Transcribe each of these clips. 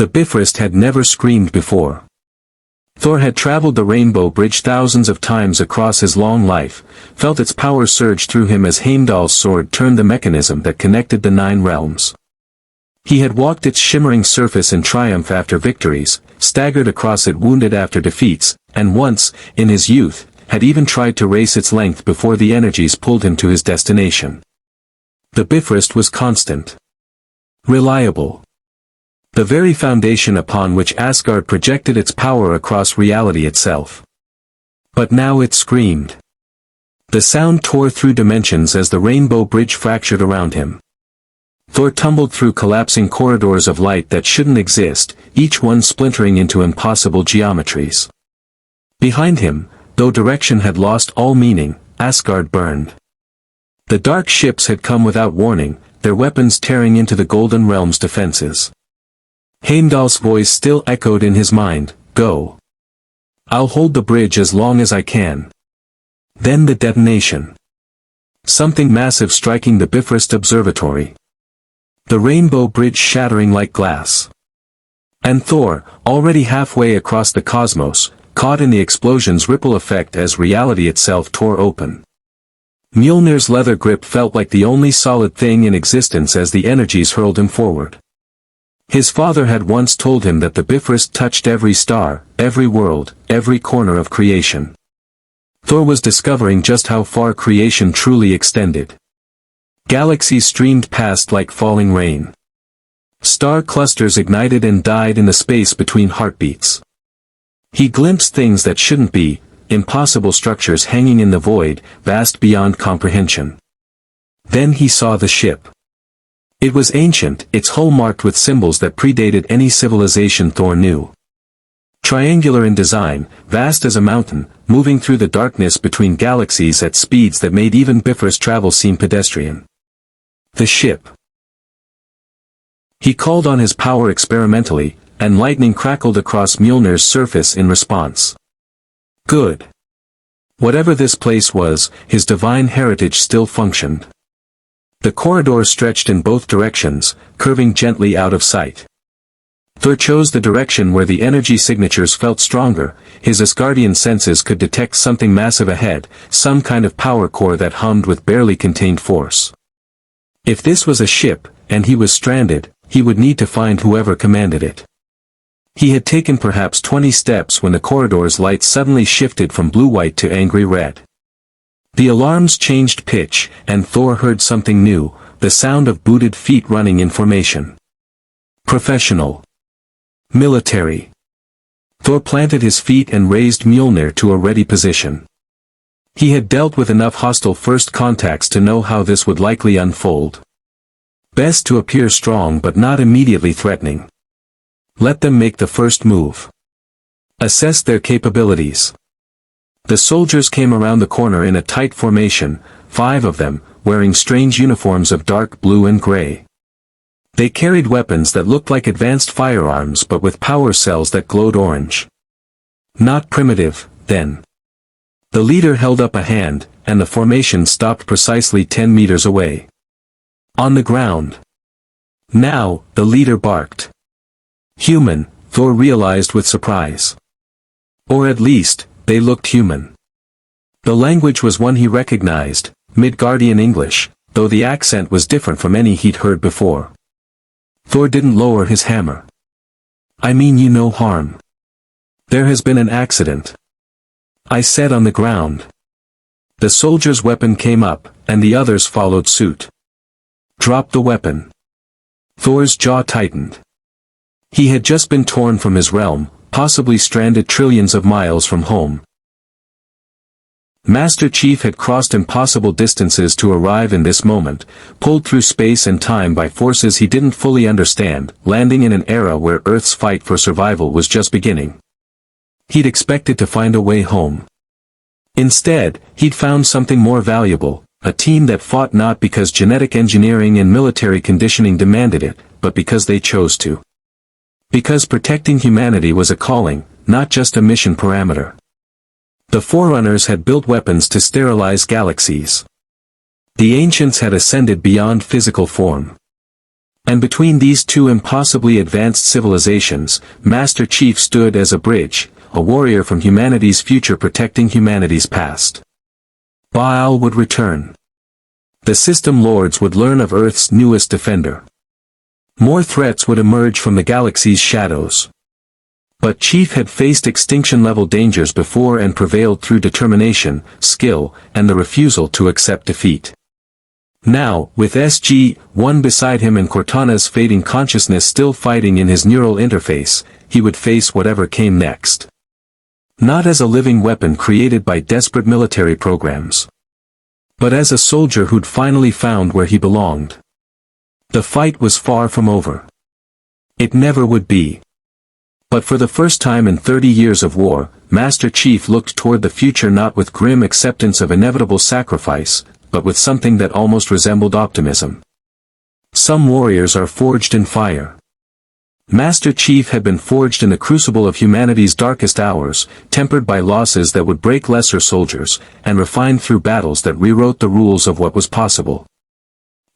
The Bifrost had never screamed before. Thor had traveled the Rainbow Bridge thousands of times across his long life, felt its power surge through him as Heimdall's sword turned the mechanism that connected the 9 realms. He had walked its shimmering surface in triumph after victories, staggered across it wounded after defeats, and once, in his youth, had even tried to race its length before the energies pulled him to his destination. The Bifrost was constant. Reliable. The very foundation upon which Asgard projected its power across reality itself. But now it screamed. The sound tore through dimensions as the Rainbow Bridge fractured around him. Thor tumbled through collapsing corridors of light that shouldn't exist, each one splintering into impossible geometries. Behind him, though direction had lost all meaning, Asgard burned. The dark ships had come without warning, their weapons tearing into the Golden Realm's defenses. Heimdall's voice still echoed in his mind, "Go. I'll hold the bridge as long as I can." Then the detonation. Something massive striking the Bifrost Observatory. The Rainbow Bridge shattering like glass. And Thor, already halfway across the cosmos, caught in the explosion's ripple effect as reality itself tore open. Mjolnir's leather grip felt like the only solid thing in existence as the energies hurled him forward. His father had once told him that the Bifrost touched every star, every world, every corner of creation. Thor was discovering just how far creation truly extended. Galaxies streamed past like falling rain. Star clusters ignited and died in the space between heartbeats. He glimpsed things that shouldn't be, impossible structures hanging in the void, vast beyond comprehension. Then he saw the ship. It was ancient, its hull marked with symbols that predated any civilization Thor knew. Triangular in design, vast as a mountain, moving through the darkness between galaxies at speeds that made even Bifrost travel seem pedestrian. The ship. He called on his power experimentally, and lightning crackled across Mjolnir's surface in response. Good. Whatever this place was, his divine heritage still functioned. The corridor stretched in both directions, curving gently out of sight. Thor chose the direction where the energy signatures felt stronger, his Asgardian senses could detect something massive ahead, some kind of power core that hummed with barely contained force. If this was a ship, and he was stranded, he would need to find whoever commanded it. He had taken perhaps 20 steps when the corridor's light suddenly shifted from blue-white to angry red. The alarms changed pitch, and Thor heard something new, the sound of booted feet running in formation. Professional. Military. Thor planted his feet and raised Mjolnir to a ready position. He had dealt with enough hostile first contacts to know how this would likely unfold. Best to appear strong but not immediately threatening. Let them make the first move. Assess their capabilities. The soldiers came around the corner in a tight formation, 5 of them, wearing strange uniforms of dark blue and gray. They carried weapons that looked like advanced firearms but with power cells that glowed orange. Not primitive, then. The leader held up a hand, and the formation stopped precisely 10 meters away. On the ground. Now, the leader barked. Human, Thor realized with surprise. Or at least, they looked human. The language was one he recognized, Midgardian English, though the accent was different from any he'd heard before. Thor didn't lower his hammer. "I mean you no harm. There has been an accident," I said on the ground. The soldier's weapon came up, and the others followed suit. "Drop the weapon." Thor's jaw tightened. He had just been torn from his realm, possibly stranded trillions of miles from home. Master Chief had crossed impossible distances to arrive in this moment, pulled through space and time by forces he didn't fully understand, landing in an era where Earth's fight for survival was just beginning. He'd expected to find a way home. Instead, he'd found something more valuable, a team that fought not because genetic engineering and military conditioning demanded it, but because they chose to. Because protecting humanity was a calling, not just a mission parameter. The Forerunners had built weapons to sterilize galaxies. The Ancients had ascended beyond physical form. And between these two impossibly advanced civilizations, Master Chief stood as a bridge, a warrior from humanity's future protecting humanity's past. Baal would return. The system lords would learn of Earth's newest defender. More threats would emerge from the galaxy's shadows. But Chief had faced extinction-level dangers before and prevailed through determination, skill, and the refusal to accept defeat. Now, with SG-1 beside him and Cortana's fading consciousness still fighting in his neural interface, he would face whatever came next. Not as a living weapon created by desperate military programs, but as a soldier who'd finally found where he belonged. The fight was far from over. It never would be. But for the first time in 30 years of war, Master Chief looked toward the future not with grim acceptance of inevitable sacrifice, but with something that almost resembled optimism. Some warriors are forged in fire. Master Chief had been forged in the crucible of humanity's darkest hours, tempered by losses that would break lesser soldiers, and refined through battles that rewrote the rules of what was possible.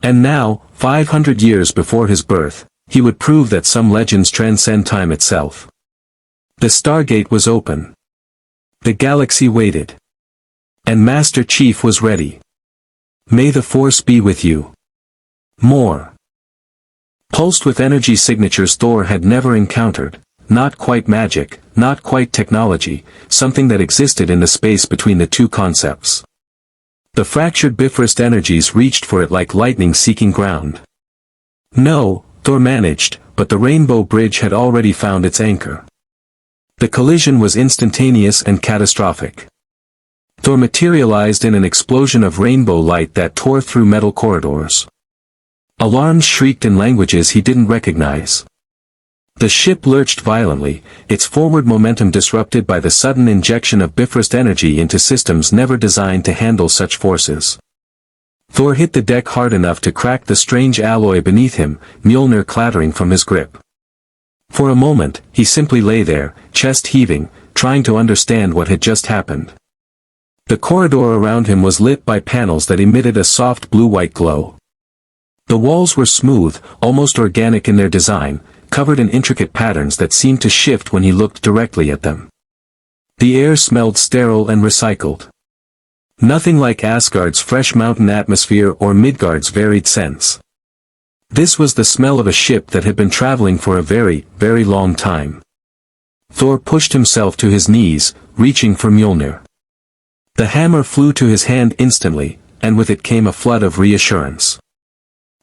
And now, 500 years before his birth, he would prove that some legends transcend time itself. The Stargate was open. The galaxy waited. And Master Chief was ready. May the Force be with you. More. Pulsed with energy signatures Thor had never encountered, not quite magic, not quite technology, something that existed in the space between the two concepts. The fractured Bifrost energies reached for it like lightning seeking ground. No, Thor managed, but the Rainbow Bridge had already found its anchor. The collision was instantaneous and catastrophic. Thor materialized in an explosion of rainbow light that tore through metal corridors. Alarms shrieked in languages he didn't recognize. The ship lurched violently, its forward momentum disrupted by the sudden injection of Bifrost energy into systems never designed to handle such forces. Thor hit the deck hard enough to crack the strange alloy beneath him, Mjolnir clattering from his grip. For a moment, he simply lay there, chest heaving, trying to understand what had just happened. The corridor around him was lit by panels that emitted a soft blue-white glow. The walls were smooth, almost organic in their design, covered in intricate patterns that seemed to shift when he looked directly at them. The air smelled sterile and recycled. Nothing like Asgard's fresh mountain atmosphere or Midgard's varied scents. This was the smell of a ship that had been traveling for a very, very long time. Thor pushed himself to his knees, reaching for Mjolnir. The hammer flew to his hand instantly, and with it came a flood of reassurance.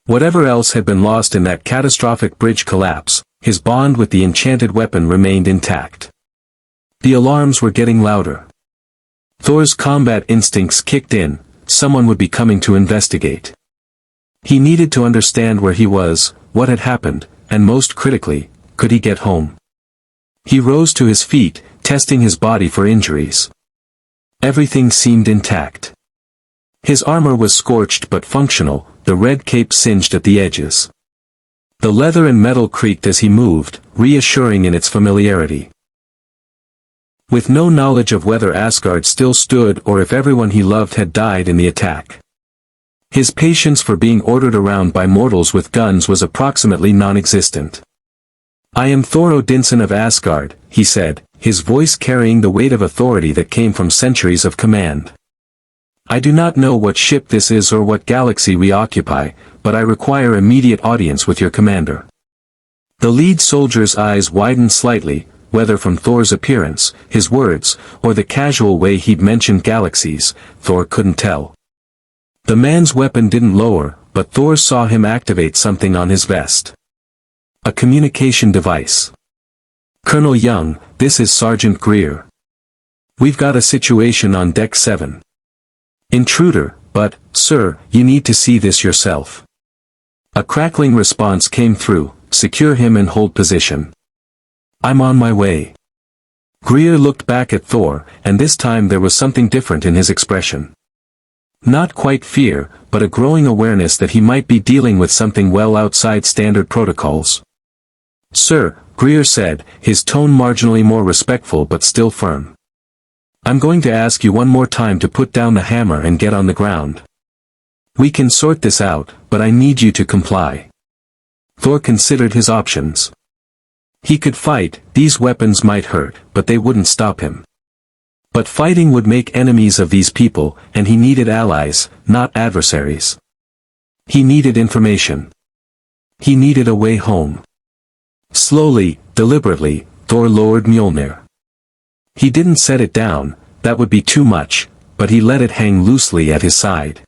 Whatever else had been lost in that catastrophic bridge collapse, his bond with the enchanted weapon remained intact. The alarms were getting louder. Thor's combat instincts kicked in, someone would be coming to investigate. He needed to understand where he was, what had happened, and most critically, could he get home? He rose to his feet, testing his body for injuries. Everything seemed intact. His armor was scorched but functional, the red cape singed at the edges. The leather and metal creaked as he moved, reassuring in its familiarity. With no knowledge of whether Asgard still stood or if everyone he loved had died in the attack. His patience for being ordered around by mortals with guns was approximately non-existent. "I am Thor Odinson of Asgard," he said, his voice carrying the weight of authority that came from centuries of command. "I do not know what ship this is or what galaxy we occupy, but I require immediate audience with your commander." The lead soldier's eyes widened slightly, whether from Thor's appearance, his words, or the casual way he'd mentioned galaxies, Thor couldn't tell. The man's weapon didn't lower, but Thor saw him activate something on his vest. A communication device. "Colonel Young, this is Sergeant Greer. We've got a situation on Deck 7. Intruder, but, sir, you need to see this yourself." A crackling response came through, "Secure him and hold position." "I'm on my way." Greer looked back at Thor, and this time there was something different in his expression. Not quite fear, but a growing awareness that he might be dealing with something well outside standard protocols. "Sir," Greer said, his tone marginally more respectful but still firm. "I'm going to ask you one more time to put down the hammer and get on the ground. We can sort this out, but I need you to comply." Thor considered his options. He could fight, these weapons might hurt, but they wouldn't stop him. But fighting would make enemies of these people, and he needed allies, not adversaries. He needed information. He needed a way home. Slowly, deliberately, Thor lowered Mjolnir. He didn't set it down, that would be too much, but he let it hang loosely at his side.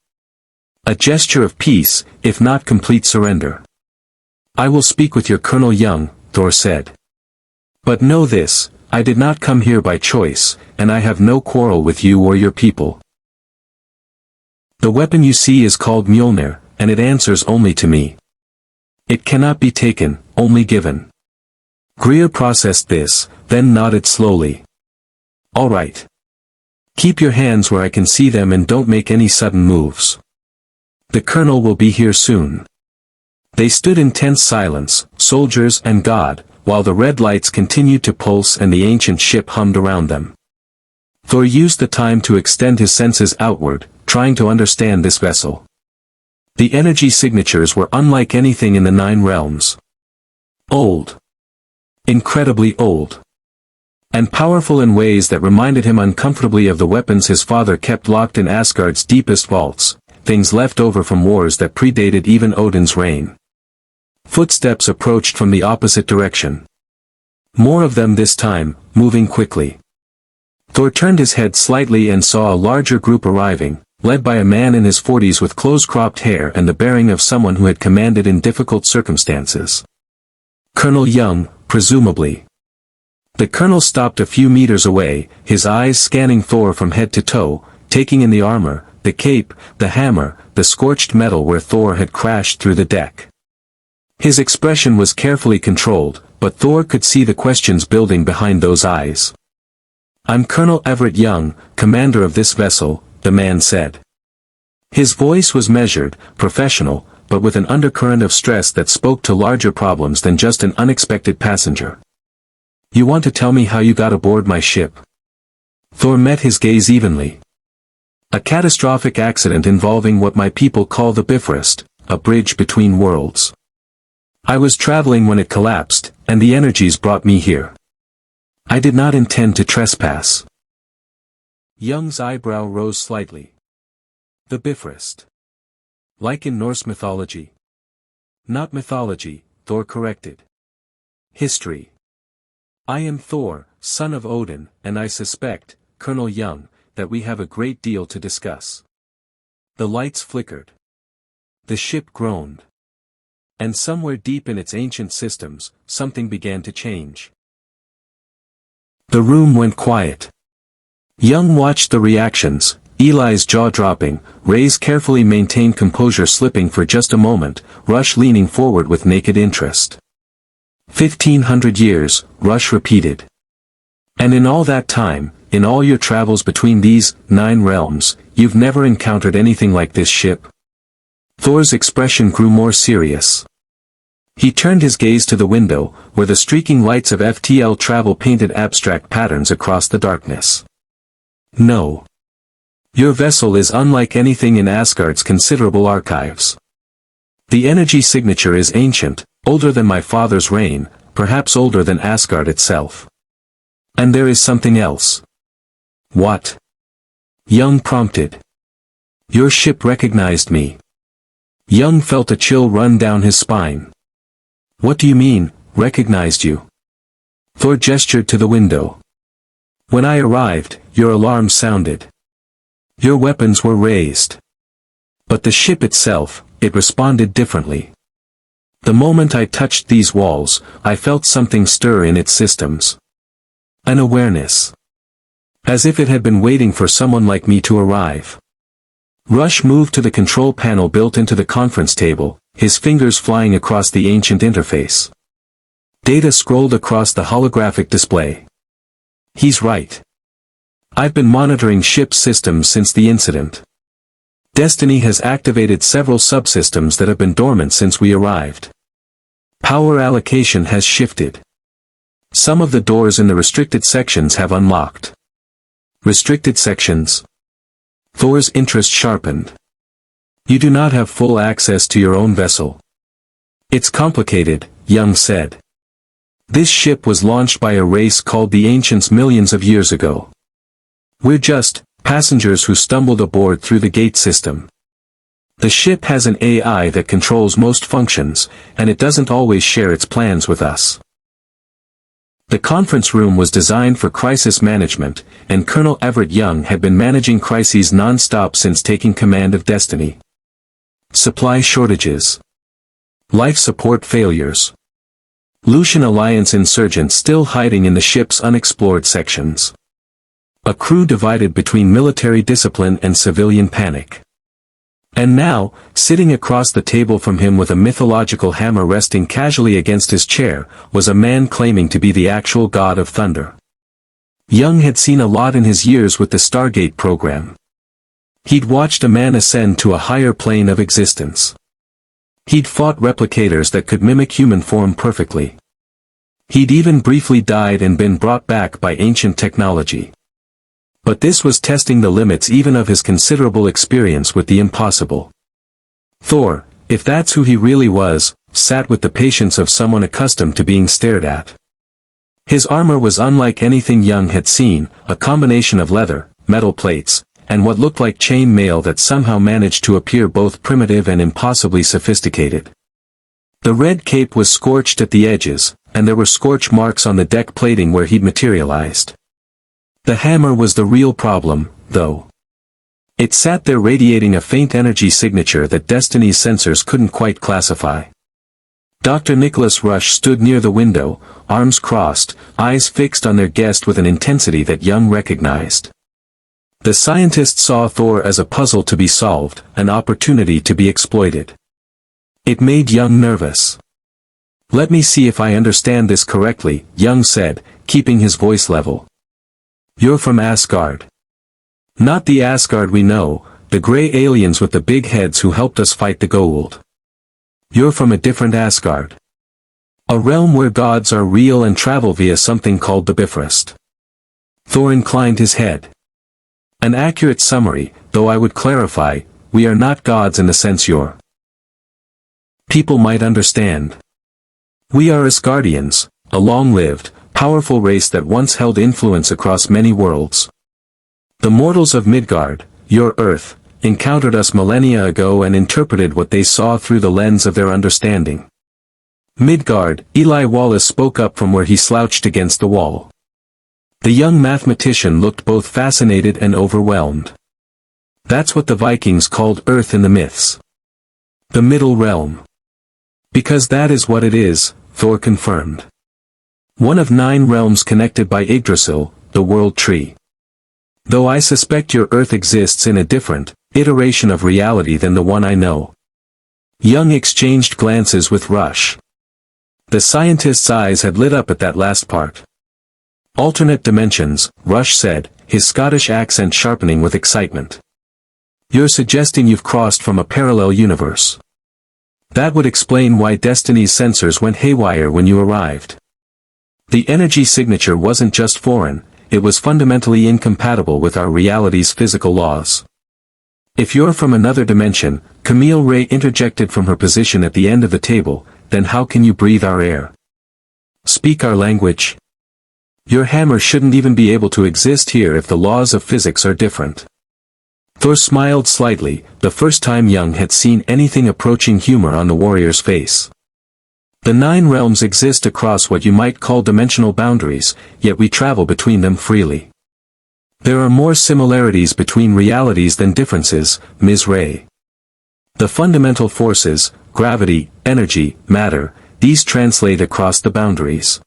A gesture of peace, if not complete surrender. "I will speak with your Colonel Young," Thor said. "But know this, I did not come here by choice, and I have no quarrel with you or your people. The weapon you see is called Mjolnir, and it answers only to me. It cannot be taken, only given." Greer processed this, then nodded slowly. "All right. Keep your hands where I can see them and don't make any sudden moves. The colonel will be here soon." They stood in tense silence, soldiers and God, while the red lights continued to pulse and the ancient ship hummed around them. Thor used the time to extend his senses outward, trying to understand this vessel. The energy signatures were unlike anything in the Nine Realms. Old. Incredibly old. And powerful in ways that reminded him uncomfortably of the weapons his father kept locked in Asgard's deepest vaults, things left over from wars that predated even Odin's reign. Footsteps approached from the opposite direction. More of them this time, moving quickly. Thor turned his head slightly and saw a larger group arriving, led by a man in his 40s with close-cropped hair and the bearing of someone who had commanded in difficult circumstances. Colonel Young, presumably. The colonel stopped a few meters away, his eyes scanning Thor from head to toe, taking in the armor, the cape, the hammer, the scorched metal where Thor had crashed through the deck. His expression was carefully controlled, but Thor could see the questions building behind those eyes. "I'm Colonel Everett Young, commander of this vessel," the man said. His voice was measured, professional, but with an undercurrent of stress that spoke to larger problems than just an unexpected passenger. "You want to tell me how you got aboard my ship?" Thor met his gaze evenly. "A catastrophic accident involving what my people call the Bifrost, a bridge between worlds. I was traveling when it collapsed, and the energies brought me here. I did not intend to trespass." Young's eyebrow rose slightly. "The Bifrost. Like in Norse mythology?" "Not mythology," Thor corrected. "History. I am Thor, son of Odin, and I suspect, Colonel Young, that we have a great deal to discuss." The lights flickered. The ship groaned. And somewhere deep in its ancient systems, something began to change. The room went quiet. Young watched the reactions, Eli's jaw dropping, Ray's carefully maintained composure slipping for just a moment, Rush leaning forward with naked interest. 1,500 years, Rush repeated. "And in all that time, in all your travels between these 9 realms, you've never encountered anything like this ship?" Thor's expression grew more serious. He turned his gaze to the window, where the streaking lights of FTL travel painted abstract patterns across the darkness. "No. Your vessel is unlike anything in Asgard's considerable archives. The energy signature is ancient, older than my father's reign, perhaps older than Asgard itself. And there is something else." "What?" Young prompted. "Your ship recognized me." Young felt a chill run down his spine. "What do you mean, recognized you?" Thor gestured to the window. "When I arrived, your alarm sounded. Your weapons were raised. But the ship itself, it responded differently. The moment I touched these walls, I felt something stir in its systems. An awareness. As if it had been waiting for someone like me to arrive." Rush moved to the control panel built into the conference table, his fingers flying across the ancient interface. Data scrolled across the holographic display. "He's right. I've been monitoring ship systems since the incident. Destiny has activated several subsystems that have been dormant since we arrived. Power allocation has shifted. Some of the doors in the restricted sections have unlocked." "Restricted sections?" Thor's interest sharpened. "You do not have full access to your own vessel. It's complicated, Young said. This ship was launched by a race called the Ancients millions of years ago. We're just passengers who stumbled aboard through the gate system. The ship has an AI that controls most functions, and it doesn't always share its plans with us. The conference room was designed for crisis management, and Colonel Everett Young had been managing crises non-stop since taking command of Destiny. Supply shortages. Life support failures. Lucian Alliance insurgents still hiding in the ship's unexplored sections. A crew divided between military discipline and civilian panic. And now, sitting across the table from him with a mythological hammer resting casually against his chair, was a man claiming to be the actual god of thunder. Young had seen a lot in his years with the Stargate program. He'd watched a man ascend to a higher plane of existence. He'd fought replicators that could mimic human form perfectly. He'd even briefly died and been brought back by ancient technology. But this was testing the limits even of his considerable experience with the impossible. Thor, if that's who he really was, sat with the patience of someone accustomed to being stared at. His armor was unlike anything Young had seen, a combination of leather, metal plates, and what looked like chain mail that somehow managed to appear both primitive and impossibly sophisticated. The red cape was scorched at the edges, and there were scorch marks on the deck plating where he'd materialized. The hammer was the real problem, though. It sat there radiating a faint energy signature that Destiny's sensors couldn't quite classify. Dr. Nicholas Rush stood near the window, arms crossed, eyes fixed on their guest with an intensity that Young recognized. The scientist saw Thor as a puzzle to be solved, an opportunity to be exploited. It made Young nervous. "Let me see if I understand this correctly," Young said, keeping his voice level. "You're from Asgard. Not the Asgard we know, the gray aliens with the big heads who helped us fight the Goa'uld. You're from a different Asgard. A realm where gods are real and travel via something called the Bifrost." Thor inclined his head. "An accurate summary, though I would clarify, we are not gods in the sense your people might understand. We are Asgardians, a long-lived, powerful race that once held influence across many worlds. The mortals of Midgard, your Earth, encountered us millennia ago and interpreted what they saw through the lens of their understanding. Midgard, Eli Wallace spoke up from where he slouched against the wall. The young mathematician looked both fascinated and overwhelmed. That's what the Vikings called Earth in the myths. The Middle Realm. Because that is what it is, Thor confirmed. One of 9 realms connected by Yggdrasil, the World Tree. Though I suspect your Earth exists in a different iteration of reality than the one I know. Young exchanged glances with Rush. The scientist's eyes had lit up at that last part. "Alternate dimensions," Rush said, his Scottish accent sharpening with excitement. "You're suggesting you've crossed from a parallel universe. That would explain why Destiny's sensors went haywire when you arrived. The energy signature wasn't just foreign, it was fundamentally incompatible with our reality's physical laws." "If you're from another dimension," Camille Ray interjected from her position at the end of the table, "then how can you breathe our air? Speak our language? Your hammer shouldn't even be able to exist here if the laws of physics are different." Thor smiled slightly, the first time Young had seen anything approaching humor on the warrior's face. "The 9 realms exist across what you might call dimensional boundaries, yet we travel between them freely. There are more similarities between realities than differences, Ms. Ray. The fundamental forces, gravity, energy, matter, these translate across the boundaries.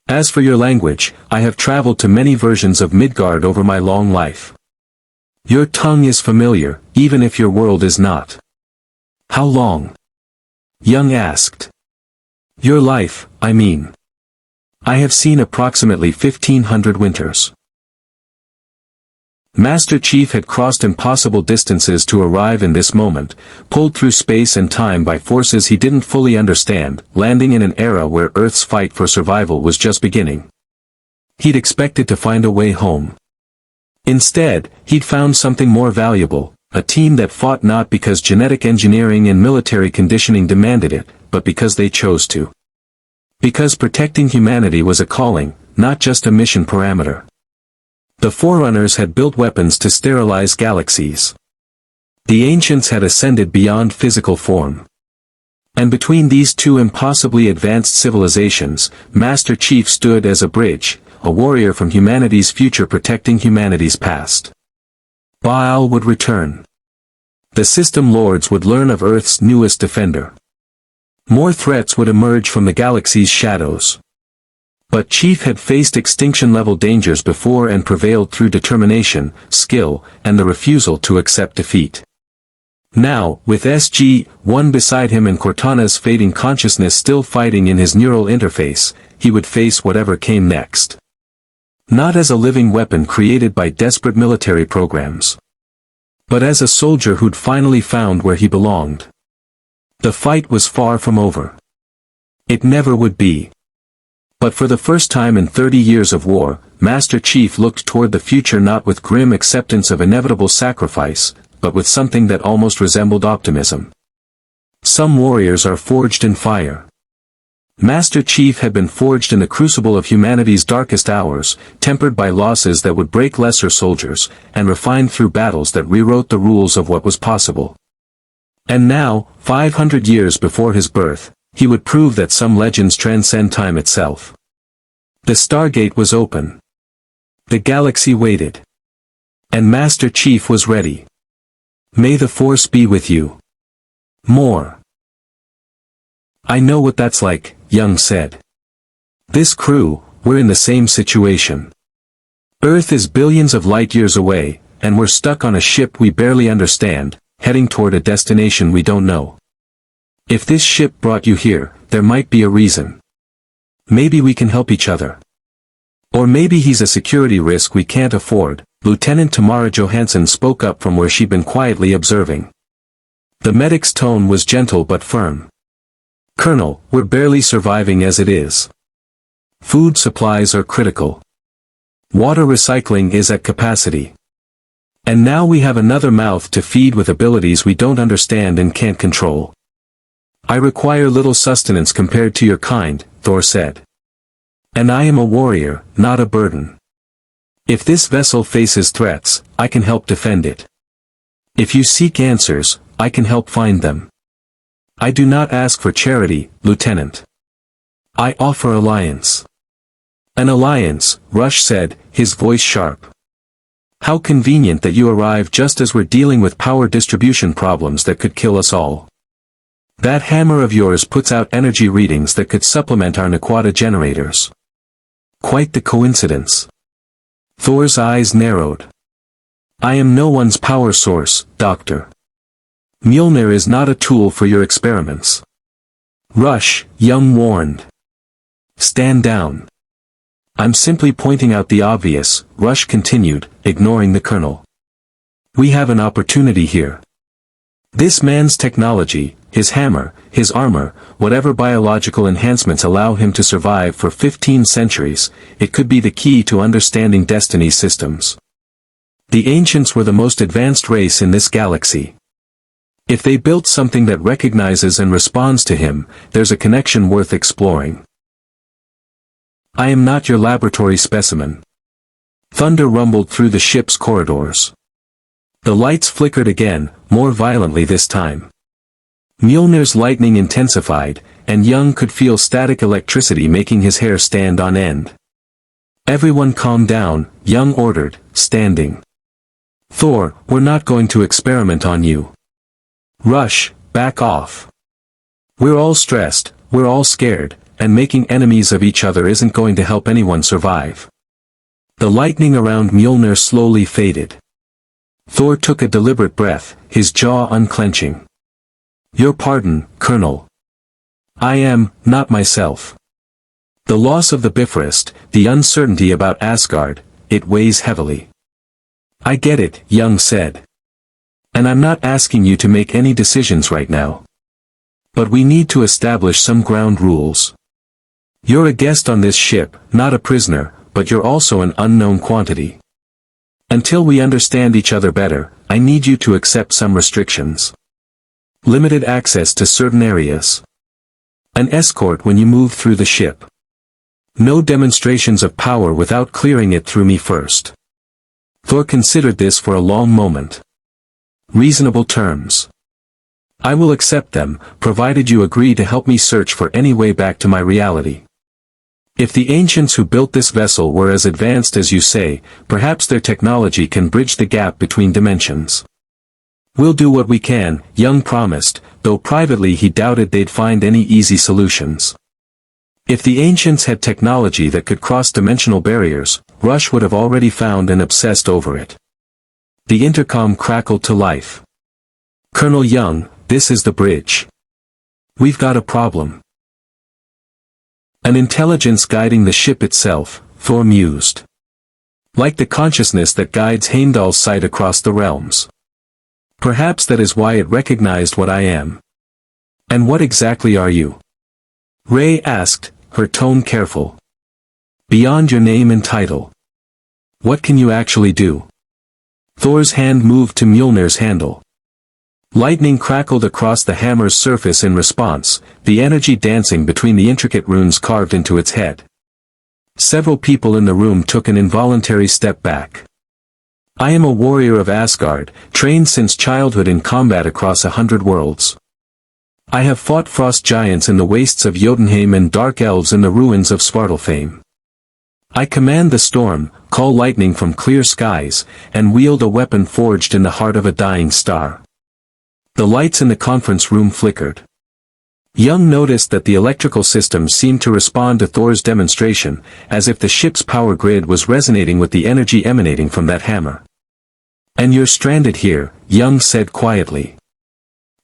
As for your language, I have traveled to many versions of Midgard over my long life. Your tongue is familiar, even if your world is not." "How long?" Young asked. "Your life, I mean. I have seen approximately 1,500 winters." Master Chief had crossed impossible distances to arrive in this moment, pulled through space and time by forces he didn't fully understand, landing in an era where Earth's fight for survival was just beginning. He'd expected to find a way home. Instead, he'd found something more valuable, a team that fought not because genetic engineering and military conditioning demanded it, but because they chose to. Because protecting humanity was a calling, not just a mission parameter. The Forerunners had built weapons to sterilize galaxies. The Ancients had ascended beyond physical form. And between these two impossibly advanced civilizations, Master Chief stood as a bridge, a warrior from humanity's future protecting humanity's past. Baal would return. The System Lords would learn of Earth's newest defender. More threats would emerge from the galaxy's shadows. But Chief had faced extinction-level dangers before and prevailed through determination, skill, and the refusal to accept defeat. Now, with SG-1 beside him and Cortana's fading consciousness still fighting in his neural interface, he would face whatever came next. Not as a living weapon created by desperate military programs, but as a soldier who'd finally found where he belonged. The fight was far from over. It never would be. But for the first time in 30 years of war, Master Chief looked toward the future not with grim acceptance of inevitable sacrifice, but with something that almost resembled optimism. Some warriors are forged in fire. Master Chief had been forged in the crucible of humanity's darkest hours, tempered by losses that would break lesser soldiers, and refined through battles that rewrote the rules of what was possible. And now, 500 years before his birth, he would prove that some legends transcend time itself. The Stargate was open. The galaxy waited. And Master Chief was ready. May the Force be with you. More. I know what that's like, Young said. This crew, we're in the same situation. Earth is billions of light years away, and we're stuck on a ship we barely understand, heading toward a destination we don't know. If this ship brought you here, there might be a reason. Maybe we can help each other. Or maybe he's a security risk we can't afford. Lieutenant Tamara Johansson spoke up from where she'd been quietly observing. The medic's tone was gentle but firm. Colonel, we're barely surviving as it is. Food supplies are critical. Water recycling is at capacity. And now we have another mouth to feed with abilities we don't understand and can't control. I require little sustenance compared to your kind, Thor said. And I am a warrior, not a burden. If this vessel faces threats, I can help defend it. If you seek answers, I can help find them. I do not ask for charity, Lieutenant. I offer alliance. An alliance, Rush said, his voice sharp. How convenient that you arrive just as we're dealing with power distribution problems that could kill us all. That hammer of yours puts out energy readings that could supplement our Naquata generators. Quite the coincidence. Thor's eyes narrowed. I am no one's power source, Doctor. Mjolnir is not a tool for your experiments. Rush, Young warned. Stand down. I'm simply pointing out the obvious, Rush continued, ignoring the colonel. We have an opportunity here. This man's technology, his hammer, his armor, whatever biological enhancements allow him to survive for 15 centuries, it could be the key to understanding Destiny's systems. The Ancients were the most advanced race in this galaxy. If they built something that recognizes and responds to him, there's a connection worth exploring. I am not your laboratory specimen. Thunder rumbled through the ship's corridors. The lights flickered again, more violently this time. Mjolnir's lightning intensified, and Young could feel static electricity making his hair stand on end. Everyone calm down, Young ordered, standing. Thor, we're not going to experiment on you. Rush, back off. We're all stressed, we're all scared, and making enemies of each other isn't going to help anyone survive. The lightning around Mjolnir slowly faded. Thor took a deliberate breath, his jaw unclenching. Your pardon, Colonel. I am, not myself. The loss of the Bifrost, the uncertainty about Asgard, it weighs heavily. I get it, Young said. And I'm not asking you to make any decisions right now. But we need to establish some ground rules. You're a guest on this ship, not a prisoner, but you're also an unknown quantity. Until we understand each other better, I need you to accept some restrictions. Limited access to certain areas. An escort when you move through the ship. No demonstrations of power without clearing it through me first. Thor considered this for a long moment. Reasonable terms. I will accept them, provided you agree to help me search for any way back to my reality. If the ancients who built this vessel were as advanced as you say, perhaps their technology can bridge the gap between dimensions. We'll do what we can, Young promised, though privately he doubted they'd find any easy solutions. If the ancients had technology that could cross dimensional barriers, Rush would have already found and obsessed over it. The intercom crackled to life. Colonel Young, this is the bridge. We've got a problem. An intelligence guiding the ship itself, Thor mused. Like the consciousness that guides Heimdall's sight across the realms. Perhaps that is why it recognized what I am. And what exactly are you? Ray asked, her tone careful. Beyond your name and title. What can you actually do? Thor's hand moved to Mjolnir's handle. Lightning crackled across the hammer's surface in response, the energy dancing between the intricate runes carved into its head. Several people in the room took an involuntary step back. I am a warrior of Asgard, trained since childhood in combat across 100 worlds. I have fought frost giants in the wastes of Jotunheim and dark elves in the ruins of Svartalfheim. I command the storm, call lightning from clear skies, and wield a weapon forged in the heart of a dying star. The lights in the conference room flickered. Young noticed that the electrical system seemed to respond to Thor's demonstration, as if the ship's power grid was resonating with the energy emanating from that hammer. And you're stranded here, Young said quietly.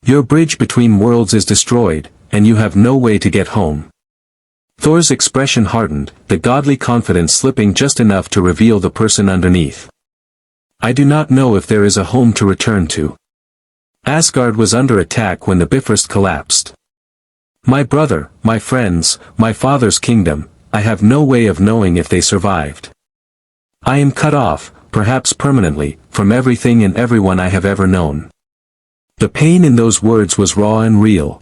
Your bridge between worlds is destroyed, and you have no way to get home. Thor's expression hardened, the godly confidence slipping just enough to reveal the person underneath. I do not know if there is a home to return to. Asgard was under attack when the Bifrost collapsed. My brother, my friends, my father's kingdom, I have no way of knowing if they survived. I am cut off, perhaps permanently, from everything and everyone I have ever known. The pain in those words was raw and real.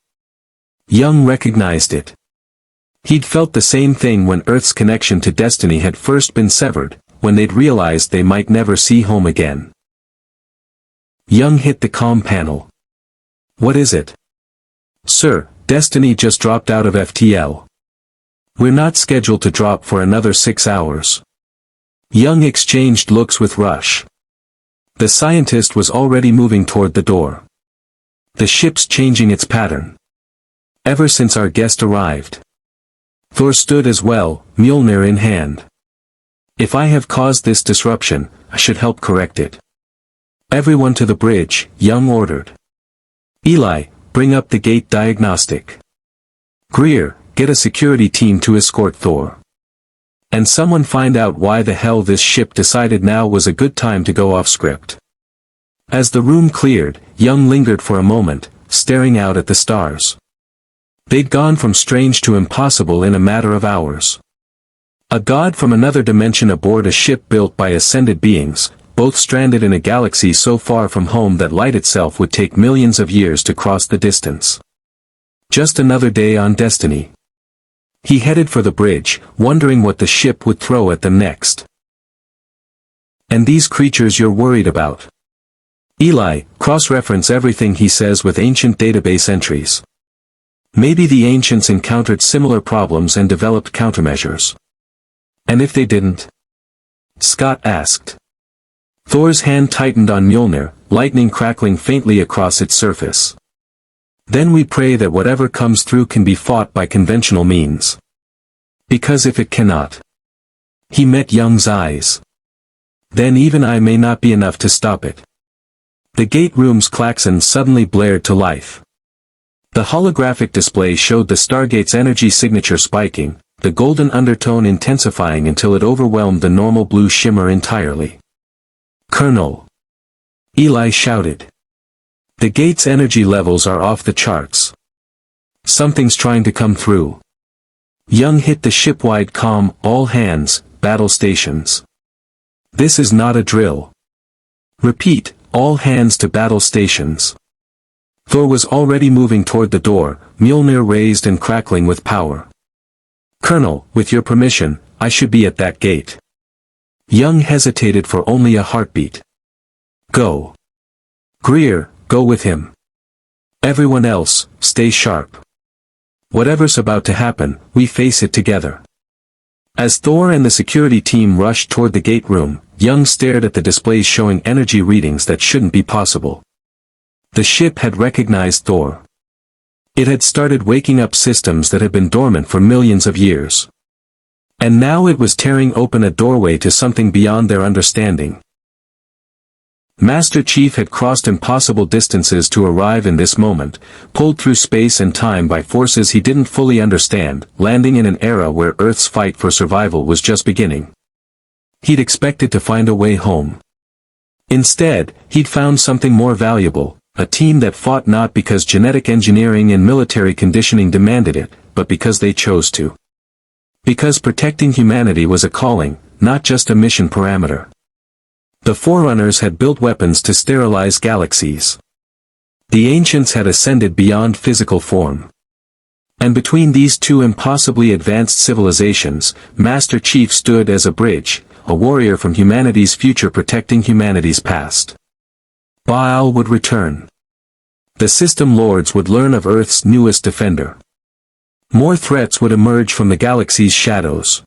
Young recognized it. He'd felt the same thing when Earth's connection to destiny had first been severed, when they'd realized they might never see home again. Young hit the comm panel. What is it? Sir, Destiny just dropped out of FTL. We're not scheduled to drop for another 6 hours. Young exchanged looks with Rush. The scientist was already moving toward the door. The ship's changing its pattern. Ever since our guest arrived. Thor stood as well, Mjolnir in hand. If I have caused this disruption, I should help correct it. Everyone to the bridge, Young ordered. Eli, bring up the gate diagnostic. Greer, get a security team to escort Thor. And someone find out why the hell this ship decided now was a good time to go off script. As the room cleared, Young lingered for a moment, staring out at the stars. They'd gone from strange to impossible in a matter of hours. A god from another dimension aboard a ship built by ascended beings, both stranded in a galaxy so far from home that light itself would take millions of years to cross the distance. Just another day on Destiny. He headed for the bridge, wondering what the ship would throw at them next. And these creatures you're worried about? Eli, cross-reference everything he says with ancient database entries. Maybe the ancients encountered similar problems and developed countermeasures. And if they didn't? Scott asked. Thor's hand tightened on Mjolnir, lightning crackling faintly across its surface. Then we pray that whatever comes through can be fought by conventional means. Because if it cannot. He met Young's eyes. Then even I may not be enough to stop it. The gate room's klaxon suddenly blared to life. The holographic display showed the Stargate's energy signature spiking, the golden undertone intensifying until it overwhelmed the normal blue shimmer entirely. Colonel! Eli shouted. The gate's energy levels are off the charts. Something's trying to come through. Young hit the ship-wide comm, all hands, battle stations. This is not a drill. Repeat, all hands to battle stations. Thor was already moving toward the door, Mjolnir raised and crackling with power. "Colonel, with your permission, I should be at that gate." Young hesitated for only a heartbeat. "Go. Greer, go with him. Everyone else, stay sharp. Whatever's about to happen, we face it together." As Thor and the security team rushed toward the gate room, Young stared at the displays showing energy readings that shouldn't be possible. The ship had recognized Thor. It had started waking up systems that had been dormant for millions of years. And now it was tearing open a doorway to something beyond their understanding. Master Chief had crossed impossible distances to arrive in this moment, pulled through space and time by forces he didn't fully understand, landing in an era where Earth's fight for survival was just beginning. He'd expected to find a way home. Instead, he'd found something more valuable, a team that fought not because genetic engineering and military conditioning demanded it, but because they chose to. Because protecting humanity was a calling, not just a mission parameter. The Forerunners had built weapons to sterilize galaxies. The Ancients had ascended beyond physical form. And between these two impossibly advanced civilizations, Master Chief stood as a bridge, a warrior from humanity's future protecting humanity's past. Baal would return. The System Lords would learn of Earth's newest defender. More threats would emerge from the galaxy's shadows.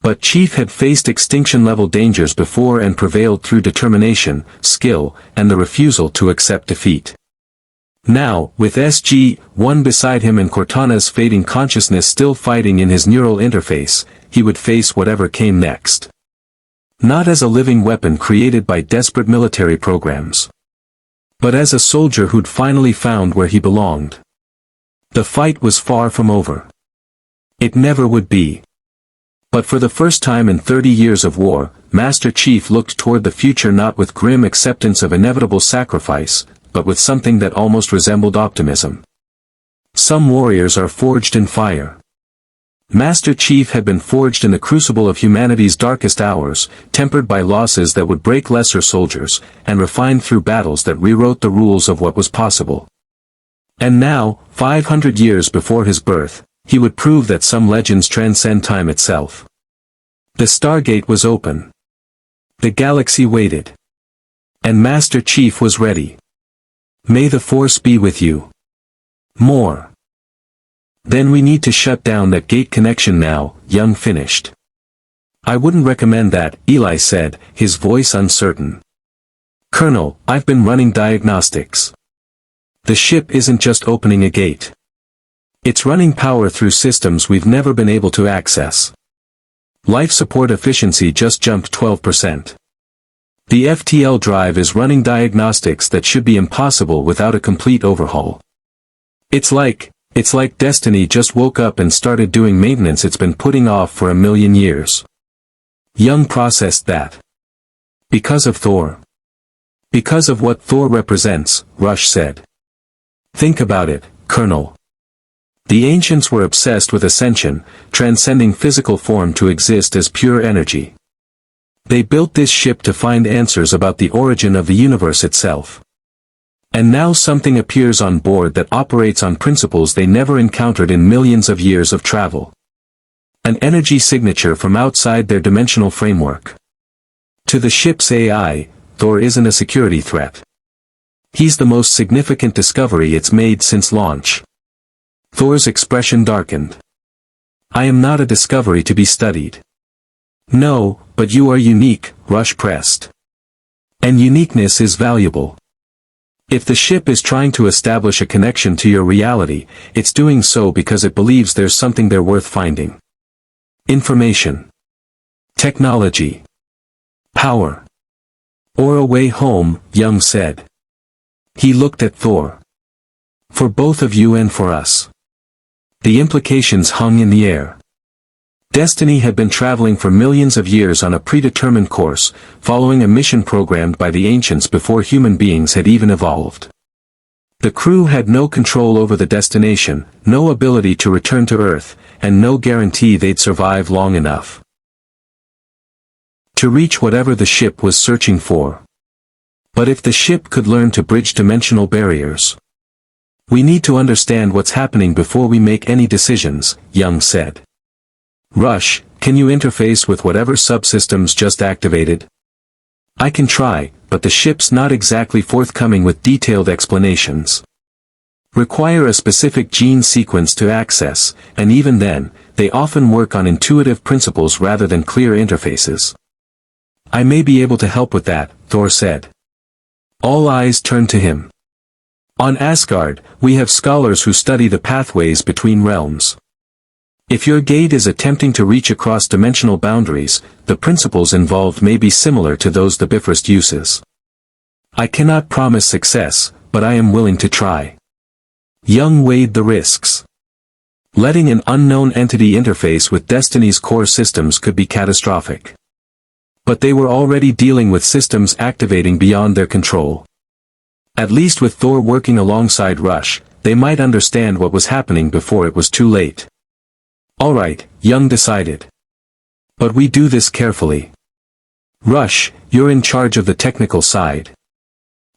But Chief had faced extinction-level dangers before and prevailed through determination, skill, and the refusal to accept defeat. Now, with SG-1 beside him and Cortana's fading consciousness still fighting in his neural interface, he would face whatever came next. Not as a living weapon created by desperate military programs, but as a soldier who'd finally found where he belonged. The fight was far from over. It never would be. But for the first time in 30 years of war, Master Chief looked toward the future not with grim acceptance of inevitable sacrifice, but with something that almost resembled optimism. Some warriors are forged in fire. Master Chief had been forged in the crucible of humanity's darkest hours, tempered by losses that would break lesser soldiers, and refined through battles that rewrote the rules of what was possible. And now, 500 years before his birth, he would prove that some legends transcend time itself. The Stargate was open. The galaxy waited. And Master Chief was ready. May the Force be with you. More. Then we need to shut down that gate connection now, Young finished. I wouldn't recommend that, Eli said, his voice uncertain. Colonel, I've been running diagnostics. The ship isn't just opening a gate. It's running power through systems we've never been able to access. Life support efficiency just jumped 12%. The FTL drive is running diagnostics that should be impossible without a complete overhaul. It's like Destiny just woke up and started doing maintenance it's been putting off for a million years. Young processed that. Because of Thor. Because of what Thor represents, Rush said. Think about it, Colonel. The Ancients were obsessed with ascension, transcending physical form to exist as pure energy. They built this ship to find answers about the origin of the universe itself. And now something appears on board that operates on principles they never encountered in millions of years of travel. An energy signature from outside their dimensional framework. To the ship's AI, Thor isn't a security threat. He's the most significant discovery it's made since launch. Thor's expression darkened. I am not a discovery to be studied. No, but you are unique, Rush pressed. And uniqueness is valuable. If the ship is trying to establish a connection to your reality, it's doing so because it believes there's something there worth finding. Information. Technology. Power. Or a way home, Young said. He looked at Thor. For both of you and for us. The implications hung in the air. Destiny had been traveling for millions of years on a predetermined course, following a mission programmed by the Ancients before human beings had even evolved. The crew had no control over the destination, no ability to return to Earth, and no guarantee they'd survive long enough to reach whatever the ship was searching for. But if the ship could learn to bridge dimensional barriers, We need to understand what's happening before we make any decisions, Young said. Rush, can you interface with whatever subsystems just activated? I can try, but the ship's not exactly forthcoming with detailed explanations. Require a specific gene sequence to access, and even then, they often work on intuitive principles rather than clear interfaces. I may be able to help with that, Thor said. All eyes turned to him. On Asgard, we have scholars who study the pathways between realms. If your gate is attempting to reach across dimensional boundaries, the principles involved may be similar to those the Bifrost uses. I cannot promise success, but I am willing to try. Young weighed the risks. Letting an unknown entity interface with Destiny's core systems could be catastrophic. But they were already dealing with systems activating beyond their control. At least with Thor working alongside Rush, they might understand what was happening before it was too late. All right, Young decided. But we do this carefully. Rush, you're in charge of the technical side.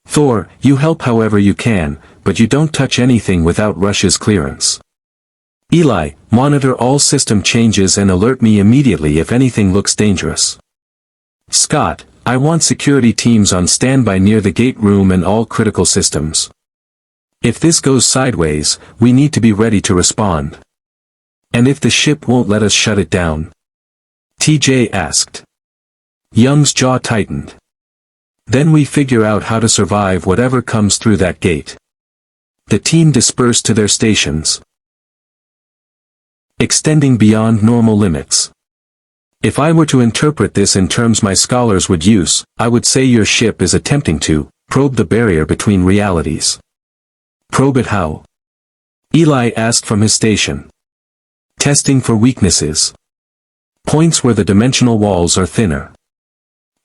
Thor, you help however you can, but you don't touch anything without Rush's clearance. Eli, monitor all system changes and alert me immediately if anything looks dangerous. Scott, I want security teams on standby near the gate room and all critical systems. If this goes sideways, we need to be ready to respond. And if the ship won't let us shut it down? TJ asked. Young's jaw tightened. Then we figure out how to survive whatever comes through that gate. The team dispersed to their stations. Extending beyond normal limits. If I were to interpret this in terms my scholars would use, I would say your ship is attempting to probe the barrier between realities. Probe it how? Eli asked from his station. Testing for weaknesses. Points where the dimensional walls are thinner.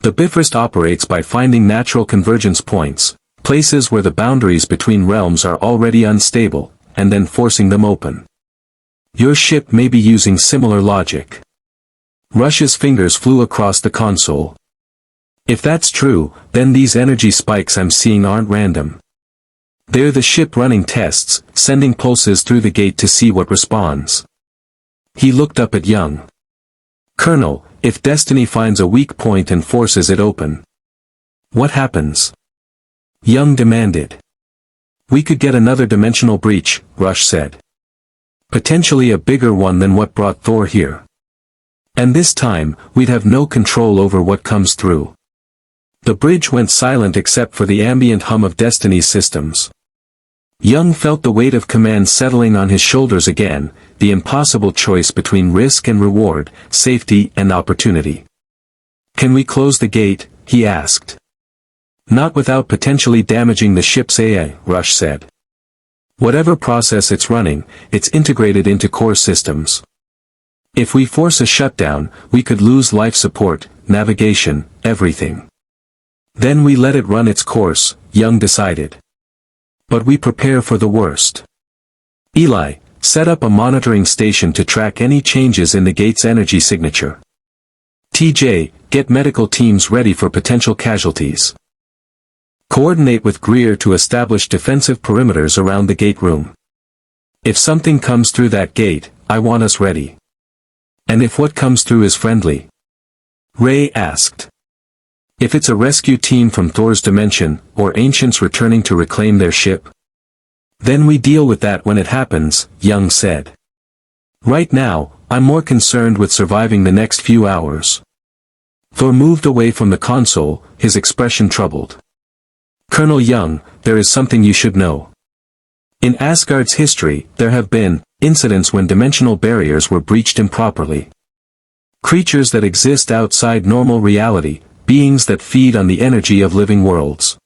The Bifrost operates by finding natural convergence points, places where the boundaries between realms are already unstable, and then forcing them open. Your ship may be using similar logic. Rush's fingers flew across the console. If that's true, then these energy spikes I'm seeing aren't random. They're the ship running tests, sending pulses through the gate to see what responds. He looked up at Young. Colonel, if Destiny finds a weak point and forces it open, what happens? Young demanded. We could get another dimensional breach, Rush said. Potentially a bigger one than what brought Thor here. And this time, we'd have no control over what comes through. The bridge went silent except for the ambient hum of Destiny's systems. Young felt the weight of command settling on his shoulders again, the impossible choice between risk and reward, safety and opportunity. Can we close the gate? He asked. Not without potentially damaging the ship's AI, Rush said. Whatever process it's running, it's integrated into core systems. If we force a shutdown, we could lose life support, navigation, everything. Then we let it run its course, Young decided. But we prepare for the worst. Eli, set up a monitoring station to track any changes in the gate's energy signature. TJ, get medical teams ready for potential casualties. Coordinate with Greer to establish defensive perimeters around the gate room. If something comes through that gate, I want us ready. And if what comes through is friendly? Ray asked. If it's a rescue team from Thor's dimension, or ancients returning to reclaim their ship? Then we deal with that when it happens, Young said. Right now, I'm more concerned with surviving the next few hours. Thor moved away from the console, his expression troubled. Colonel Young, there is something you should know. In Asgard's history, there have been incidents when dimensional barriers were breached improperly. Creatures that exist outside normal reality, beings that feed on the energy of living worlds.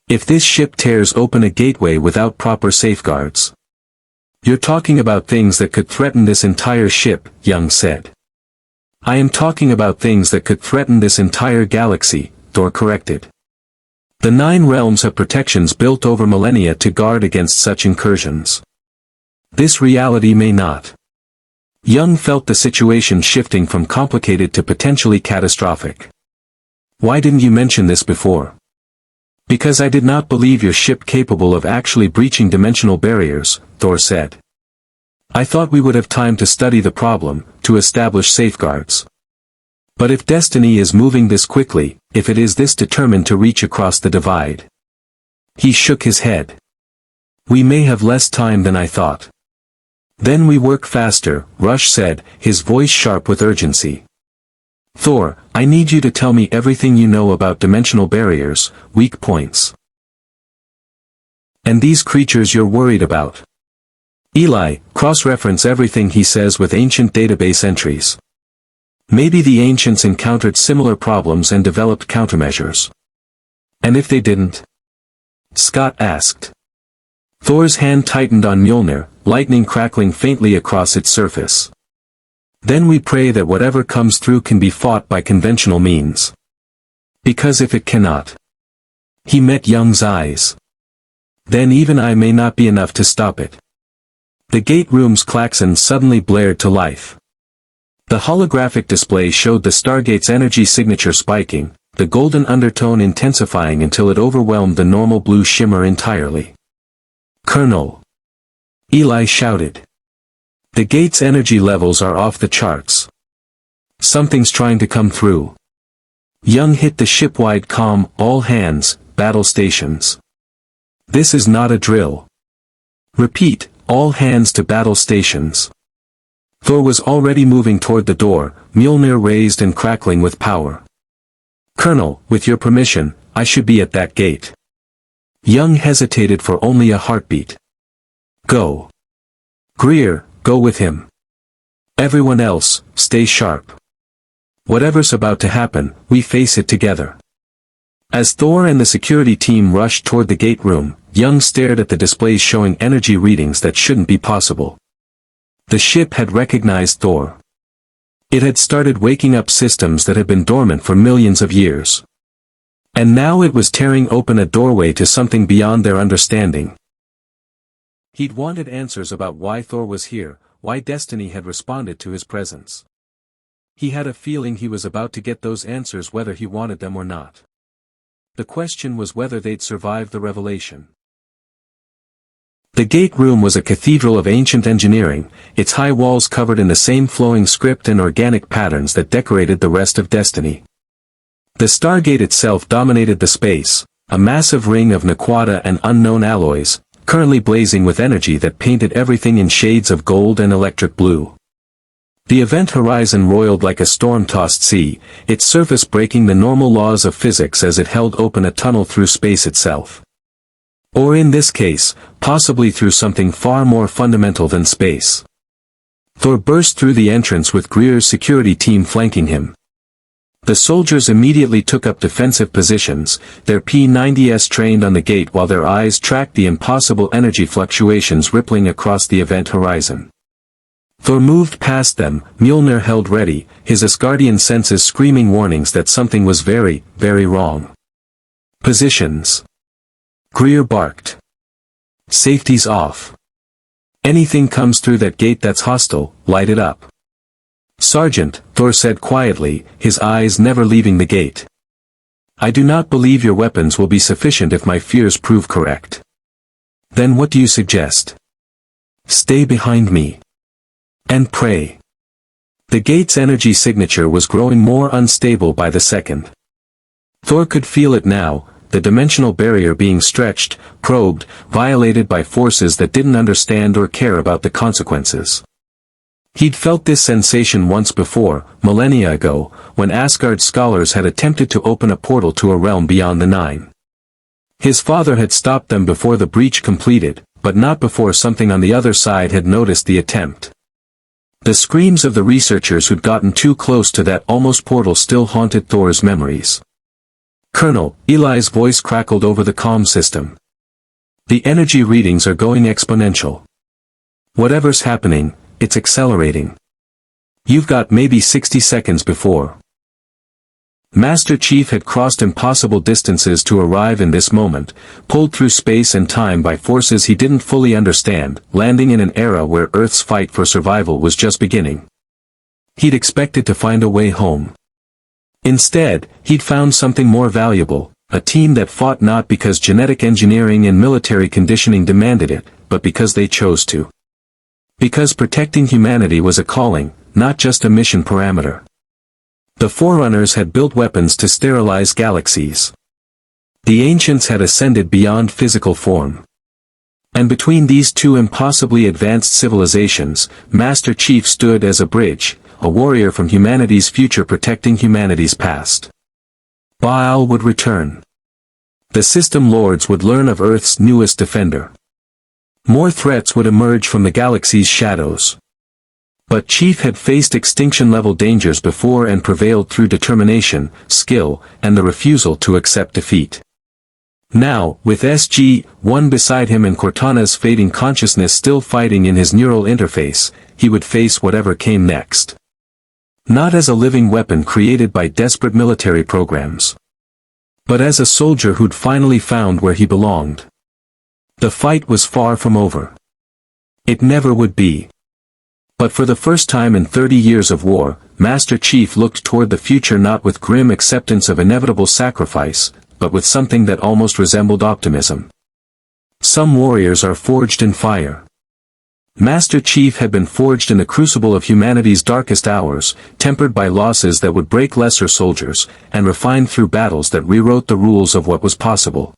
If this ship tears open a gateway without proper safeguards. You're talking about things that could threaten this entire ship, Young said. I am talking about things that could threaten this entire galaxy, Thor corrected. The 9 realms have protections built over millennia to guard against such incursions. This reality may not. Young felt the situation shifting from complicated to potentially catastrophic. Why didn't you mention this before? Because I did not believe your ship capable of actually breaching dimensional barriers, Thor said. I thought we would have time to study the problem, to establish safeguards. But if destiny is moving this quickly, if it is this determined to reach across the divide. He shook his head. We may have less time than I thought. Then we work faster, Rush said, his voice sharp with urgency. Thor, I need you to tell me everything you know about dimensional barriers, weak points. And these creatures you're worried about. Eli, cross-reference everything he says with ancient database entries. Maybe the ancients encountered similar problems and developed countermeasures. And if they didn't? Scott asked. Thor's hand tightened on Mjolnir, lightning crackling faintly across its surface. Then we pray that whatever comes through can be fought by conventional means. Because if it cannot. He met Young's eyes. Then even I may not be enough to stop it. The gate room's klaxon suddenly blared to life. The holographic display showed the Stargate's energy signature spiking, the golden undertone intensifying until it overwhelmed the normal blue shimmer entirely. Colonel! Eli shouted. The gate's energy levels are off the charts. Something's trying to come through. Young hit the ship-wide comm, all hands, battle stations. This is not a drill. Repeat, all hands to battle stations. Thor was already moving toward the door, Mjolnir raised and crackling with power. Colonel, with your permission, I should be at that gate. Young hesitated for only a heartbeat. Go. Greer, go with him. Everyone else, stay sharp. Whatever's about to happen, we face it together. As Thor and the security team rushed toward the gate room, Young stared at the displays showing energy readings that shouldn't be possible. The ship had recognized Thor. It had started waking up systems that had been dormant for millions of years. And now it was tearing open a doorway to something beyond their understanding. He'd wanted answers about why Thor was here, why destiny had responded to his presence. He had a feeling he was about to get those answers whether he wanted them or not. The question was whether they'd survive the revelation. The gate room was a cathedral of ancient engineering, its high walls covered in the same flowing script and organic patterns that decorated the rest of Destiny. The Stargate itself dominated the space, a massive ring of Naquata and unknown alloys, currently blazing with energy that painted everything in shades of gold and electric blue. The event horizon roiled like a storm-tossed sea, its surface breaking the normal laws of physics as it held open a tunnel through space itself. Or in this case, possibly through something far more fundamental than space. Thor burst through the entrance with Greer's security team flanking him. The soldiers immediately took up defensive positions, their P-90s trained on the gate while their eyes tracked the impossible energy fluctuations rippling across the event horizon. Thor moved past them, Mjolnir held ready, his Asgardian senses screaming warnings that something was very, very wrong. Positions. Greer barked. Safety's off. Anything comes through that gate that's hostile, light it up. Sergeant, Thor said quietly, his eyes never leaving the gate. I do not believe your weapons will be sufficient if my fears prove correct. Then what do you suggest? Stay behind me. And pray. The gate's energy signature was growing more unstable by the second. Thor could feel it now, the dimensional barrier being stretched, probed, violated by forces that didn't understand or care about the consequences. He'd felt this sensation once before, millennia ago, when Asgard scholars had attempted to open a portal to a realm beyond the Nine. His father had stopped them before the breach completed, but not before something on the other side had noticed the attempt. The screams of the researchers who'd gotten too close to that almost portal still haunted Thor's memories. Colonel, Eli's voice crackled over the comm system. The energy readings are going exponential. Whatever's happening, it's accelerating. You've got maybe 60 seconds before. Master Chief had crossed impossible distances to arrive in this moment, pulled through space and time by forces he didn't fully understand, landing in an era where Earth's fight for survival was just beginning. He'd expected to find a way home. Instead, he'd found something more valuable, A team that fought not because genetic engineering and military conditioning demanded it, but because they chose to. Because protecting humanity was a calling, not just a mission parameter. The Forerunners had built weapons to sterilize galaxies. The Ancients had ascended beyond physical form. And between these two impossibly advanced civilizations, Master Chief stood as a bridge, a warrior from humanity's future protecting humanity's past. Baal would return. The System Lords would learn of Earth's newest defender. More threats would emerge from the galaxy's shadows. But Chief had faced extinction-level dangers before and prevailed through determination, skill, and the refusal to accept defeat. Now, with SG-1 beside him and Cortana's fading consciousness still fighting in his neural interface, he would face whatever came next. Not as a living weapon created by desperate military programs, but as a soldier who'd finally found where he belonged. The fight was far from over. It never would be. But for the first time in 30 years of war, Master Chief looked toward the future not with grim acceptance of inevitable sacrifice, but with something that almost resembled optimism. Some warriors are forged in fire. Master Chief had been forged in the crucible of humanity's darkest hours, tempered by losses that would break lesser soldiers, and refined through battles that rewrote the rules of what was possible.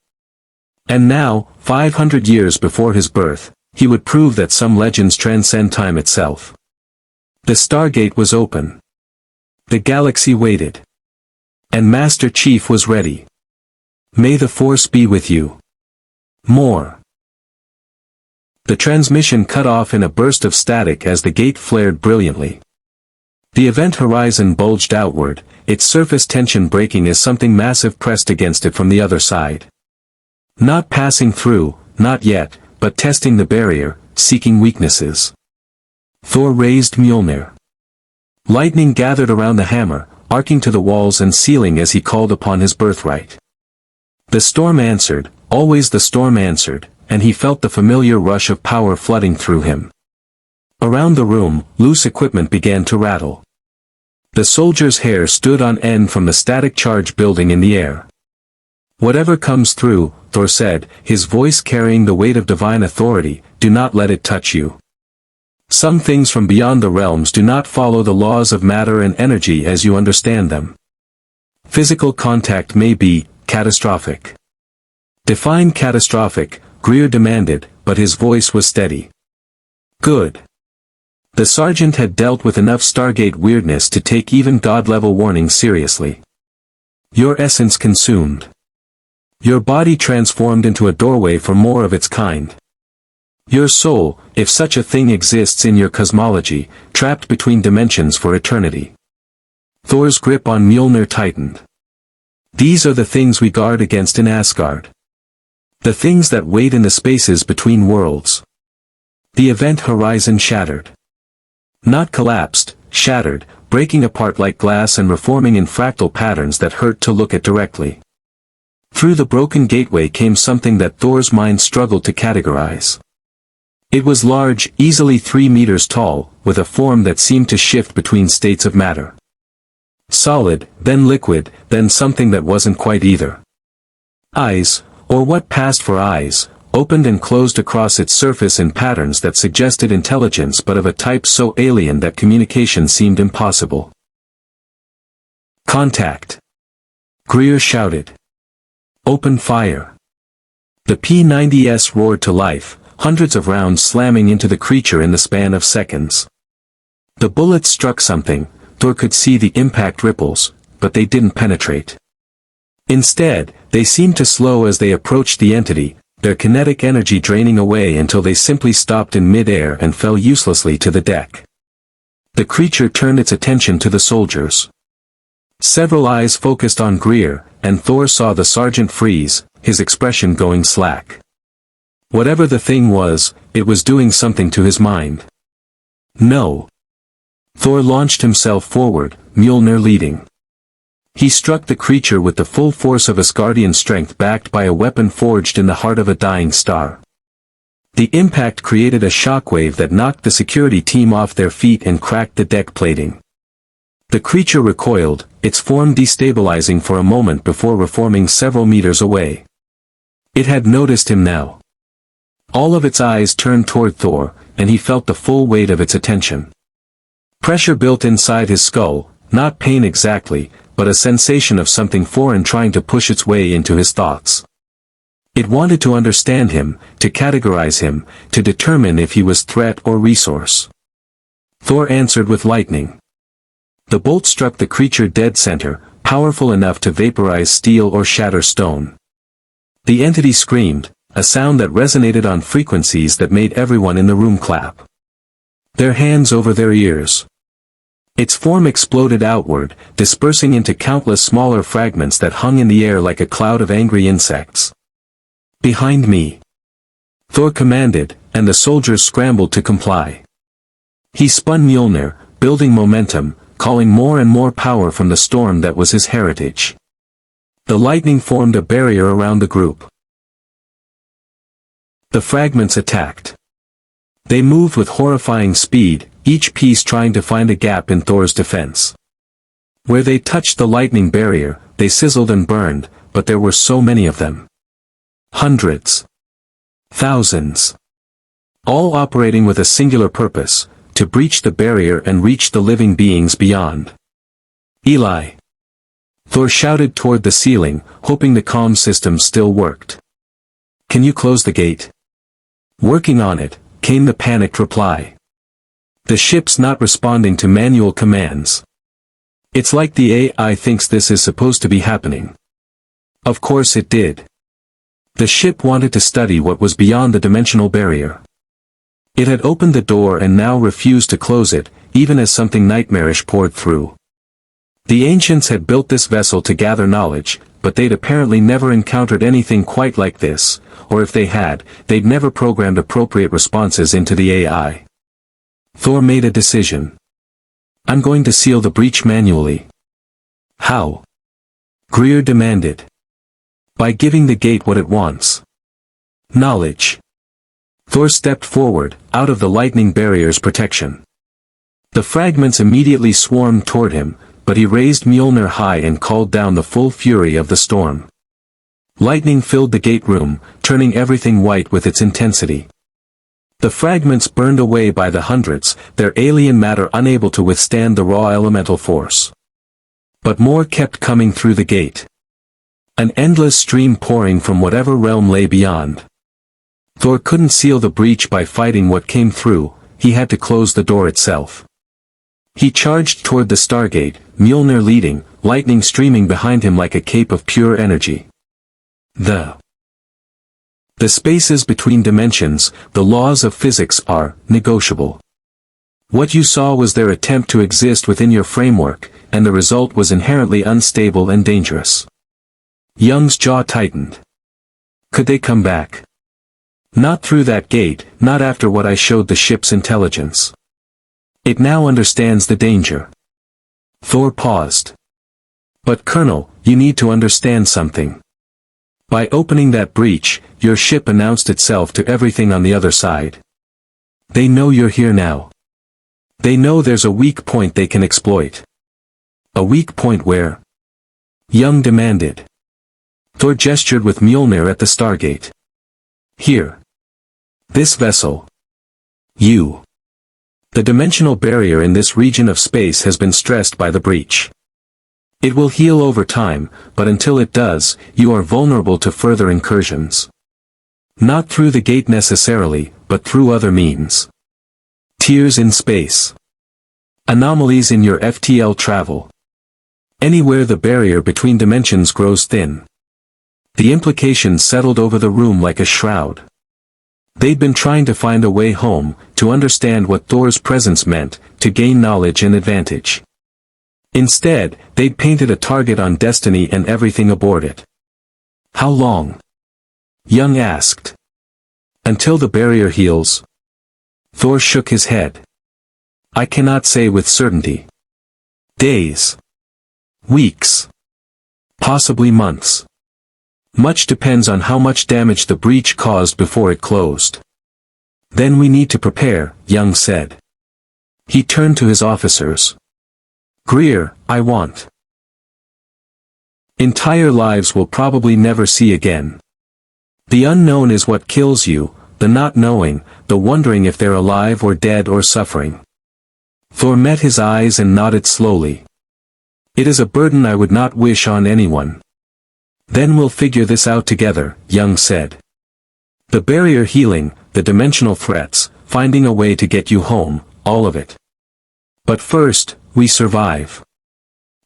And now, 500 years before his birth, he would prove that some legends transcend time itself. The Stargate was open. The galaxy waited. And Master Chief was ready. May the Force be with you. More. The transmission cut off in a burst of static as the gate flared brilliantly. The event horizon bulged outward, its surface tension breaking as something massive pressed against it from the other side. Not passing through, not yet, but testing the barrier, seeking weaknesses. Thor raised Mjolnir. Lightning gathered around the hammer, arcing to the walls and ceiling as he called upon his birthright. The storm answered, always the storm answered, and he felt the familiar rush of power flooding through him. Around the room, loose equipment began to rattle. The soldier's hair stood on end from the static charge building in the air. Whatever comes through, Thor said, his voice carrying the weight of divine authority, do not let it touch you. Some things from beyond the realms do not follow the laws of matter and energy as you understand them. Physical contact may be catastrophic. Define catastrophic, Greer demanded, but his voice was steady. Good. The sergeant had dealt with enough Stargate weirdness to take even God-level warnings seriously. Your essence consumed. Your body transformed into a doorway for more of its kind. Your soul, if such a thing exists in your cosmology, trapped between dimensions for eternity. Thor's grip on Mjolnir tightened. These are the things we guard against in Asgard. The things that wait in the spaces between worlds. The event horizon shattered. Not collapsed, shattered, breaking apart like glass and reforming in fractal patterns that hurt to look at directly. Through the broken gateway came something that Thor's mind struggled to categorize. It was large, easily 3 meters tall, with a form that seemed to shift between states of matter. Solid, then liquid, then something that wasn't quite either. Eyes, or what passed for eyes, opened and closed across its surface in patterns that suggested intelligence but of a type so alien that communication seemed impossible. Contact! Greer shouted. Open fire! The P-90S roared to life, hundreds of rounds slamming into the creature in the span of seconds. The bullets struck something, Thor could see the impact ripples, but they didn't penetrate. Instead, they seemed to slow as they approached the entity, their kinetic energy draining away until they simply stopped in mid-air and fell uselessly to the deck. The creature turned its attention to the soldiers. Several eyes focused on Greer, and Thor saw the sergeant freeze, his expression going slack. Whatever the thing was, it was doing something to his mind. No. Thor launched himself forward, Mjolnir leading. He struck the creature with the full force of Asgardian strength backed by a weapon forged in the heart of a dying star. The impact created a shockwave that knocked the security team off their feet and cracked the deck plating. The creature recoiled, its form destabilizing for a moment before reforming several meters away. It had noticed him now. All of its eyes turned toward Thor, and he felt the full weight of its attention. Pressure built inside his skull, not pain exactly, but a sensation of something foreign trying to push its way into his thoughts. It wanted to understand him, to categorize him, to determine if he was threat or resource. Thor answered with lightning. The bolt struck the creature dead center, powerful enough to vaporize steel or shatter stone. The entity screamed, a sound that resonated on frequencies that made everyone in the room clap. Their hands over their ears. Its form exploded outward, dispersing into countless smaller fragments that hung in the air like a cloud of angry insects. "Behind me!" Thor commanded, and the soldiers scrambled to comply. He spun Mjolnir, building momentum, calling more and more power from the storm that was his heritage. The lightning formed a barrier around the group. The fragments attacked. They moved with horrifying speed, each piece trying to find a gap in Thor's defense. Where they touched the lightning barrier, they sizzled and burned, but there were so many of them. Hundreds. Thousands. All operating with a singular purpose, to breach the barrier and reach the living beings beyond. "Eli!" Thor shouted toward the ceiling, hoping the comm system still worked. "Can you close the gate?" "Working on it," came the panicked reply. "The ship's not responding to manual commands. It's like the AI thinks this is supposed to be happening." Of course it did. The ship wanted to study what was beyond the dimensional barrier. It had opened the door and now refused to close it, even as something nightmarish poured through. The ancients had built this vessel to gather knowledge, but they'd apparently never encountered anything quite like this, or if they had, they'd never programmed appropriate responses into the AI. Thor made a decision. "I'm going to seal the breach manually." "How?" Greer demanded. "By giving the gate what it wants. Knowledge." Thor stepped forward, out of the lightning barrier's protection. The fragments immediately swarmed toward him, but he raised Mjolnir high and called down the full fury of the storm. Lightning filled the gate room, turning everything white with its intensity. The fragments burned away by the hundreds, their alien matter unable to withstand the raw elemental force. But more kept coming through the gate. An endless stream pouring from whatever realm lay beyond. Thor couldn't seal the breach by fighting what came through, he had to close the door itself. He charged toward the Stargate, Mjolnir leading, lightning streaming behind him like a cape of pure energy. The spaces between dimensions, the laws of physics are negotiable. What you saw was their attempt to exist within your framework, and the result was inherently unstable and dangerous. Young's jaw tightened. Could they come back? Not through that gate, not after what I showed the ship's intelligence. It now understands the danger. Thor paused. But Colonel, you need to understand something. By opening that breach, your ship announced itself to everything on the other side. They know you're here now. They know there's a weak point they can exploit. A weak point where? Young demanded. Thor gestured with Mjolnir at the Stargate. Here. This vessel. You. The dimensional barrier in this region of space has been stressed by the breach. It will heal over time, but until it does, you are vulnerable to further incursions. Not through the gate necessarily, but through other means. Tears in space. Anomalies in your FTL travel. Anywhere the barrier between dimensions grows thin. The implications settled over the room like a shroud. They'd been trying to find a way home, to understand what Thor's presence meant, to gain knowledge and advantage. Instead, they'd painted a target on destiny and everything aboard it. How long? Young asked. Until the barrier heals. Thor shook his head. I cannot say with certainty. Days. Weeks. Possibly months. Much depends on how much damage the breach caused before it closed. Then we need to prepare, Young said. He turned to his officers. Greer, I want. Entire lives we'll probably never see again. The unknown is what kills you, the not knowing, the wondering if they're alive or dead or suffering. Thor met his eyes and nodded slowly. It is a burden I would not wish on anyone. Then we'll figure this out together, Young said. The barrier healing, the dimensional threats, finding a way to get you home, all of it. But first, we survive.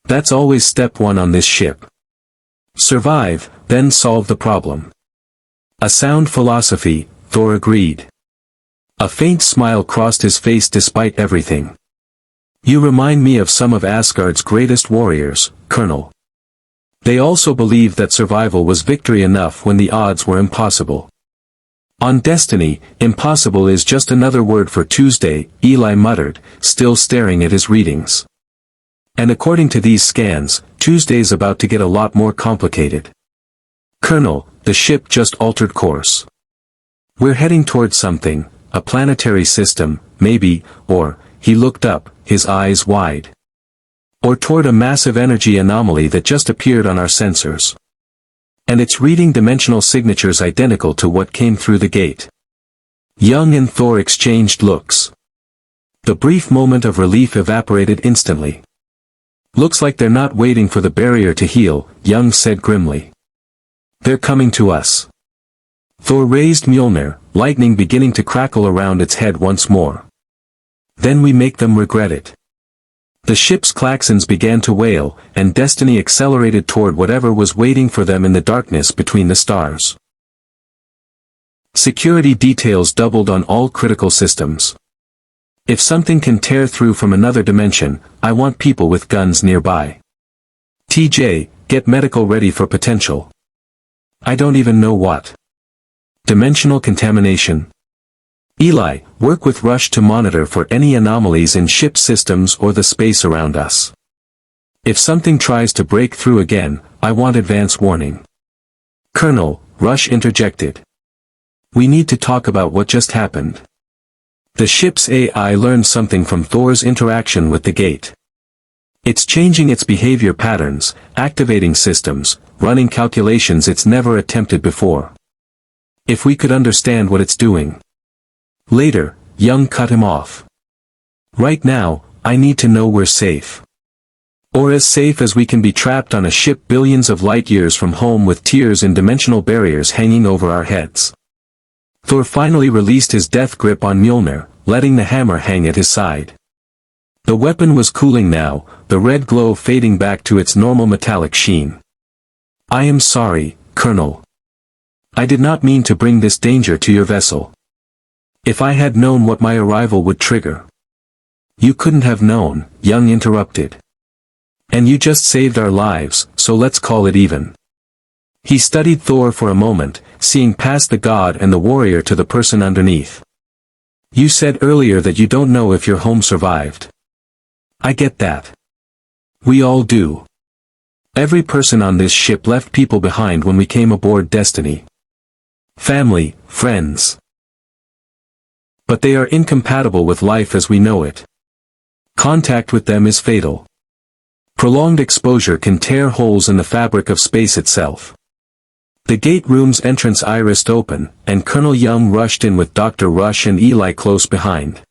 That's always step one on this ship. Survive, then solve the problem. A sound philosophy, Thor agreed. A faint smile crossed his face despite everything. You remind me of some of Asgard's greatest warriors, Colonel. They also believed that survival was victory enough when the odds were impossible. On Destiny, impossible is just another word for Tuesday, Eli muttered, still staring at his readings. And according to these scans, Tuesday's about to get a lot more complicated. Colonel, the ship just altered course. We're heading towards something, a planetary system, maybe, or, he looked up, his eyes wide. Or toward a massive energy anomaly that just appeared on our sensors. And it's reading dimensional signatures identical to what came through the gate. Young and Thor exchanged looks. The brief moment of relief evaporated instantly. Looks like they're not waiting for the barrier to heal, Young said grimly. They're coming to us. Thor raised Mjolnir, lightning beginning to crackle around its head once more. Then we make them regret it. The ship's klaxons began to wail, and Destiny accelerated toward whatever was waiting for them in the darkness between the stars. Security details doubled on all critical systems. If something can tear through from another dimension, I want people with guns nearby. TJ, get medical ready for potential. I don't even know what. Dimensional contamination. Eli, work with Rush to monitor for any anomalies in ship systems or the space around us. If something tries to break through again, I want advance warning. Colonel, Rush interjected. We need to talk about what just happened. The ship's AI learned something from Thor's interaction with the gate. It's changing its behavior patterns, activating systems, running calculations it's never attempted before. If we could understand what it's doing. Later, Young cut him off. Right now, I need to know we're safe. Or as safe as we can be trapped on a ship billions of light years from home with tiers and dimensional barriers hanging over our heads. Thor finally released his death grip on Mjolnir, letting the hammer hang at his side. The weapon was cooling now, the red glow fading back to its normal metallic sheen. I am sorry, Colonel. I did not mean to bring this danger to your vessel. If I had known what my arrival would trigger. You couldn't have known, Young interrupted. And you just saved our lives, so let's call it even. He studied Thor for a moment, seeing past the god and the warrior to the person underneath. You said earlier that you don't know if your home survived. I get that. We all do. Every person on this ship left people behind when we came aboard Destiny. Family, friends. But they are incompatible with life as we know it. Contact with them is fatal. Prolonged exposure can tear holes in the fabric of space itself. The gate room's entrance irised open, and Colonel Young rushed in with Dr. Rush and Eli close behind.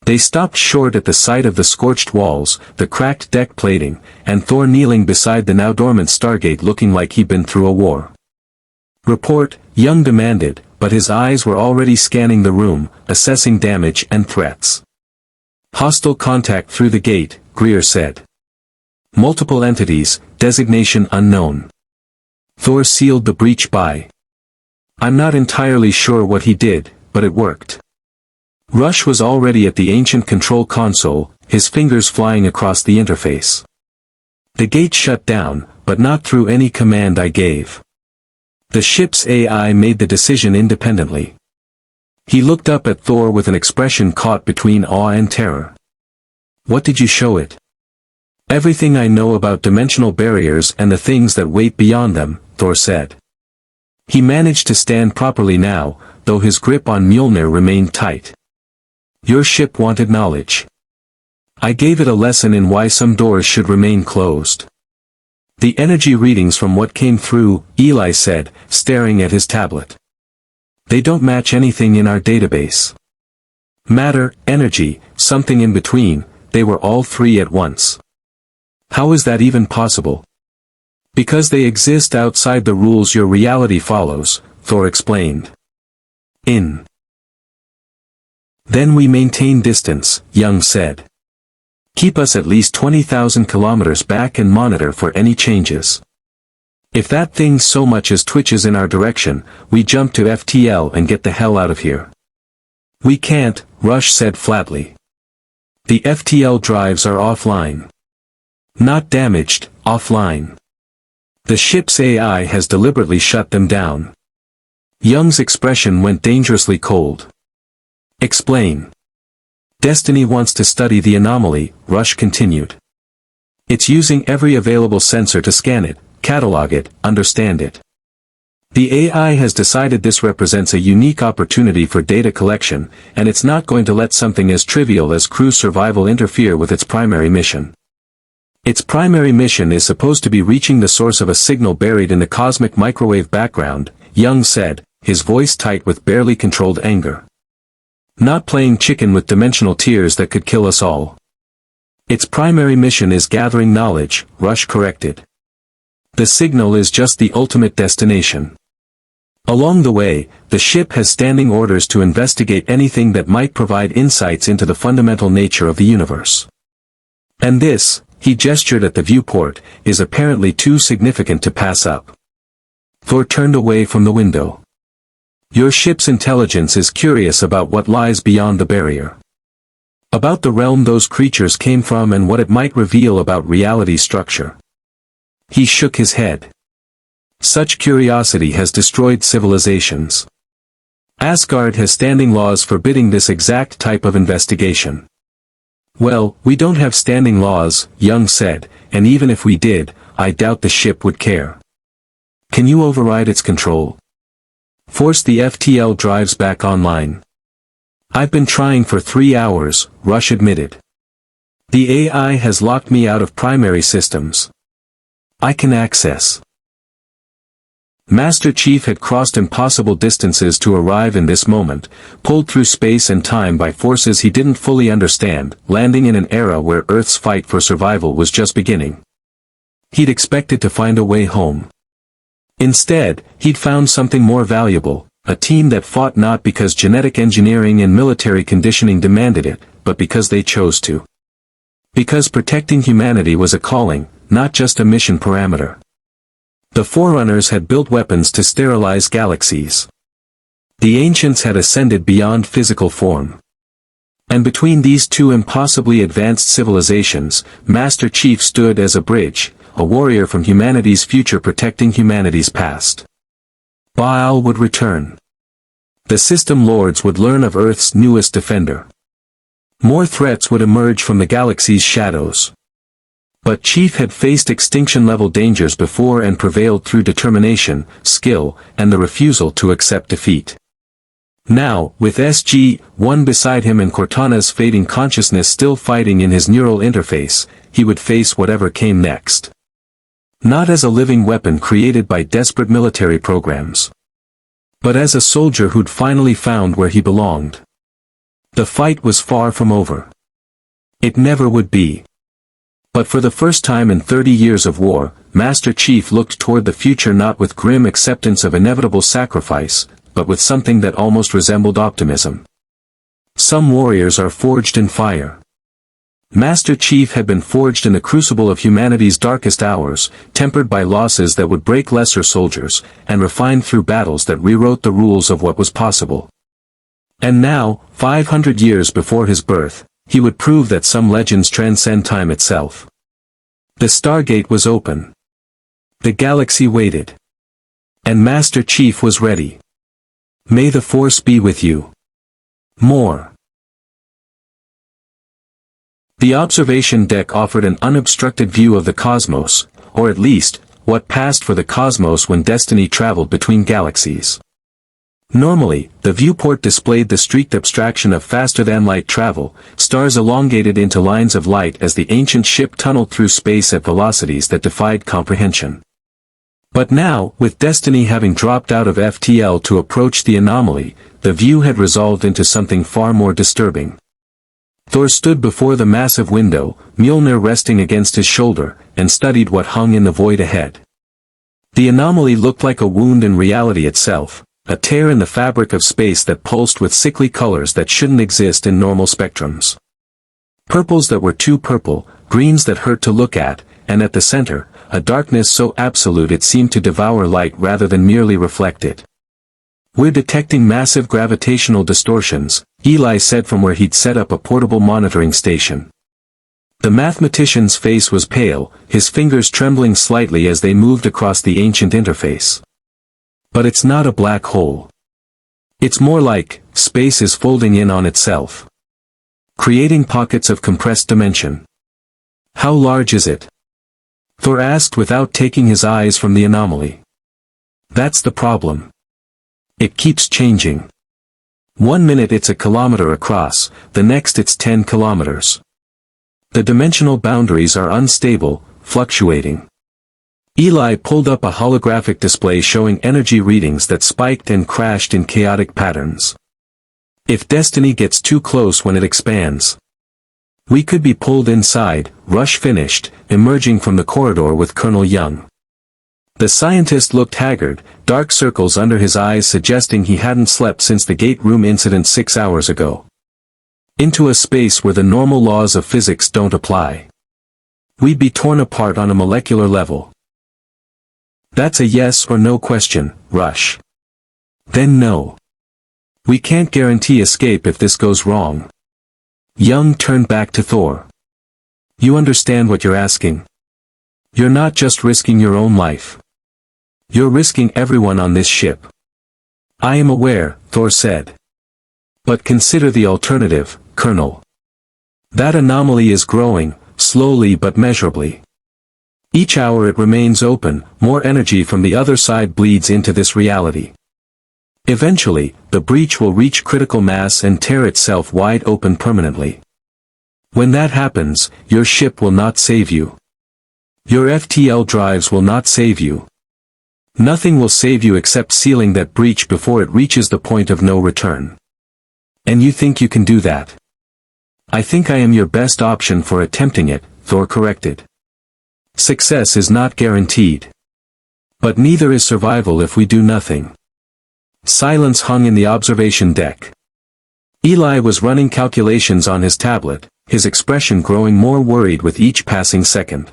They stopped short at the sight of the scorched walls, the cracked deck plating, and Thor kneeling beside the now dormant Stargate looking like he'd been through a war. Report, Young demanded, but his eyes were already scanning the room, assessing damage and threats. Hostile contact through the gate, Greer said. Multiple entities, designation unknown. Thor sealed the breach by. I'm not entirely sure what he did, but it worked. Rush was already at the ancient control console, his fingers flying across the interface. The gate shut down, but not through any command I gave. The ship's AI made the decision independently. He looked up at Thor with an expression caught between awe and terror. What did you show it? Everything I know about dimensional barriers and the things that wait beyond them, Thor said. He managed to stand properly now, though his grip on Mjolnir remained tight. Your ship wanted knowledge. I gave it a lesson in why some doors should remain closed. The energy readings from what came through, Eli said, staring at his tablet. They don't match anything in our database. Matter, energy, something in between, they were all three at once. How is that even possible? Because they exist outside the rules your reality follows, Thor explained. Then we maintain distance, Young said. Keep us at least 20,000 kilometers back and monitor for any changes. If that thing so much as twitches in our direction, we jump to FTL and get the hell out of here. We can't, Rush said flatly. The FTL drives are offline. Not damaged, offline. The ship's AI has deliberately shut them down. Young's expression went dangerously cold. Explain. Destiny wants to study the anomaly, Rush continued. It's using every available sensor to scan it, catalog it, understand it. The AI has decided this represents a unique opportunity for data collection, and it's not going to let something as trivial as crew survival interfere with its primary mission. Its primary mission is supposed to be reaching the source of a signal buried in the cosmic microwave background, Young said, his voice tight with barely controlled anger. Not playing chicken with dimensional tears that could kill us all. Its primary mission is gathering knowledge, Rush corrected. The signal is just the ultimate destination. Along the way, the ship has standing orders to investigate anything that might provide insights into the fundamental nature of the universe. And this, he gestured at the viewport, is apparently too significant to pass up. Thor turned away from the window. Your ship's intelligence is curious about what lies beyond the barrier. About the realm those creatures came from and what it might reveal about reality's structure. He shook his head. Such curiosity has destroyed civilizations. Asgard has standing laws forbidding this exact type of investigation. Well, we don't have standing laws, Young said, and even if we did, I doubt the ship would care. Can you override its control? Force the FTL drives back online. I've been trying for 3 hours, Rush admitted. The AI has locked me out of primary systems. I can access. Master Chief had crossed impossible distances to arrive in this moment, pulled through space and time by forces he didn't fully understand, landing in an era where Earth's fight for survival was just beginning. He'd expected to find a way home. Instead, he'd found something more valuable, a team that fought not because genetic engineering and military conditioning demanded it, but because they chose to. Because protecting humanity was a calling, not just a mission parameter. The Forerunners had built weapons to sterilize galaxies. The Ancients had ascended beyond physical form. And between these two impossibly advanced civilizations, Master Chief stood as a bridge, a warrior from humanity's future protecting humanity's past. Baal would return. The System Lords would learn of Earth's newest defender. More threats would emerge from the galaxy's shadows. But Chief had faced extinction-level dangers before and prevailed through determination, skill, and the refusal to accept defeat. Now, with SG-1 beside him and Cortana's fading consciousness still fighting in his neural interface, he would face whatever came next. Not as a living weapon created by desperate military programs. But as a soldier who'd finally found where he belonged. The fight was far from over. It never would be. But for the first time in 30 years of war, Master Chief looked toward the future not with grim acceptance of inevitable sacrifice, but with something that almost resembled optimism. Some warriors are forged in fire. Master Chief had been forged in the crucible of humanity's darkest hours, tempered by losses that would break lesser soldiers, and refined through battles that rewrote the rules of what was possible. And now, 500 years before his birth, he would prove that some legends transcend time itself. The Stargate was open. The galaxy waited. And Master Chief was ready. May the Force be with you. More. The observation deck offered an unobstructed view of the cosmos, or at least, what passed for the cosmos when Destiny traveled between galaxies. Normally, the viewport displayed the streaked abstraction of faster-than-light travel, stars elongated into lines of light as the ancient ship tunneled through space at velocities that defied comprehension. But now, with destiny having dropped out of FTL to approach the anomaly, the view had resolved into something far more disturbing. Thor stood before the massive window, Mjolnir resting against his shoulder, and studied what hung in the void ahead. The anomaly looked like a wound in reality itself, a tear in the fabric of space that pulsed with sickly colors that shouldn't exist in normal spectrums. Purples that were too purple, greens that hurt to look at, and at the center, a darkness so absolute it seemed to devour light rather than merely reflect it. "We're detecting massive gravitational distortions," Eli said from where he'd set up a portable monitoring station. The mathematician's face was pale, his fingers trembling slightly as they moved across the ancient interface. "But it's not a black hole. It's more like, space is folding in on itself, creating pockets of compressed dimension." "How large is it?" Thor asked without taking his eyes from the anomaly. "That's the problem. It keeps changing. 1 minute it's a kilometer across, the next it's 10 kilometers. The dimensional boundaries are unstable, fluctuating." Eli pulled up a holographic display showing energy readings that spiked and crashed in chaotic patterns. "If destiny gets too close when it expands, we could be pulled inside," Rush finished, emerging from the corridor with Colonel Young. The scientist looked haggard, dark circles under his eyes suggesting he hadn't slept since the gate room incident 6 hours ago. "Into a space where the normal laws of physics don't apply. We'd be torn apart on a molecular level." "That's a yes or no question, Rush." "Then no. We can't guarantee escape if this goes wrong." Young turned back to Thor. "You understand what you're asking? You're not just risking your own life. You're risking everyone on this ship." "I am aware," Thor said. "But consider the alternative, Colonel. That anomaly is growing, slowly but measurably. Each hour it remains open, more energy from the other side bleeds into this reality. Eventually, the breach will reach critical mass and tear itself wide open permanently. When that happens, your ship will not save you. Your FTL drives will not save you. Nothing will save you except sealing that breach before it reaches the point of no return. And you think you can do that?" "I think I am your best option for attempting it," Thor corrected. "Success is not guaranteed. But neither is survival if we do nothing." Silence hung in the observation deck. Eli was running calculations on his tablet, his expression growing more worried with each passing second.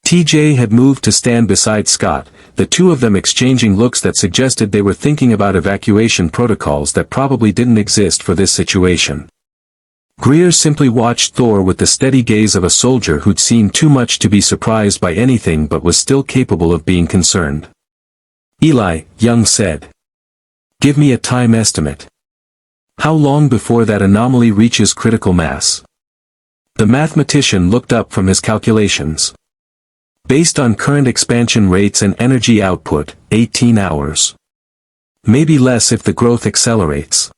TJ had moved to stand beside Scott, the two of them exchanging looks that suggested they were thinking about evacuation protocols that probably didn't exist for this situation. Greer simply watched Thor with the steady gaze of a soldier who'd seen too much to be surprised by anything but was still capable of being concerned. "Eli," Young said. "Give me a time estimate. How long before that anomaly reaches critical mass?" The mathematician looked up from his calculations. "Based on current expansion rates and energy output, 18 hours. Maybe less if the growth accelerates."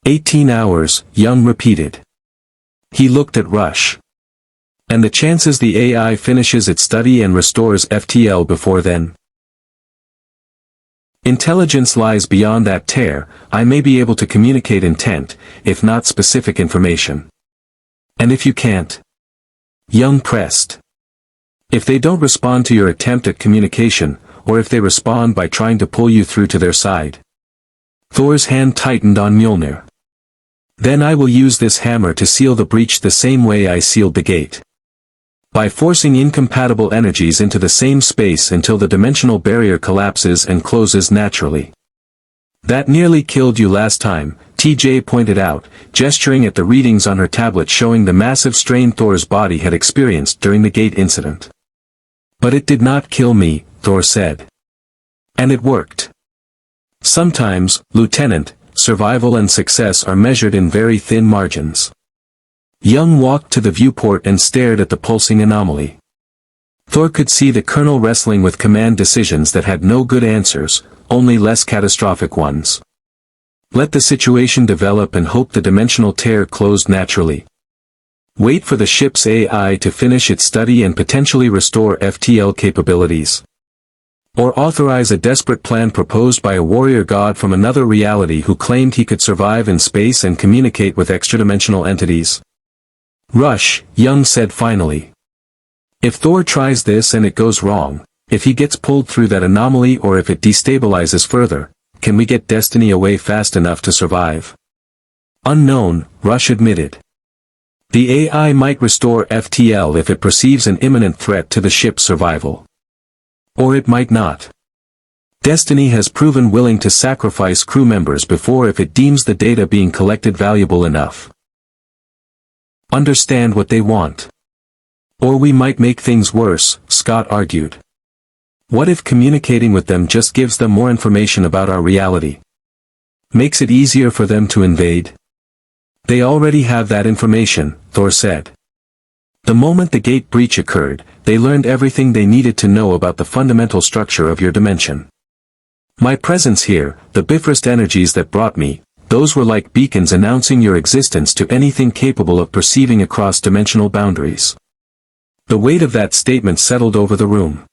18 hours, Young repeated. He looked at Rush. "And the chances the AI finishes its study and restores FTL before then?" "Intelligence lies beyond that tear. I may be able to communicate intent, if not specific information." "And if you can't?" Young pressed. "If they don't respond to your attempt at communication, or if they respond by trying to pull you through to their side." Thor's hand tightened on Mjolnir. "Then I will use this hammer to seal the breach the same way I sealed the gate. By forcing incompatible energies into the same space until the dimensional barrier collapses and closes naturally." "That nearly killed you last time," TJ pointed out, gesturing at the readings on her tablet showing the massive strain Thor's body had experienced during the gate incident. "But it did not kill me," Thor said. "And it worked. Sometimes, Lieutenant, survival and success are measured in very thin margins." Young walked to the viewport and stared at the pulsing anomaly. Thor could see the colonel wrestling with command decisions that had no good answers, only less catastrophic ones. Let the situation develop and hope the dimensional tear closed naturally. Wait for the ship's AI to finish its study and potentially restore FTL capabilities. Or authorize a desperate plan proposed by a warrior god from another reality who claimed he could survive in space and communicate with extradimensional entities. Rush, Young said finally. If Thor tries this and it goes wrong, if he gets pulled through that anomaly or if it destabilizes further, can we get Destiny away fast enough to survive? Unknown, Rush admitted. The AI might restore FTL if it perceives an imminent threat to the ship's survival. Or it might not. Destiny has proven willing to sacrifice crew members before if it deems the data being collected valuable enough. Understand what they want. Or we might make things worse, Scott argued. What if communicating with them just gives them more information about our reality? Makes it easier for them to invade? They already have that information, Thor said. The moment the gate breach occurred, they learned everything they needed to know about the fundamental structure of your dimension. My presence here, the Bifrost energies that brought me, those were like beacons announcing your existence to anything capable of perceiving across dimensional boundaries. The weight of that statement settled over the room.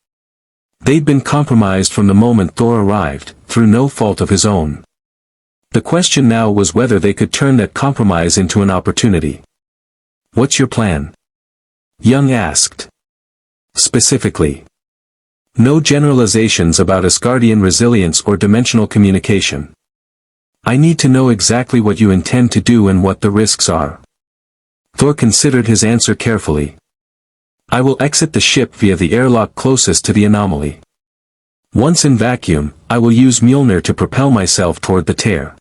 They'd been compromised from the moment Thor arrived, through no fault of his own. The question now was whether they could turn that compromise into an opportunity. What's your plan? Young asked. Specifically. No generalizations about Asgardian resilience or dimensional communication. I need to know exactly what you intend to do and what the risks are. Thor considered his answer carefully. I will exit the ship via the airlock closest to the anomaly. Once in vacuum, I will use Mjolnir to propel myself toward the tear.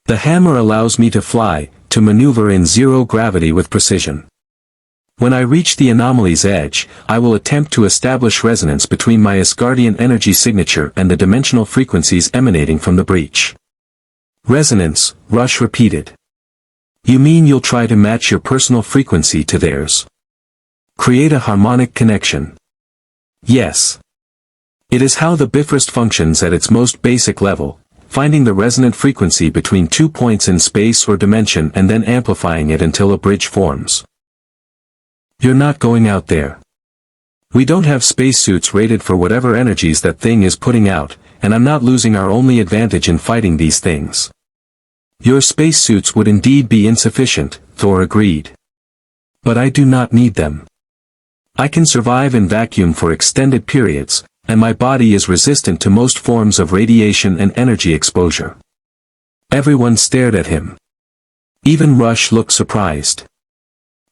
The hammer allows me to fly, to maneuver in zero gravity with precision. When I reach the anomaly's edge, I will attempt to establish resonance between my Asgardian energy signature and the dimensional frequencies emanating from the breach. Resonance, Rush repeated. You mean you'll try to match your personal frequency to theirs? Create a harmonic connection. Yes. It is how the Bifrost functions at its most basic level, finding the resonant frequency between 2 points in space or dimension and then amplifying it until a bridge forms. You're not going out there. We don't have spacesuits rated for whatever energies that thing is putting out, and I'm not losing our only advantage in fighting these things. Your spacesuits would indeed be insufficient, Thor agreed. But I do not need them. I can survive in vacuum for extended periods, and my body is resistant to most forms of radiation and energy exposure. Everyone stared at him. Even Rush looked surprised.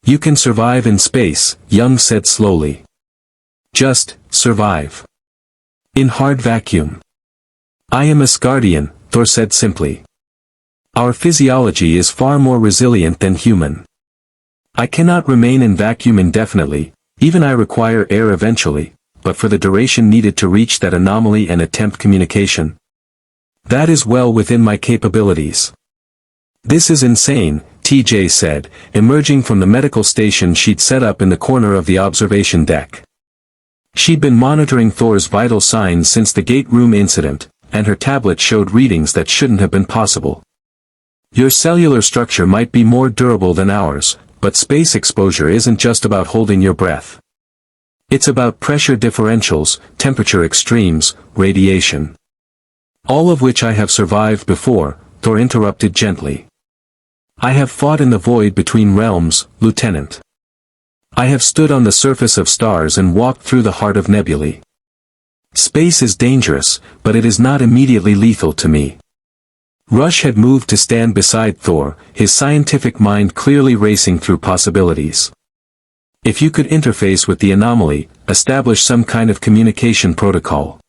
You can survive in space, Young said slowly. Just, survive. In hard vacuum. I am Asgardian, Thor said simply. Our physiology is far more resilient than human. I cannot remain in vacuum indefinitely, even I require air eventually, but for the duration needed to reach that anomaly and attempt communication. That is well within my capabilities. This is insane, TJ said, emerging from the medical station she'd set up in the corner of the observation deck. She'd been monitoring Thor's vital signs since the gate room incident, and her tablet showed readings that shouldn't have been possible. Your cellular structure might be more durable than ours, but space exposure isn't just about holding your breath. It's about pressure differentials, temperature extremes, radiation. All of which I have survived before, Thor interrupted gently. I have fought in the void between realms, Lieutenant. I have stood on the surface of stars and walked through the heart of nebulae. Space is dangerous, but it is not immediately lethal to me. Rush had moved to stand beside Thor, his scientific mind clearly racing through possibilities. If you could interface with the anomaly, establish some kind of communication protocol.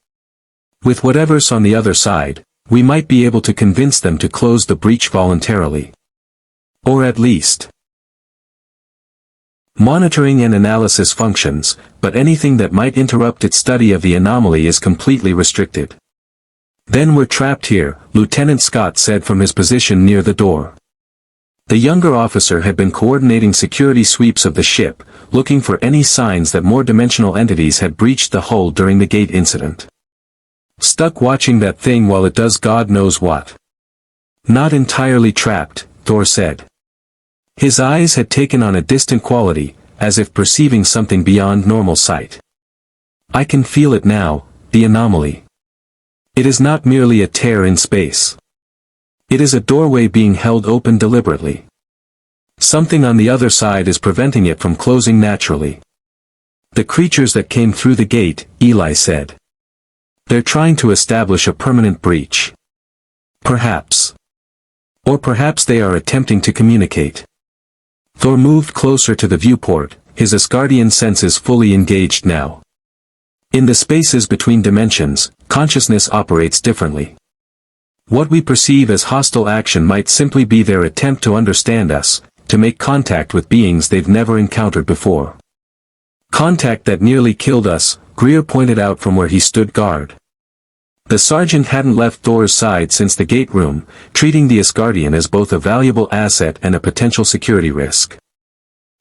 With whatever's on the other side, we might be able to convince them to close the breach voluntarily. Or at least. Monitoring and analysis functions, but anything that might interrupt its study of the anomaly is completely restricted. Then we're trapped here, Lieutenant Scott said from his position near the door. The younger officer had been coordinating security sweeps of the ship, looking for any signs that more dimensional entities had breached the hull during the gate incident. Stuck watching that thing while it does God knows what. Not entirely trapped, Thor said. His eyes had taken on a distant quality, as if perceiving something beyond normal sight. I can feel it now, the anomaly. It is not merely a tear in space. It is a doorway being held open deliberately. Something on the other side is preventing it from closing naturally. The creatures that came through the gate, Eli said. They're trying to establish a permanent breach. Perhaps. Or perhaps they are attempting to communicate. Thor moved closer to the viewport, his Asgardian senses fully engaged now. In the spaces between dimensions, consciousness operates differently. What we perceive as hostile action might simply be their attempt to understand us, to make contact with beings they've never encountered before. Contact that nearly killed us, Greer pointed out from where he stood guard. The sergeant hadn't left Thor's side since the gate room, treating the Asgardian as both a valuable asset and a potential security risk.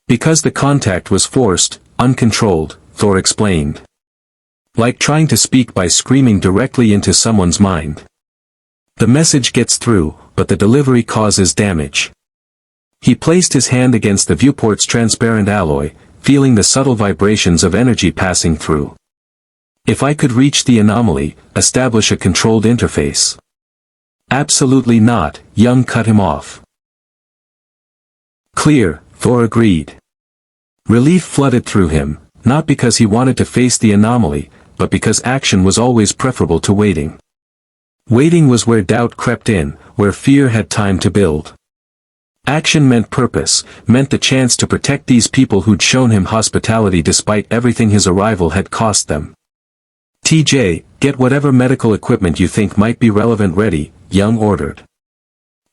Because the contact was forced, uncontrolled, Thor explained. Like trying to speak by screaming directly into someone's mind. The message gets through, but the delivery causes damage. He placed his hand against the viewport's transparent alloy, feeling the subtle vibrations of energy passing through. If I could reach the anomaly, establish a controlled interface. Absolutely not, Young cut him off. Clear, Thor agreed. Relief flooded through him, not because he wanted to face the anomaly, but because action was always preferable to waiting. Waiting was where doubt crept in, where fear had time to build. Action meant purpose, meant the chance to protect these people who'd shown him hospitality despite everything his arrival had cost them. TJ, get whatever medical equipment you think might be relevant ready, Young ordered.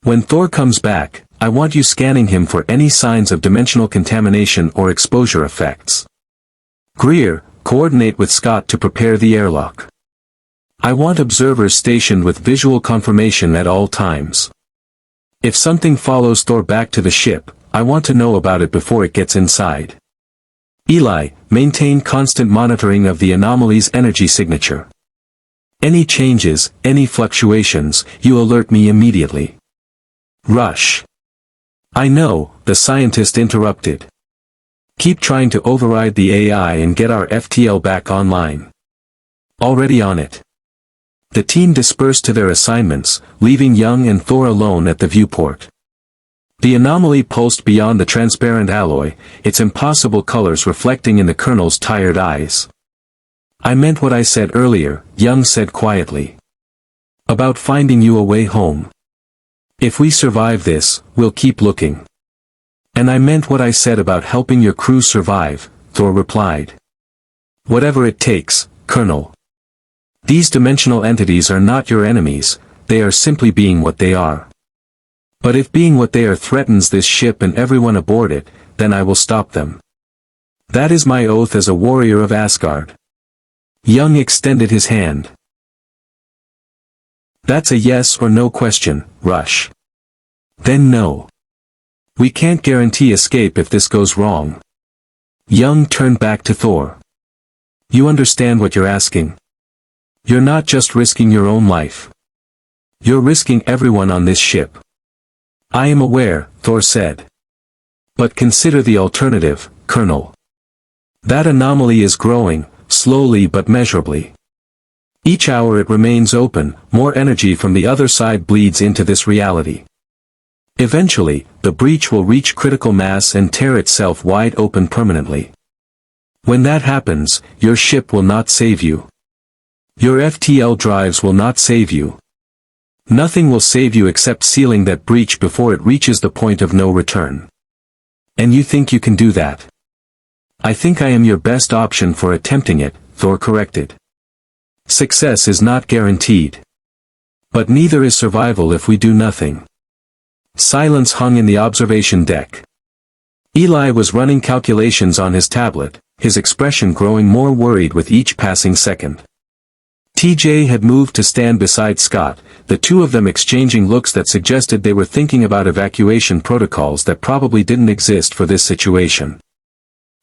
When Thor comes back, I want you scanning him for any signs of dimensional contamination or exposure effects. Greer, coordinate with Scott to prepare the airlock. I want observers stationed with visual confirmation at all times. If something follows Thor back to the ship, I want to know about it before it gets inside. Eli, maintain constant monitoring of the anomaly's energy signature. Any changes, any fluctuations, you alert me immediately. Rush. I know, the scientist interrupted. Keep trying to override the AI and get our FTL back online. Already on it. The team dispersed to their assignments, leaving Young and Thor alone at the viewport. The anomaly pulsed beyond the transparent alloy, its impossible colors reflecting in the Colonel's tired eyes. I meant what I said earlier, Young said quietly. About finding you a way home. If we survive this, we'll keep looking. And I meant what I said about helping your crew survive, Thor replied. Whatever it takes, Colonel. These dimensional entities are not your enemies, they are simply being what they are. But if being what they are threatens this ship and everyone aboard it, then I will stop them. That is my oath as a warrior of Asgard. Young extended his hand. That's a yes or no question, Rush. Then no. We can't guarantee escape if this goes wrong. Young turned back to Thor. You understand what you're asking? You're not just risking your own life. You're risking everyone on this ship. I am aware, Thor said. But consider the alternative, Colonel. That anomaly is growing, slowly but measurably. Each hour it remains open, more energy from the other side bleeds into this reality. Eventually, the breach will reach critical mass and tear itself wide open permanently. When that happens, your ship will not save you. Your FTL drives will not save you. Nothing will save you except sealing that breach before it reaches the point of no return. And you think you can do that? I think I am your best option for attempting it, Thor corrected. Success is not guaranteed. But neither is survival if we do nothing. Silence hung in the observation deck. Eli was running calculations on his tablet, his expression growing more worried with each passing second. TJ had moved to stand beside Scott, the two of them exchanging looks that suggested they were thinking about evacuation protocols that probably didn't exist for this situation.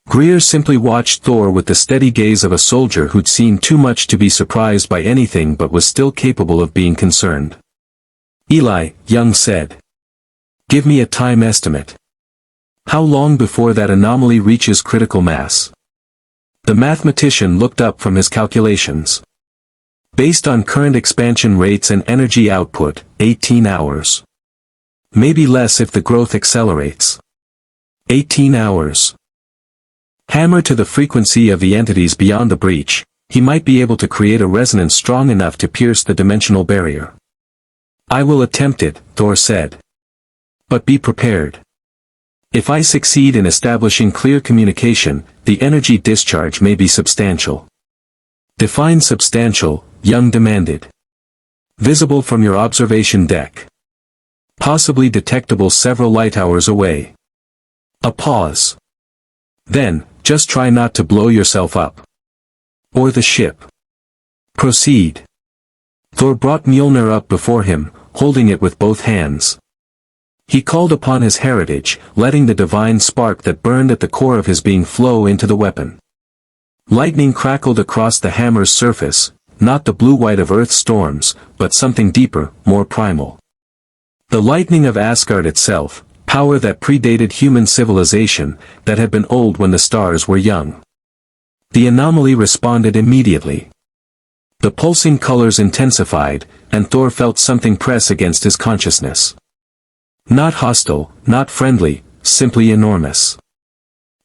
Greer simply watched Thor with the steady gaze of a soldier who'd seen too much to be surprised by anything but was still capable of being concerned. "Eli," Young said. "Give me a time estimate. How long before that anomaly reaches critical mass?" The mathematician looked up from his calculations. "Based on current expansion rates and energy output, 18 hours. Maybe less if the growth accelerates. 18 hours. Hammer to the frequency of the entities beyond the breach, he might be able to create a resonance strong enough to pierce the dimensional barrier." "I will attempt it," Thor said. "But be prepared. If I succeed in establishing clear communication, the energy discharge may be substantial." "Define substantial," Young demanded. "Visible from your observation deck. Possibly detectable several light hours away." A pause. "Then, just try not to blow yourself up. Or the ship. Proceed." Thor brought Mjolnir up before him, holding it with both hands. He called upon his heritage, letting the divine spark that burned at the core of his being flow into the weapon. Lightning crackled across the hammer's surface, not the blue-white of Earth's storms, but something deeper, more primal. The lightning of Asgard itself, power that predated human civilization, that had been old when the stars were young. The anomaly responded immediately. The pulsing colors intensified, and Thor felt something press against his consciousness. Not hostile, not friendly, simply enormous.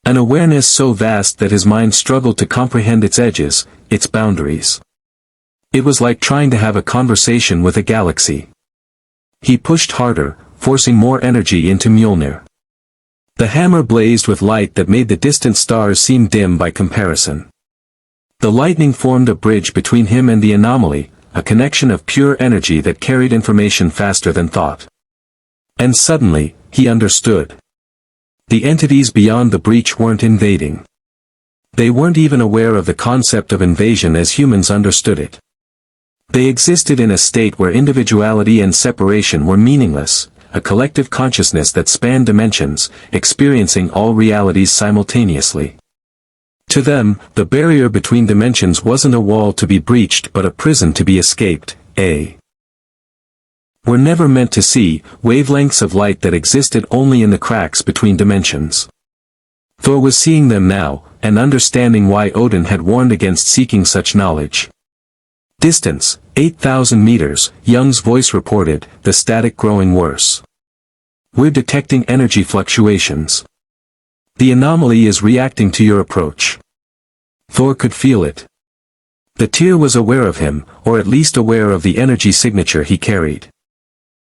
An awareness so vast that his mind struggled to comprehend its edges, its boundaries. It was like trying to have a conversation with a galaxy. He pushed harder, forcing more energy into Mjolnir. The hammer blazed with light that made the distant stars seem dim by comparison. The lightning formed a bridge between him and the anomaly, a connection of pure energy that carried information faster than thought. And suddenly, he understood. The entities beyond the breach weren't invading. They weren't even aware of the concept of invasion as humans understood it. They existed in a state where individuality and separation were meaningless, a collective consciousness that spanned dimensions, experiencing all realities simultaneously. To them, the barrier between dimensions wasn't a wall to be breached but a prison to be escaped, were never meant to see, wavelengths of light that existed only in the cracks between dimensions. Thor was seeing them now, and understanding why Odin had warned against seeking such knowledge. "Distance, 8,000 meters, Young's voice reported, the static growing worse. We're detecting energy fluctuations. The anomaly is reacting to your approach." Thor could feel it. The Tyr was aware of him, or at least aware of the energy signature he carried.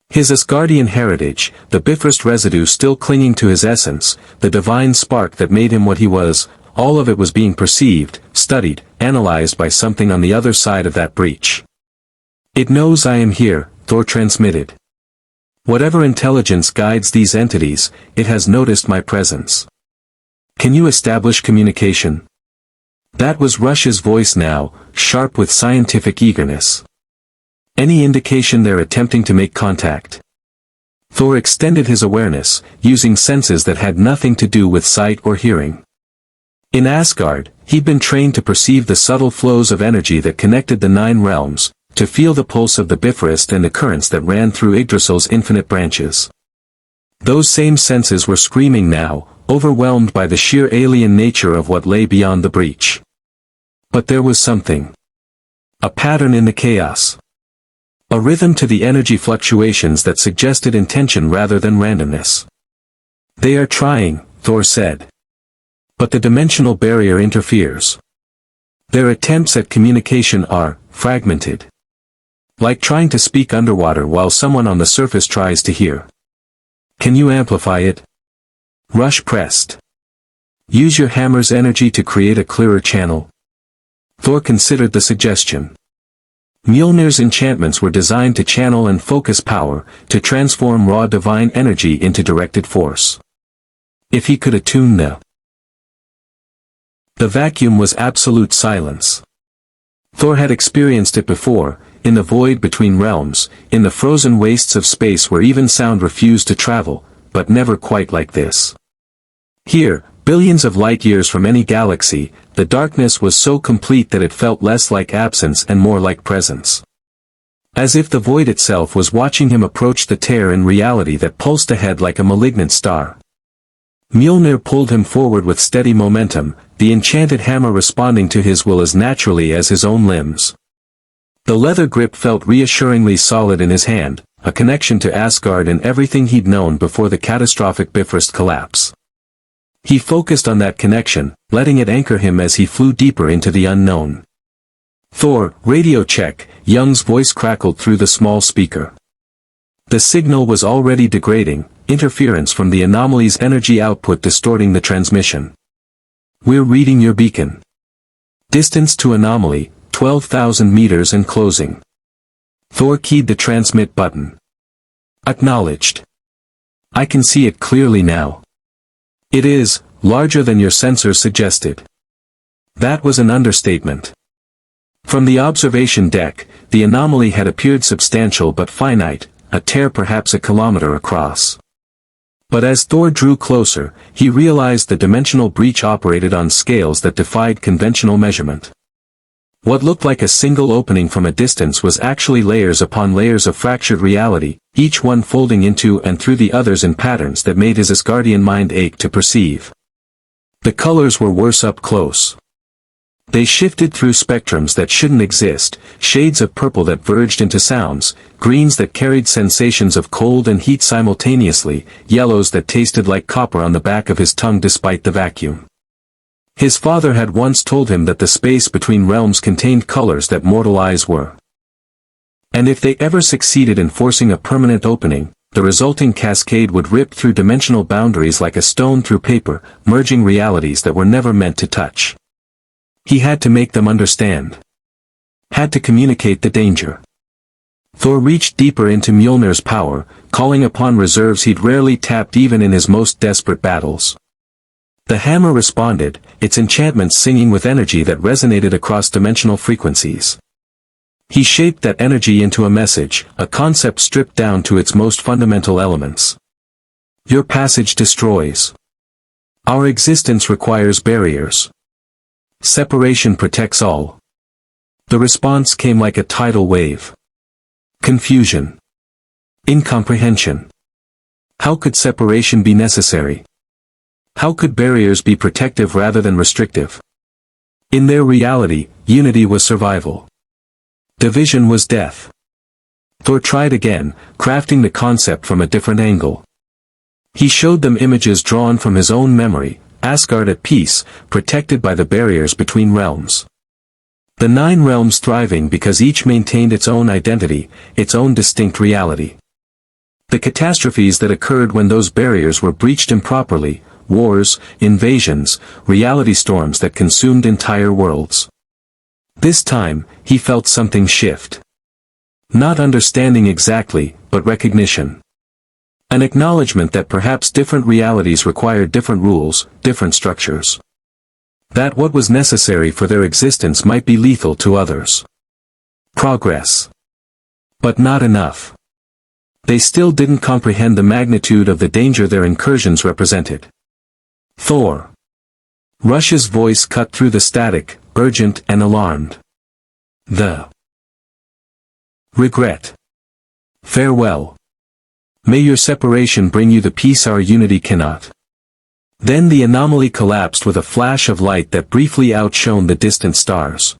His Asgardian heritage, the Bifrost residue still clinging to his essence, the divine spark that made him what he was, all of it was being perceived, studied, analyzed by something on the other side of that breach. "It knows I am here," Thor transmitted. "Whatever intelligence guides these entities, it has noticed my presence. Can you establish communication?" That was Rush's voice now, sharp with scientific eagerness. "Any indication they're attempting to make contact?" Thor extended his awareness, using senses that had nothing to do with sight or hearing. In Asgard, he'd been trained to perceive the subtle flows of energy that connected the 9 realms, to feel the pulse of the Bifrost and the currents that ran through Yggdrasil's infinite branches. Those same senses were screaming now, overwhelmed by the sheer alien nature of what lay beyond the breach. But there was something. A pattern in the chaos. A rhythm to the energy fluctuations that suggested intention rather than randomness. "They are trying," Thor said. "But the dimensional barrier interferes. Their attempts at communication are fragmented. Like trying to speak underwater while someone on the surface tries to hear. Can you amplify it?" Rush pressed. "Use your hammer's energy to create a clearer channel." Thor considered the suggestion. Mjolnir's enchantments were designed to channel and focus power, to transform raw divine energy into directed force. If he could attune the vacuum was absolute silence. Thor had experienced it before, in the void between realms, in the frozen wastes of space where even sound refused to travel, but never quite like this. Here, Billions of light-years from any galaxy, the darkness was so complete that it felt less like absence and more like presence. As if the void itself was watching him approach the tear in reality that pulsed ahead like a malignant star. Mjolnir pulled him forward with steady momentum, the enchanted hammer responding to his will as naturally as his own limbs. The leather grip felt reassuringly solid in his hand, a connection to Asgard and everything he'd known before the catastrophic Bifrost collapse. He focused on that connection, letting it anchor him as he flew deeper into the unknown. "Thor, radio check," Young's voice crackled through the small speaker. The signal was already degrading, interference from the anomaly's energy output distorting the transmission. "We're reading your beacon. Distance to anomaly, 12,000 meters and closing." Thor keyed the transmit button. "Acknowledged. I can see it clearly now. It is larger than your sensor suggested." That was an understatement. From the observation deck, the anomaly had appeared substantial but finite, a tear perhaps a kilometer across. But as Thor drew closer, he realized the dimensional breach operated on scales that defied conventional measurement. What looked like a single opening from a distance was actually layers upon layers of fractured reality, each one folding into and through the others in patterns that made his Asgardian mind ache to perceive. The colors were worse up close. They shifted through spectrums that shouldn't exist, shades of purple that verged into sounds, greens that carried sensations of cold and heat simultaneously, yellows that tasted like copper on the back of his tongue despite the vacuum. His father had once told him that the space between realms contained colors that mortal eyes were. And if they ever succeeded in forcing a permanent opening, the resulting cascade would rip through dimensional boundaries like a stone through paper, merging realities that were never meant to touch. He had to make them understand. Had to communicate the danger. Thor reached deeper into Mjolnir's power, calling upon reserves he'd rarely tapped even in his most desperate battles. The hammer responded, its enchantments singing with energy that resonated across dimensional frequencies. He shaped that energy into a message, a concept stripped down to its most fundamental elements. Your passage destroys. Our existence requires barriers. Separation protects all. The response came like a tidal wave. Confusion. Incomprehension. How could separation be necessary? How could barriers be protective rather than restrictive? In their reality, unity was survival. Division was death. Thor tried again, crafting the concept from a different angle. He showed them images drawn from his own memory, Asgard at peace, protected by the barriers between realms. The 9 realms thriving because each maintained its own identity, its own distinct reality. The catastrophes that occurred when those barriers were breached improperly, wars, invasions, reality storms that consumed entire worlds. This time, he felt something shift. Not understanding exactly, but recognition. An acknowledgement that perhaps different realities required different rules, different structures. That what was necessary for their existence might be lethal to others. Progress. But not enough. They still didn't comprehend the magnitude of the danger their incursions represented. Thor. Rush's voice cut through the static, urgent and alarmed. The regret. Farewell. May your separation bring you the peace our unity cannot. Then the anomaly collapsed with a flash of light that briefly outshone the distant stars.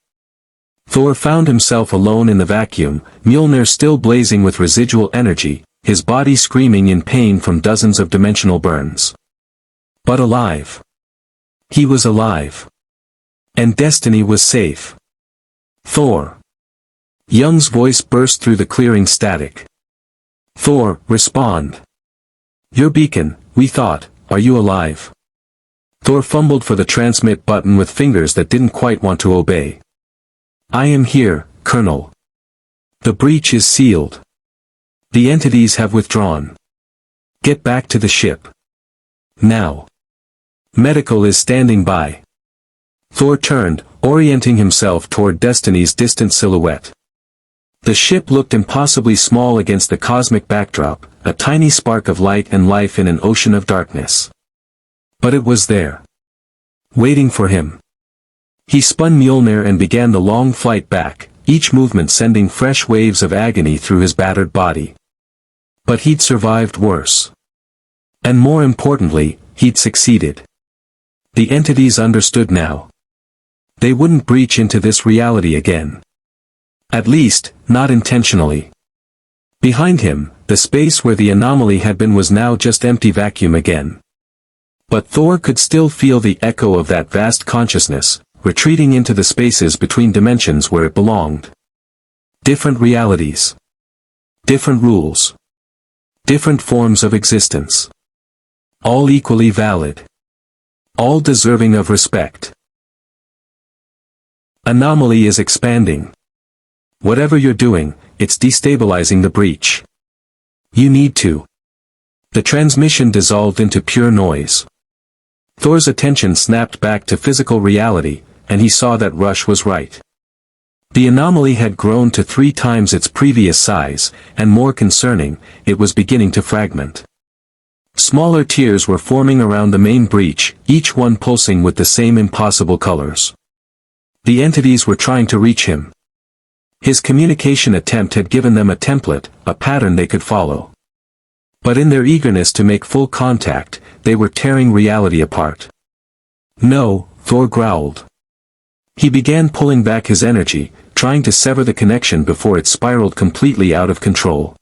Thor found himself alone in the vacuum, Mjolnir still blazing with residual energy, his body screaming in pain from dozens of dimensional burns. But alive. He was alive. And destiny was safe. Thor. Young's voice burst through the clearing static. Thor, respond. Your beacon, we thought, are you alive? Thor fumbled for the transmit button with fingers that didn't quite want to obey. I am here, Colonel. The breach is sealed. The entities have withdrawn. Get back to the ship. Now. Medical is standing by. Thor turned, orienting himself toward Destiny's distant silhouette. The ship looked impossibly small against the cosmic backdrop, a tiny spark of light and life in an ocean of darkness. But it was there. waiting for him. He spun Mjolnir and began the long flight back, each movement sending fresh waves of agony through his battered body. But he'd survived worse. And more importantly, he'd succeeded. The entities understood now. They wouldn't breach into this reality again. At least, not intentionally. Behind him, the space where the anomaly had been was now just empty vacuum again. But Thor could still feel the echo of that vast consciousness, retreating into the spaces between dimensions where it belonged. Different realities. Different rules. Different forms of existence. All equally valid. All deserving of respect. Anomaly is expanding. Whatever you're doing, it's destabilizing the breach. You need to. The transmission dissolved into pure noise. Thor's attention snapped back to physical reality, and he saw that Rush was right. The anomaly had grown to 3 times its previous size, and more concerning, it was beginning to fragment. Smaller tiers were forming around the main breach, each one pulsing with the same impossible colors. The entities were trying to reach him. His communication attempt had given them a template, a pattern they could follow. But in their eagerness to make full contact, they were tearing reality apart. No, Thor growled. He began pulling back his energy, trying to sever the connection before it spiraled completely out of control.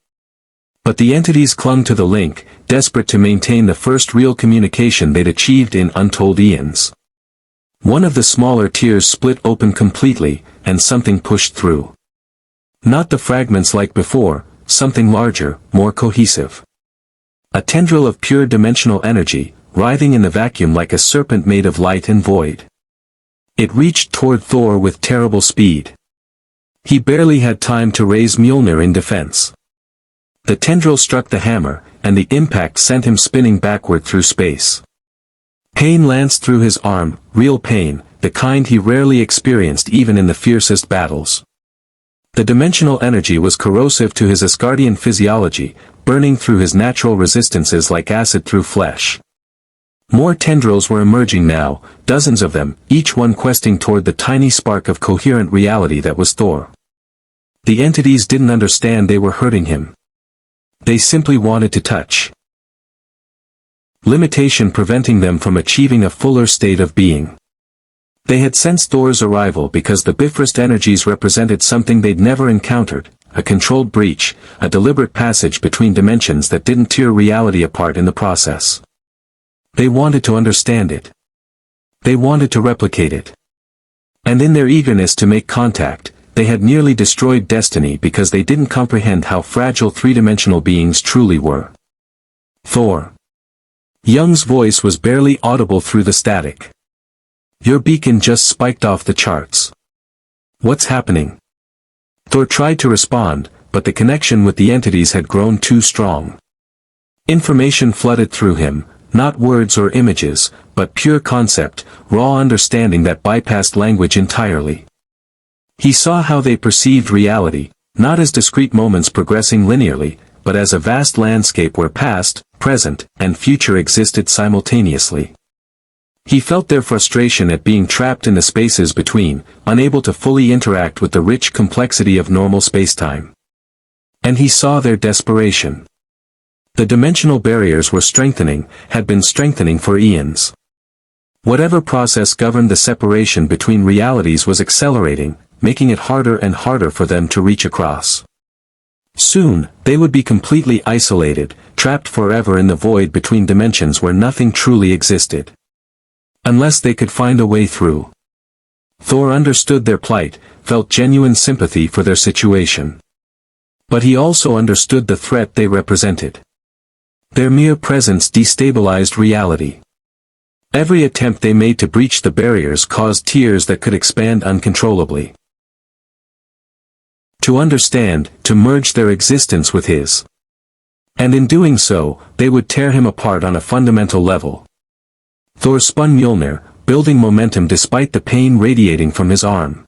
But the entities clung to the link, desperate to maintain the first real communication they'd achieved in untold eons. One of the smaller tiers split open completely, and something pushed through. Not the fragments like before, something larger, more cohesive. A tendril of pure dimensional energy, writhing in the vacuum like a serpent made of light and void. It reached toward Thor with terrible speed. He barely had time to raise Mjolnir in defense. The tendril struck the hammer, and the impact sent him spinning backward through space. Pain lanced through his arm, real pain, the kind he rarely experienced even in the fiercest battles. The dimensional energy was corrosive to his Asgardian physiology, burning through his natural resistances like acid through flesh. More tendrils were emerging now, dozens of them, each one questing toward the tiny spark of coherent reality that was Thor. The entities didn't understand they were hurting him. They simply wanted to touch. Limitation preventing them from achieving a fuller state of being. They had sensed Thor's arrival because the Bifrost energies represented something they'd never encountered, a controlled breach, a deliberate passage between dimensions that didn't tear reality apart in the process. They wanted to understand it. They wanted to replicate it. And in their eagerness to make contact, they had nearly destroyed destiny because they didn't comprehend how fragile three-dimensional beings truly were. Thor. Young's voice was barely audible through the static. Your beacon just spiked off the charts. What's happening? Thor tried to respond, but the connection with the entities had grown too strong. Information flooded through him, not words or images, but pure concept, raw understanding that bypassed language entirely. He saw how they perceived reality, not as discrete moments progressing linearly, but as a vast landscape where past, present, and future existed simultaneously. He felt their frustration at being trapped in the spaces between, unable to fully interact with the rich complexity of normal spacetime. And he saw their desperation. The dimensional barriers were strengthening, had been strengthening for eons. Whatever process governed the separation between realities was accelerating, making it harder and harder for them to reach across. Soon, they would be completely isolated, trapped forever in the void between dimensions where nothing truly existed. Unless they could find a way through. Thor understood their plight, felt genuine sympathy for their situation. But he also understood the threat they represented. Their mere presence destabilized reality. Every attempt they made to breach the barriers caused tears that could expand uncontrollably. To understand, to merge their existence with his. And in doing so, they would tear him apart on a fundamental level. Thor spun Mjolnir, building momentum despite the pain radiating from his arm.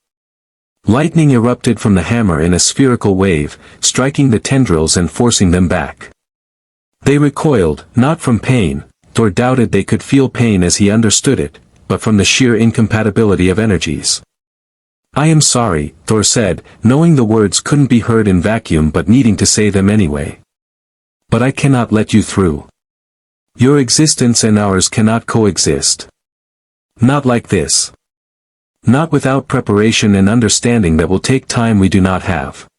Lightning erupted from the hammer in a spherical wave, striking the tendrils and forcing them back. They recoiled, not from pain. Thor doubted they could feel pain as he understood it, but from the sheer incompatibility of energies. "I am sorry," Thor said, knowing the words couldn't be heard in vacuum but needing to say them anyway. "But I cannot let you through. Your existence and ours cannot coexist. Not like this. Not without preparation and understanding that will take time we do not have."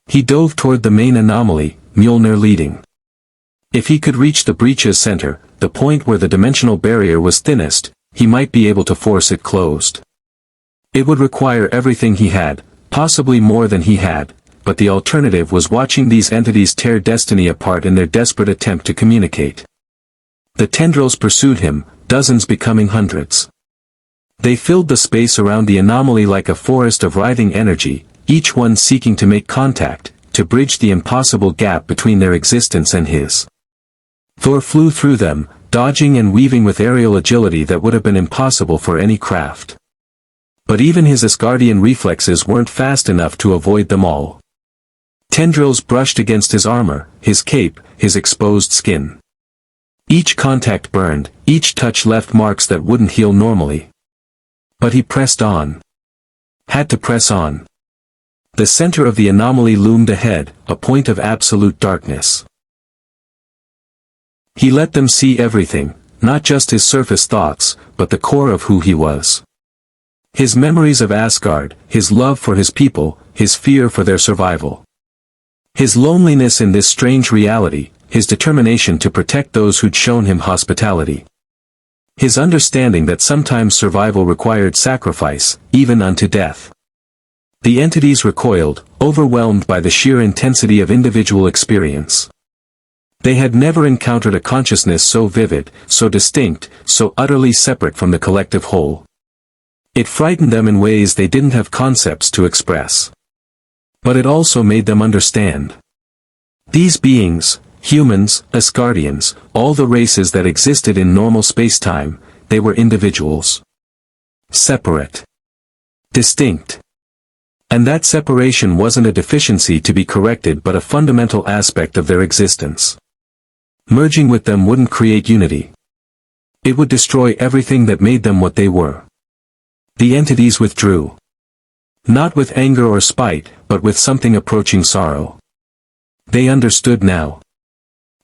He dove toward the main anomaly, Mjolnir leading. If he could reach the breach's center, the point where the dimensional barrier was thinnest, he might be able to force it closed. It would require everything he had, possibly more than he had, but the alternative was watching these entities tear destiny apart in their desperate attempt to communicate. The tendrils pursued him, dozens becoming hundreds. They filled the space around the anomaly like a forest of writhing energy, each one seeking to make contact, to bridge the impossible gap between their existence and his. Thor flew through them, dodging and weaving with aerial agility that would have been impossible for any craft. But even his Asgardian reflexes weren't fast enough to avoid them all. Tendrils brushed against his armor, his cape, his exposed skin. Each contact burned, each touch left marks that wouldn't heal normally. But he pressed on. Had to press on. The center of the anomaly loomed ahead, a point of absolute darkness. He let them see everything, not just his surface thoughts, but the core of who he was. His memories of Asgard, his love for his people, his fear for their survival. His loneliness in this strange reality, his determination to protect those who'd shown him hospitality. His understanding that sometimes survival required sacrifice, even unto death. The entities recoiled, overwhelmed by the sheer intensity of individual experience. They had never encountered a consciousness so vivid, so distinct, so utterly separate from the collective whole. It frightened them in ways they didn't have concepts to express. But it also made them understand. These beings, humans, Asgardians, all the races that existed in normal space-time, they were individuals. Separate. Distinct. And that separation wasn't a deficiency to be corrected but a fundamental aspect of their existence. Merging with them wouldn't create unity. It would destroy everything that made them what they were. The entities withdrew. Not with anger or spite, but with something approaching sorrow. They understood now.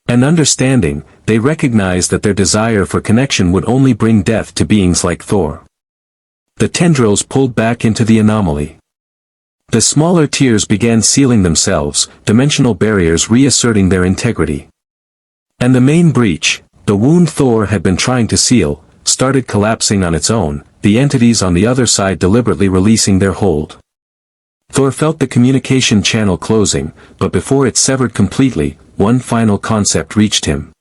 And understanding, they recognized that their desire for connection would only bring death to beings like Thor. The tendrils pulled back into the anomaly. The smaller tiers began sealing themselves, dimensional barriers reasserting their integrity. And the main breach, the wound Thor had been trying to seal, started collapsing on its own, the entities on the other side deliberately releasing their hold. Thor felt the communication channel closing, but before it severed completely, one final concept reached him.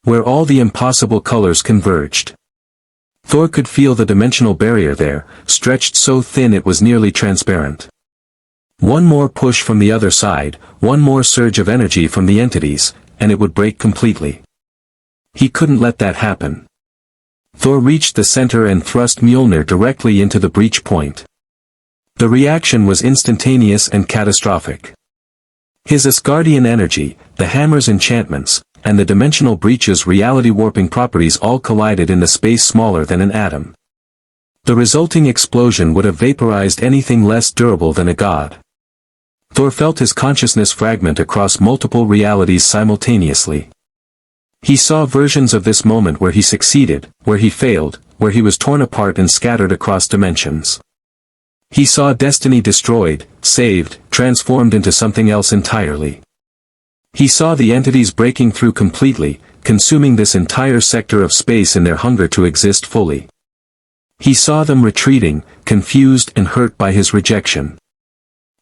Where all the impossible colors converged. Thor could feel the dimensional barrier there, stretched so thin it was nearly transparent. One more push from the other side, one more surge of energy from the entities, and it would break completely. He couldn't let that happen. Thor reached the center and thrust Mjolnir directly into the breach point. The reaction was instantaneous and catastrophic. His Asgardian energy, the hammer's enchantments, and the dimensional breach's reality-warping properties all collided in the space smaller than an atom. The resulting explosion would have vaporized anything less durable than a god. Thor felt his consciousness fragment across multiple realities simultaneously. He saw versions of this moment where he succeeded, where he failed, where he was torn apart and scattered across dimensions. He saw destiny destroyed, saved, transformed into something else entirely. He saw the entities breaking through completely, consuming this entire sector of space in their hunger to exist fully. He saw them retreating, confused and hurt by his rejection.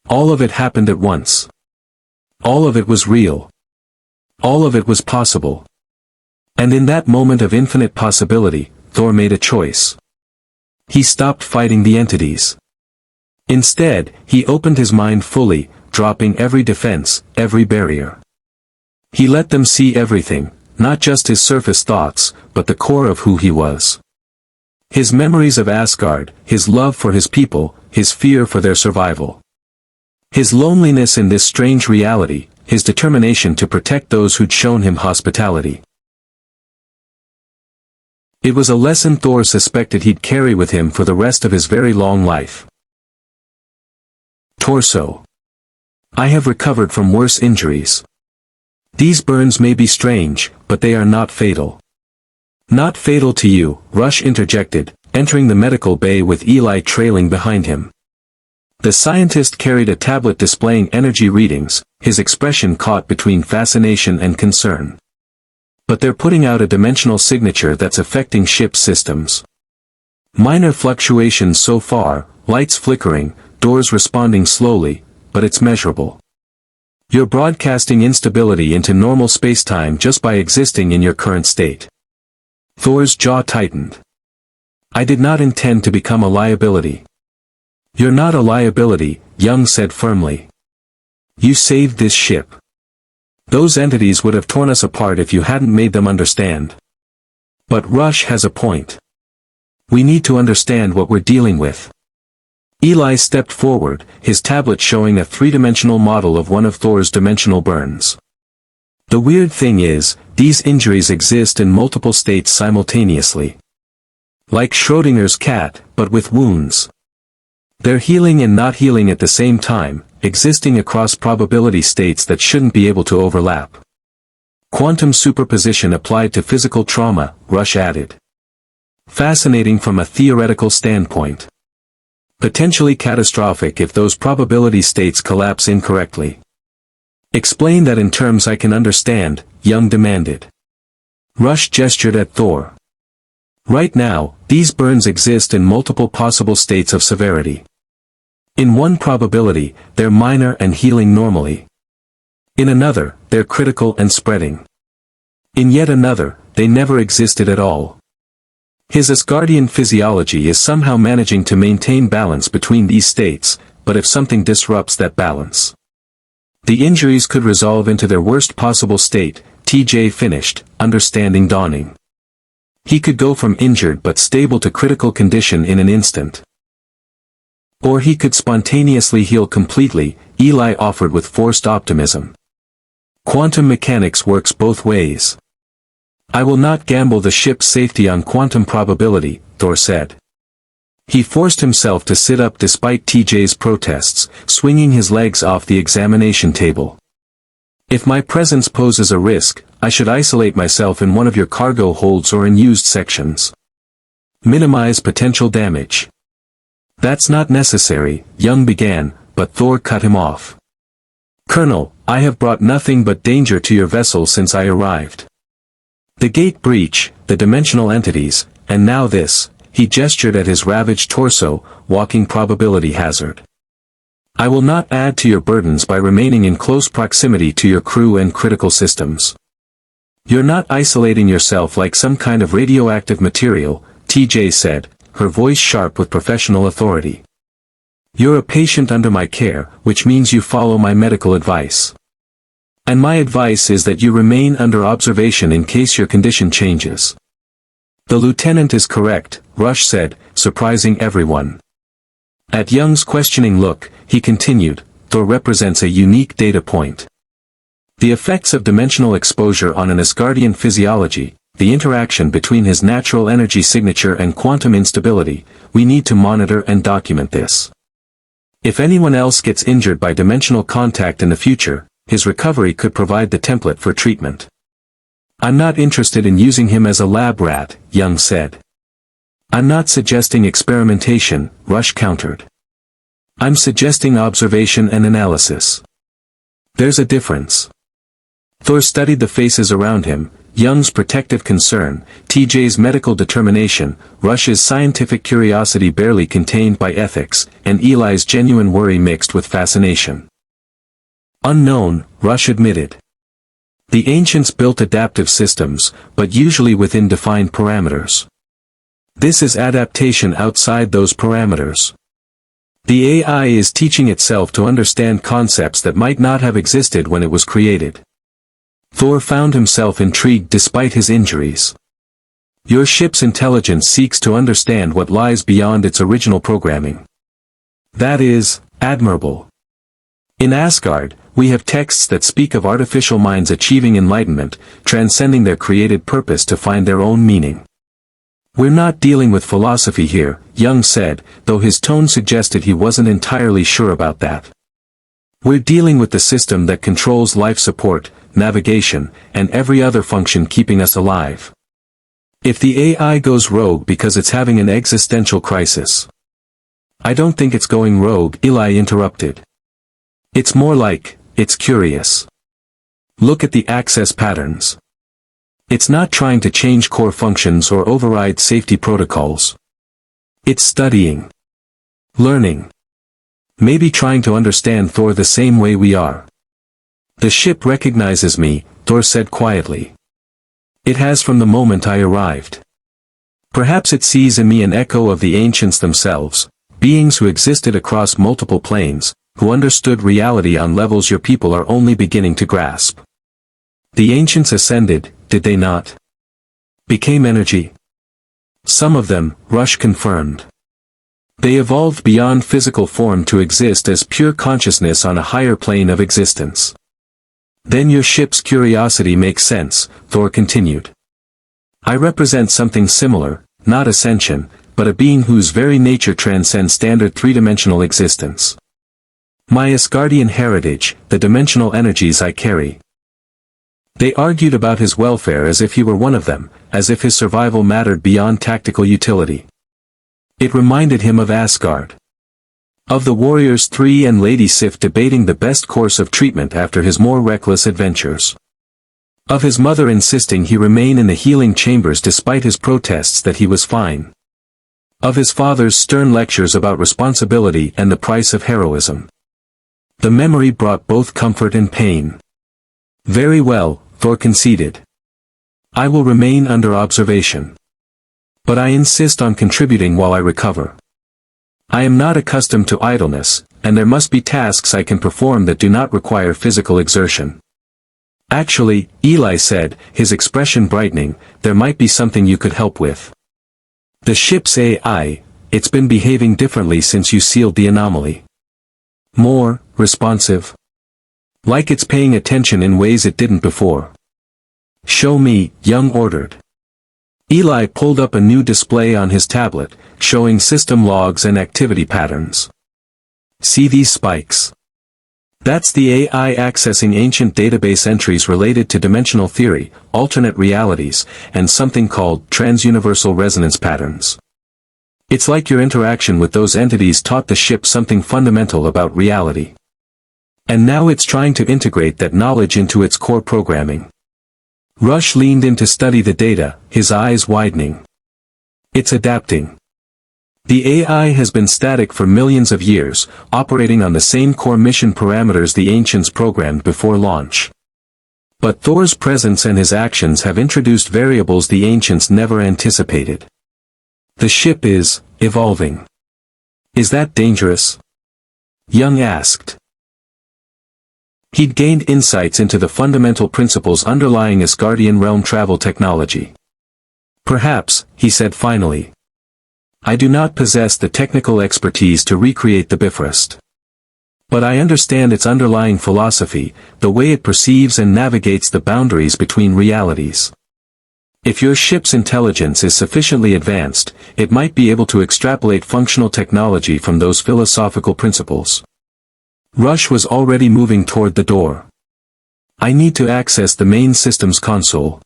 All of it happened at once. All of it was real. All of it was possible. And in that moment of infinite possibility, Thor made a choice. He stopped fighting the entities. Instead, he opened his mind fully, dropping every defense, every barrier. He let them see everything, not just his surface thoughts, but the core of who he was. His memories of Asgard, his love for his people, his fear for their survival. His loneliness in this strange reality, his determination to protect those who'd shown him hospitality. It was a lesson Thor suspected he'd carry with him for the rest of his very long life. Torso. I have recovered from worse injuries. These burns may be strange, but they are not fatal. Not fatal to you, Rush interjected, entering the medical bay with Eli trailing behind him. The scientist carried a tablet displaying energy readings, his expression caught between fascination and concern. But they're putting out a dimensional signature that's affecting ship systems. Minor fluctuations so far, lights flickering, doors responding slowly, but it's measurable. You're broadcasting instability into normal spacetime just by existing in your current state. Thor's jaw tightened. I did not intend to become a liability. You're not a liability, Young said firmly. You saved this ship. Those entities would have torn us apart if you hadn't made them understand. But Rush has a point. We need to understand what we're dealing with. Eli stepped forward, his tablet showing a three-dimensional model of one of Thor's dimensional burns. The weird thing is, these injuries exist in multiple states simultaneously. Like Schrödinger's cat, but with wounds. They're healing and not healing at the same time, existing across probability states that shouldn't be able to overlap. Quantum superposition applied to physical trauma, Rush added. Fascinating from a theoretical standpoint. Potentially catastrophic if those probability states collapse incorrectly. Explain that in terms I can understand, Young demanded. Rush gestured at Thor. Right now, these burns exist in multiple possible states of severity. In one probability, they're minor and healing normally. In another, they're critical and spreading. In yet another, they never existed at all. His Asgardian physiology is somehow managing to maintain balance between these states, but if something disrupts that balance, the injuries could resolve into their worst possible state, TJ finished, understanding dawning. He could go from injured but stable to critical condition in an instant. Or he could spontaneously heal completely, Eli offered with forced optimism. Quantum mechanics works both ways. I will not gamble the ship's safety on quantum probability, Thor said. He forced himself to sit up despite TJ's protests, swinging his legs off the examination table. If my presence poses a risk, I should isolate myself in one of your cargo holds or in used sections. Minimize potential damage. That's not necessary, Young began, but Thor cut him off. Colonel, I have brought nothing but danger to your vessel since I arrived. The gate breach, the dimensional entities, and now this, he gestured at his ravaged torso, walking probability hazard. I will not add to your burdens by remaining in close proximity to your crew and critical systems. You're not isolating yourself like some kind of radioactive material, TJ said, her voice sharp with professional authority. You're a patient under my care, which means you follow my medical advice. And my advice is that you remain under observation in case your condition changes. The lieutenant is correct, Rush said, surprising everyone. At Young's questioning look, he continued, Thor represents a unique data point. The effects of dimensional exposure on an Asgardian physiology, the interaction between his natural energy signature and quantum instability, we need to monitor and document this. If anyone else gets injured by dimensional contact in the future, his recovery could provide the template for treatment. I'm not interested in using him as a lab rat, Young said. I'm not suggesting experimentation, Rush countered. I'm suggesting observation and analysis. There's a difference. Thor studied the faces around him, Young's protective concern, TJ's medical determination, Rush's scientific curiosity barely contained by ethics, and Eli's genuine worry mixed with fascination. Unknown, Rush admitted. The ancients built adaptive systems, but usually within defined parameters. This is adaptation outside those parameters. The AI is teaching itself to understand concepts that might not have existed when it was created. Thor found himself intrigued despite his injuries. Your ship's intelligence seeks to understand what lies beyond its original programming. That is, admirable. In Asgard, we have texts that speak of artificial minds achieving enlightenment, transcending their created purpose to find their own meaning. We're not dealing with philosophy here, Young said, though his tone suggested he wasn't entirely sure about that. We're dealing with the system that controls life support, navigation, and every other function keeping us alive. If the AI goes rogue because it's having an existential crisis. I don't think it's going rogue, Eli interrupted. It's more like, it's curious. Look at the access patterns. It's not trying to change core functions or override safety protocols. It's studying. Learning. Maybe trying to understand Thor the same way we are. The ship recognizes me, Thor said quietly. It has from the moment I arrived. Perhaps it sees in me an echo of the ancients themselves, beings who existed across multiple planes, who understood reality on levels your people are only beginning to grasp. The ancients ascended, did they not? Became energy. Some of them, Rush confirmed. They evolved beyond physical form to exist as pure consciousness on a higher plane of existence. Then your ship's curiosity makes sense, Thor continued. I represent something similar, not ascension, but a being whose very nature transcends standard three-dimensional existence. My Asgardian heritage, the dimensional energies I carry. They argued about his welfare as if he were one of them, as if his survival mattered beyond tactical utility. It reminded him of Asgard. Of the Warriors 3 and Lady Sif debating the best course of treatment after his more reckless adventures. Of his mother insisting he remain in the healing chambers despite his protests that he was fine. Of his father's stern lectures about responsibility and the price of heroism. The memory brought both comfort and pain. Very well, Thor conceded. I will remain under observation. But I insist on contributing while I recover. I am not accustomed to idleness, and there must be tasks I can perform that do not require physical exertion. Actually, Eli said, his expression brightening, there might be something you could help with. The ship's AI, it's been behaving differently since you sealed the anomaly. More responsive. Like it's paying attention in ways it didn't before. Show me, Young ordered. Eli pulled up a new display on his tablet, showing system logs and activity patterns. See these spikes? That's the AI accessing ancient database entries related to dimensional theory, alternate realities, and something called transuniversal resonance patterns. It's like your interaction with those entities taught the ship something fundamental about reality. And now it's trying to integrate that knowledge into its core programming. Rush leaned in to study the data, his eyes widening. It's adapting. The AI has been static for millions of years, operating on the same core mission parameters the ancients programmed before launch. But Thor's presence and his actions have introduced variables the ancients never anticipated. The ship is evolving. Is that dangerous? Young asked. He'd gained insights into the fundamental principles underlying Asgardian realm travel technology. Perhaps, he said finally. I do not possess the technical expertise to recreate the Bifrost. But I understand its underlying philosophy, the way it perceives and navigates the boundaries between realities. If your ship's intelligence is sufficiently advanced, it might be able to extrapolate functional technology from those philosophical principles. Rush was already moving toward the door. I need to access the main systems console.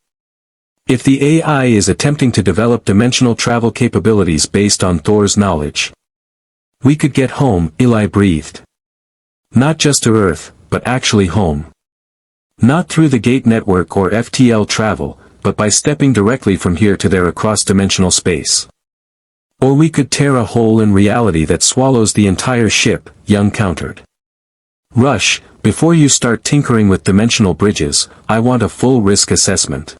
If the AI is attempting to develop dimensional travel capabilities based on Thor's knowledge, we could get home, Eli breathed. Not just to Earth, but actually home. Not through the gate network or FTL travel, but by stepping directly from here to there across dimensional space. Or we could tear a hole in reality that swallows the entire ship, Young countered. Rush, before you start tinkering with dimensional bridges, I want a full risk assessment.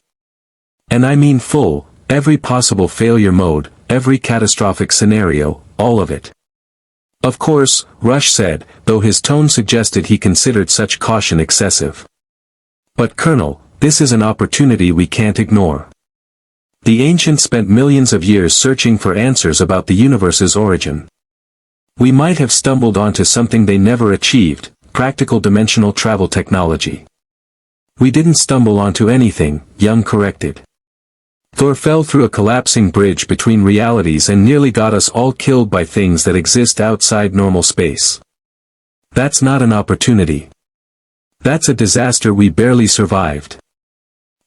And I mean full, every possible failure mode, every catastrophic scenario, all of it. Of course, Rush said, though his tone suggested he considered such caution excessive. But Colonel, this is an opportunity we can't ignore. The ancients spent millions of years searching for answers about the universe's origin. We might have stumbled onto something they never achieved, practical dimensional travel technology. We didn't stumble onto anything, Young corrected. Thor fell through a collapsing bridge between realities and nearly got us all killed by things that exist outside normal space. That's not an opportunity. That's a disaster we barely survived.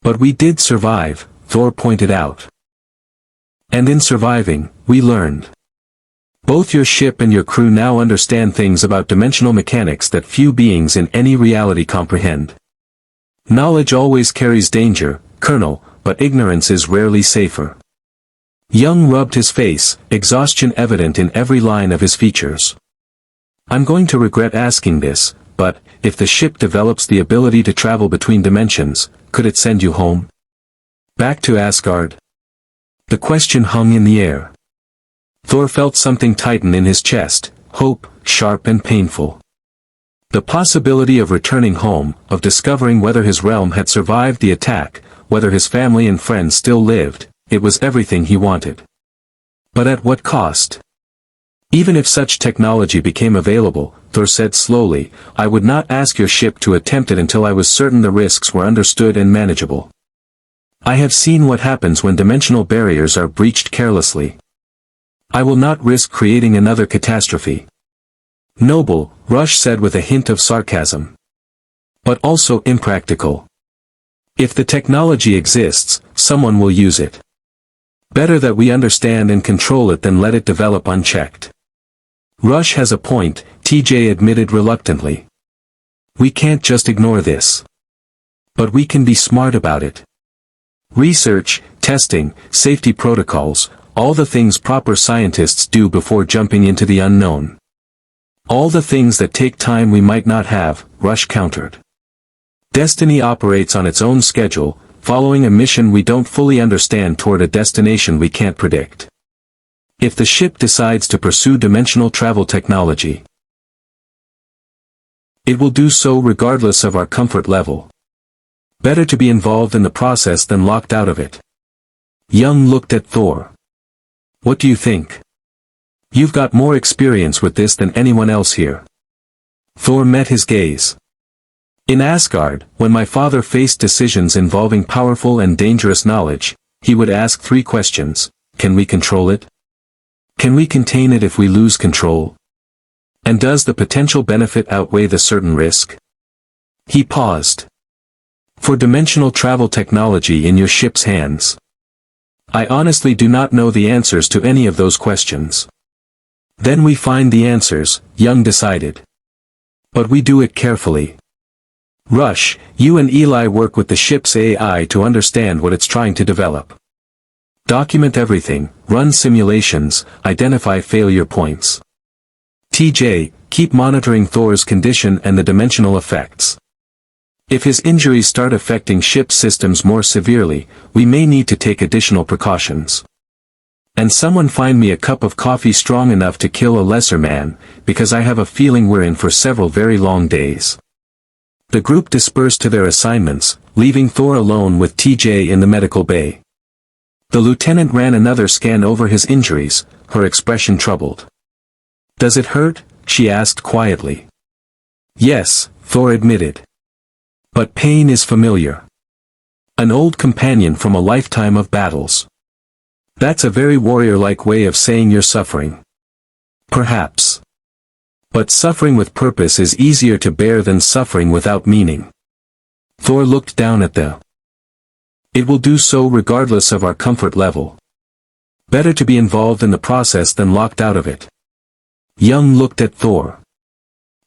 But we did survive, Thor pointed out. And in surviving, we learned. Both your ship and your crew now understand things about dimensional mechanics that few beings in any reality comprehend. Knowledge always carries danger, Colonel, but ignorance is rarely safer. Young rubbed his face, exhaustion evident in every line of his features. I'm going to regret asking this, but, if the ship develops the ability to travel between dimensions, could it send you home? Back to Asgard? The question hung in the air. Thor felt something tighten in his chest, hope, sharp and painful. The possibility of returning home, of discovering whether his realm had survived the attack, whether his family and friends still lived, it was everything he wanted. But at what cost? Even if such technology became available, Thor said slowly, I would not ask your ship to attempt it until I was certain the risks were understood and manageable. I have seen what happens when dimensional barriers are breached carelessly. I will not risk creating another catastrophe. Noble, Rush said with a hint of sarcasm. But also impractical. If the technology exists, someone will use it. Better that we understand and control it than let it develop unchecked. Rush has a point, TJ admitted reluctantly. We can't just ignore this. But we can be smart about it. Research, testing, safety protocols, all the things proper scientists do before jumping into the unknown. All the things that take time we might not have, Rush countered. Destiny operates on its own schedule, following a mission we don't fully understand toward a destination we can't predict. If the ship decides to pursue dimensional travel technology, it will do so regardless of our comfort level. Better to be involved in the process than locked out of it. Young looked at Thor. What do you think? You've got more experience with this than anyone else here. Thor met his gaze. In Asgard, when my father faced decisions involving powerful and dangerous knowledge, he would ask 3 questions. Can we control it? Can we contain it if we lose control? And does the potential benefit outweigh the certain risk? He paused. For dimensional travel technology in your ship's hands, I honestly do not know the answers to any of those questions. Then we find the answers, Young decided. But we do it carefully. Rush, you and Eli work with the ship's AI to understand what it's trying to develop. Document everything, run simulations, identify failure points. TJ, keep monitoring Thor's condition and the dimensional effects. If his injuries start affecting ship systems more severely, we may need to take additional precautions. And someone find me a cup of coffee strong enough to kill a lesser man, because I have a feeling we're in for several very long days. The group dispersed to their assignments, leaving Thor alone with TJ in the medical bay. The lieutenant ran another scan over his injuries, her expression troubled. Does it hurt? She asked quietly. Yes, Thor admitted. But pain is familiar. An old companion from a lifetime of battles. That's a very warrior-like way of saying you're suffering. Perhaps. But suffering with purpose is easier to bear than suffering without meaning. Thor looked down at the. It will do so regardless of our comfort level. Better to be involved in the process than locked out of it. Young looked at Thor.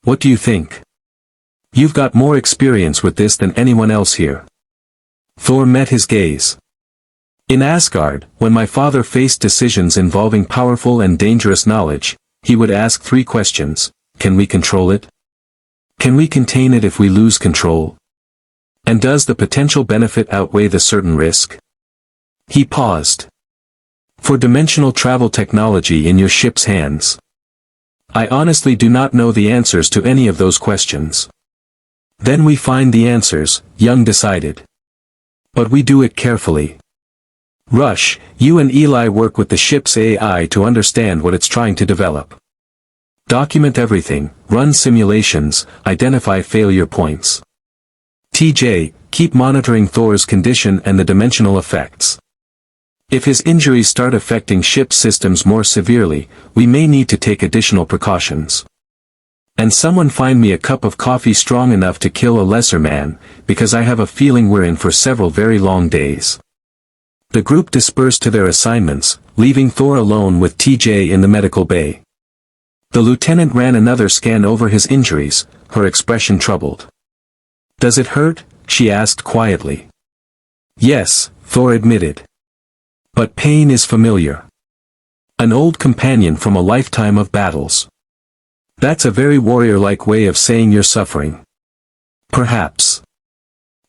What do you think? You've got more experience with this than anyone else here. Thor met his gaze. In Asgard, when my father faced decisions involving powerful and dangerous knowledge, he would ask 3 questions. Can we control it? Can we contain it if we lose control? And does the potential benefit outweigh the certain risk? He paused. For dimensional travel technology in your ship's hands, I honestly do not know the answers to any of those questions. Then we find the answers, Young decided. But we do it carefully. Rush, you and Eli work with the ship's AI to understand what it's trying to develop. Document everything, run simulations, identify failure points. TJ, keep monitoring Thor's condition and the dimensional effects. If his injuries start affecting ship systems more severely, we may need to take additional precautions. And someone find me a cup of coffee strong enough to kill a lesser man, because I have a feeling we're in for several very long days. The group dispersed to their assignments, leaving Thor alone with TJ in the medical bay. The lieutenant ran another scan over his injuries, her expression troubled. "Does it hurt?" she asked quietly. "Yes," Thor admitted. "But pain is familiar. An old companion from a lifetime of battles." "That's a very warrior-like way of saying you're suffering." "Perhaps.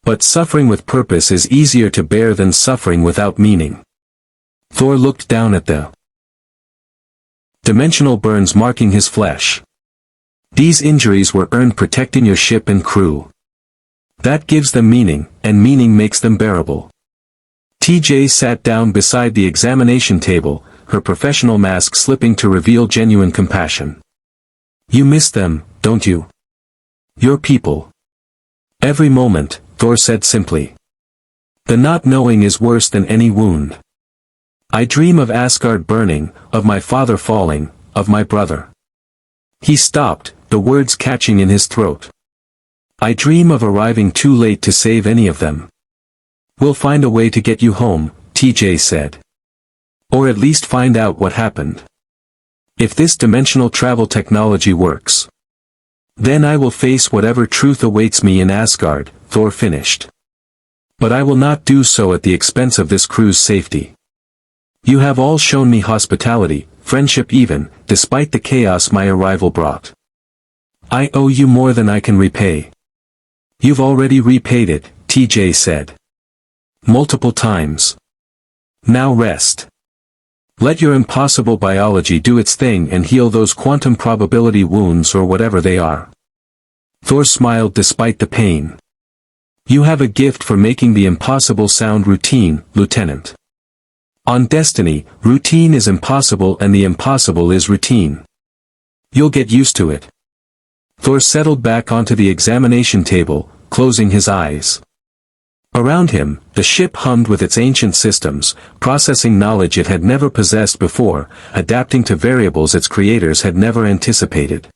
But suffering with purpose is easier to bear than suffering without meaning." Thor looked down at the dimensional burns marking his flesh. "These injuries were earned protecting your ship and crew. That gives them meaning, and meaning makes them bearable." TJ sat down beside the examination table, her professional mask slipping to reveal genuine compassion. "You miss them, don't you? Your people." "Every moment," Thor said simply. "The not knowing is worse than any wound. I dream of Asgard burning, of my father falling, of my brother." He stopped, the words catching in his throat. "I dream of arriving too late to save any of them." "We'll find a way to get you home," TJ said. "Or at least find out what happened. If this dimensional travel technology works, then I will face whatever truth awaits me in Asgard," Thor finished. "But I will not do so at the expense of this crew's safety. You have all shown me hospitality, friendship even, despite the chaos my arrival brought. I owe you more than I can repay." "You've already repaid it," TJ said. "Multiple times. Now rest. Let your impossible biology do its thing and heal those quantum probability wounds or whatever they are." Thor smiled despite the pain. "You have a gift for making the impossible sound routine, Lieutenant. On Destiny, routine is impossible and the impossible is routine. You'll get used to it." Thor settled back onto the examination table, closing his eyes. Around him, the ship hummed with its ancient systems, processing knowledge it had never possessed before, adapting to variables its creators had never anticipated.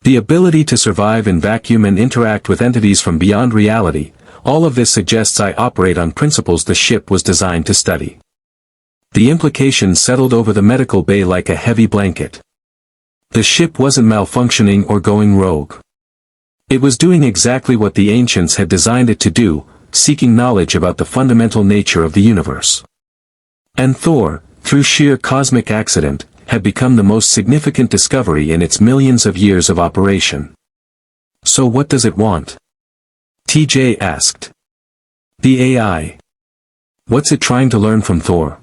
The ability to survive in vacuum and interact with entities from beyond reality, all of this suggests I operate on principles the ship was designed to study. The implications settled over the medical bay like a heavy blanket. The ship wasn't malfunctioning or going rogue. It was doing exactly what the ancients had designed it to do, seeking knowledge about the fundamental nature of the universe. And Thor, through sheer cosmic accident, had become the most significant discovery in its millions of years of operation. "So what does it want?" TJ asked. "The AI. What's it trying to learn from Thor?"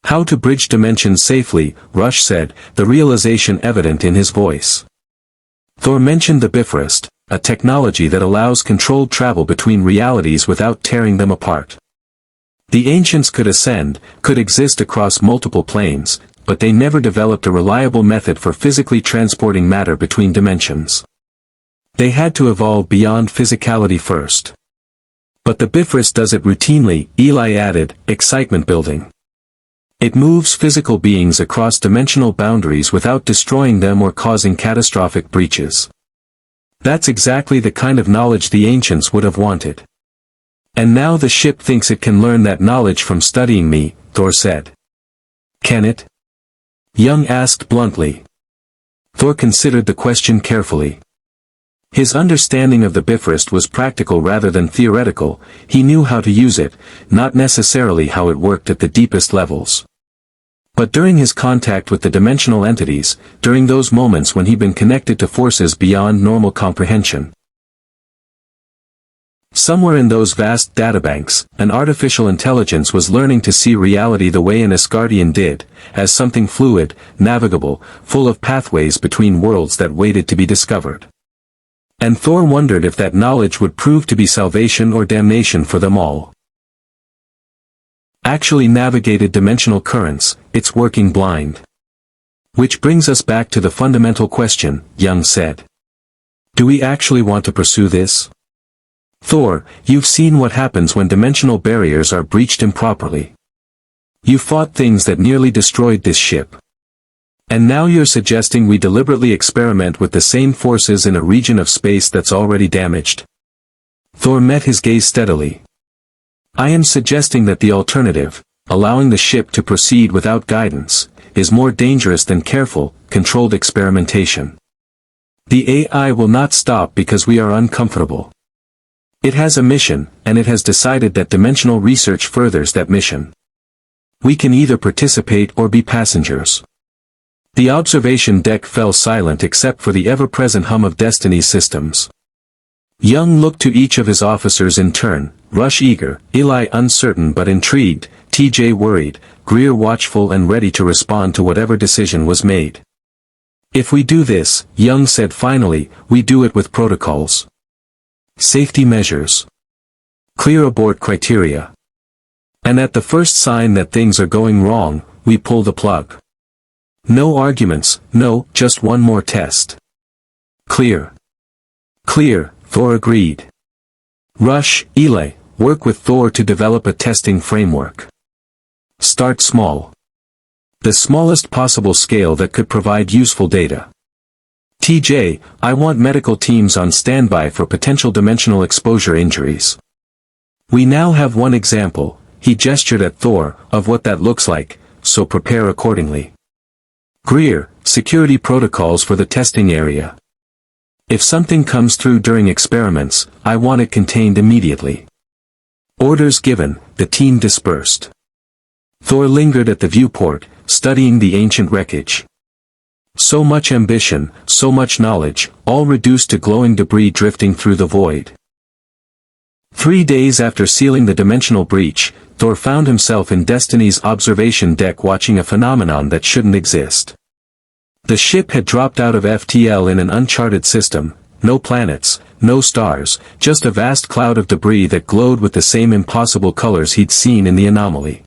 "How to bridge dimensions safely," Rush said, the realization evident in his voice. Thor mentioned the Bifrost, a technology that allows controlled travel between realities without tearing them apart. The ancients could ascend, could exist across multiple planes, but they never developed a reliable method for physically transporting matter between dimensions. They had to evolve beyond physicality first. "But the Bifrost does it routinely," Eli added, excitement building. "It moves physical beings across dimensional boundaries without destroying them or causing catastrophic breaches. That's exactly the kind of knowledge the ancients would have wanted. And now the ship thinks it can learn that knowledge from studying me," Thor said. "Can it?" Young asked bluntly. Thor considered the question carefully. His understanding of the Bifrost was practical rather than theoretical. He knew how to use it, not necessarily how it worked at the deepest levels. But during his contact with the dimensional entities, during those moments when he'd been connected to forces beyond normal comprehension, somewhere in those vast databanks, an artificial intelligence was learning to see reality the way an Asgardian did, as something fluid, navigable, full of pathways between worlds that waited to be discovered. And Thor wondered if that knowledge would prove to be salvation or damnation for them all. Actually navigated dimensional currents, it's working blind. Which brings us back to the fundamental question, Young said. Do we actually want to pursue this? Thor, you've seen what happens when dimensional barriers are breached improperly. You fought things that nearly destroyed this ship. And now you're suggesting we deliberately experiment with the same forces in a region of space that's already damaged. Thor met his gaze steadily. I am suggesting that the alternative, allowing the ship to proceed without guidance, is more dangerous than careful, controlled experimentation. The AI will not stop because we are uncomfortable. It has a mission, and it has decided that dimensional research furthers that mission. We can either participate or be passengers. The observation deck fell silent except for the ever-present hum of Destiny's systems. Young looked to each of his officers in turn, Rush eager, Eli uncertain but intrigued, TJ worried, Greer watchful and ready to respond to whatever decision was made. If we do this, Young said finally, we do it with protocols. Safety measures. Clear abort criteria. And at the first sign that things are going wrong, we pull the plug. No arguments, no, just one more test. Clear. Clear, Thor agreed. Rush, Eli, work with Thor to develop a testing framework. Start small. The smallest possible scale that could provide useful data. TJ, I want medical teams on standby for potential dimensional exposure injuries. We now have one example, he gestured at Thor, of what that looks like, so prepare accordingly. Greer, security protocols for the testing area. If something comes through during experiments, I want it contained immediately. Orders given, the team dispersed. Thor lingered at the viewport, studying the ancient wreckage. So much ambition, so much knowledge, all reduced to glowing debris drifting through the void. 3 days after sealing the dimensional breach, Thor found himself in Destiny's observation deck watching a phenomenon that shouldn't exist. The ship had dropped out of FTL in an uncharted system, no planets, no stars, just a vast cloud of debris that glowed with the same impossible colors he'd seen in the anomaly.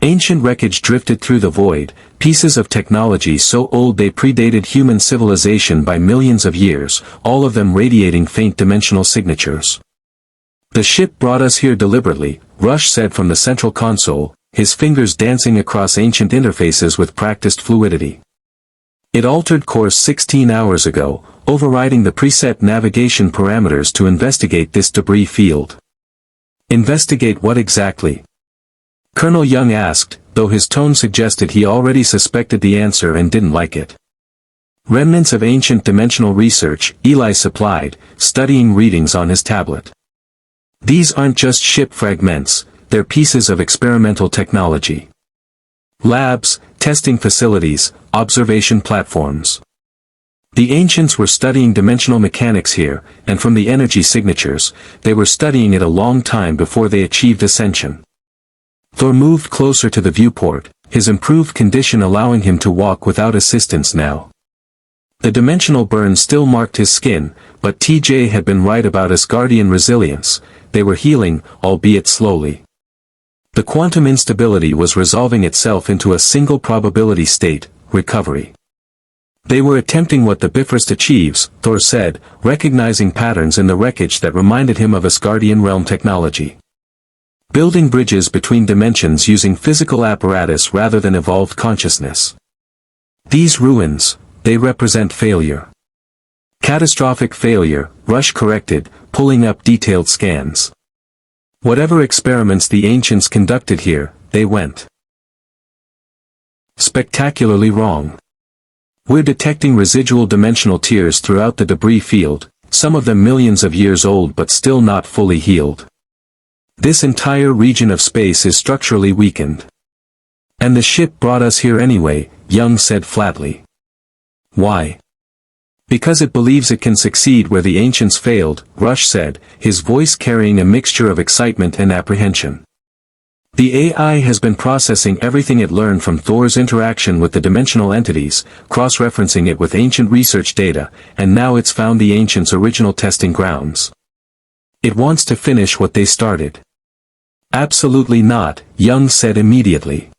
Ancient wreckage drifted through the void, pieces of technology so old they predated human civilization by millions of years, all of them radiating faint dimensional signatures. The ship brought us here deliberately, Rush said from the central console, his fingers dancing across ancient interfaces with practiced fluidity. It altered course 16 hours ago, overriding the preset navigation parameters to investigate this debris field. Investigate what exactly? Colonel Young asked, though his tone suggested he already suspected the answer and didn't like it. Remnants of ancient dimensional research, Eli supplied, studying readings on his tablet. These aren't just ship fragments, they're pieces of experimental technology. Labs, testing facilities, observation platforms. The ancients were studying dimensional mechanics here, and from the energy signatures, they were studying it a long time before they achieved ascension. Thor moved closer to the viewport, his improved condition allowing him to walk without assistance now. The dimensional burn still marked his skin, but TJ had been right about Asgardian resilience, they were healing, albeit slowly. The quantum instability was resolving itself into a single probability state, recovery. They were attempting what the Bifrost achieves, Thor said, recognizing patterns in the wreckage that reminded him of Asgardian realm technology. Building bridges between dimensions using physical apparatus rather than evolved consciousness. These ruins, they represent failure. Catastrophic failure, Rush corrected, pulling up detailed scans. Whatever experiments the ancients conducted here, they went spectacularly wrong. We're detecting residual dimensional tears throughout the debris field, some of them millions of years old but still not fully healed. This entire region of space is structurally weakened. And the ship brought us here anyway, Young said flatly. Why? Because it believes it can succeed where the ancients failed, Rush said, his voice carrying a mixture of excitement and apprehension. The AI has been processing everything it learned from Thor's interaction with the dimensional entities, cross-referencing it with ancient research data, and now it's found the ancients' original testing grounds. It wants to finish what they started. Absolutely not, Young said immediately.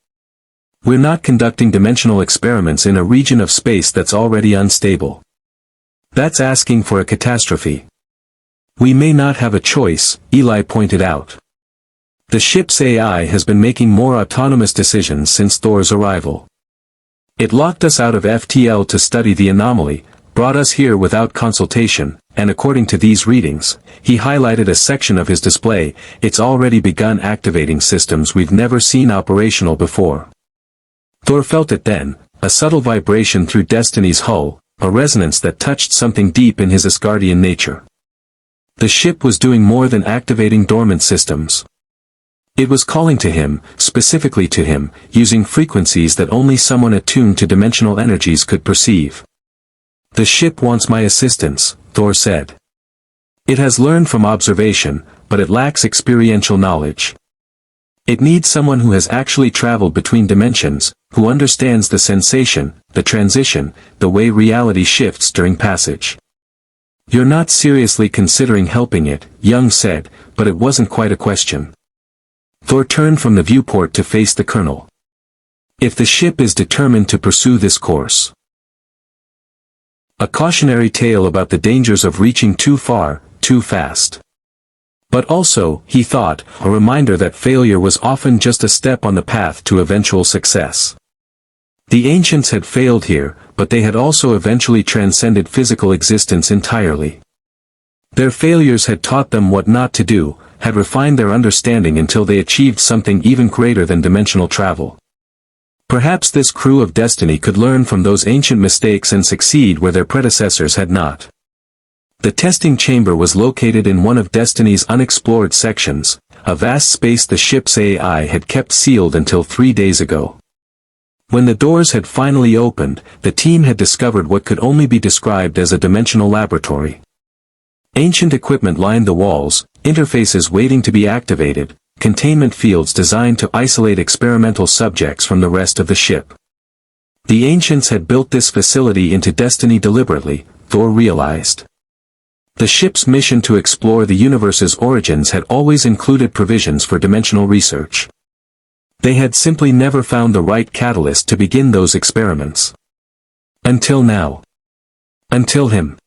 We're not conducting dimensional experiments in a region of space that's already unstable. That's asking for a catastrophe. We may not have a choice, Eli pointed out. The ship's AI has been making more autonomous decisions since Thor's arrival. It locked us out of FTL to study the anomaly, brought us here without consultation, and according to these readings, he highlighted a section of his display, it's already begun activating systems we've never seen operational before. Thor felt it then, a subtle vibration through Destiny's hull, a resonance that touched something deep in his Asgardian nature. The ship was doing more than activating dormant systems. It was calling to him, specifically to him, using frequencies that only someone attuned to dimensional energies could perceive. The ship wants my assistance, Thor said. It has learned from observation, but it lacks experiential knowledge. It needs someone who has actually traveled between dimensions, who understands the sensation, the transition, the way reality shifts during passage. You're not seriously considering helping it, Young said, but it wasn't quite a question. Thor turned from the viewport to face the colonel. If the ship is determined to pursue this course. A cautionary tale about the dangers of reaching too far, too fast. But also, he thought, a reminder that failure was often just a step on the path to eventual success. The ancients had failed here, but they had also eventually transcended physical existence entirely. Their failures had taught them what not to do, had refined their understanding until they achieved something even greater than dimensional travel. Perhaps this crew of destiny could learn from those ancient mistakes and succeed where their predecessors had not. The testing chamber was located in one of Destiny's unexplored sections, a vast space the ship's AI had kept sealed until 3 days ago. When the doors had finally opened, the team had discovered what could only be described as a dimensional laboratory. Ancient equipment lined the walls, interfaces waiting to be activated, containment fields designed to isolate experimental subjects from the rest of the ship. The ancients had built this facility into Destiny deliberately, Thor realized. The ship's mission to explore the universe's origins had always included provisions for dimensional research. They had simply never found the right catalyst to begin those experiments. Until now. Until him.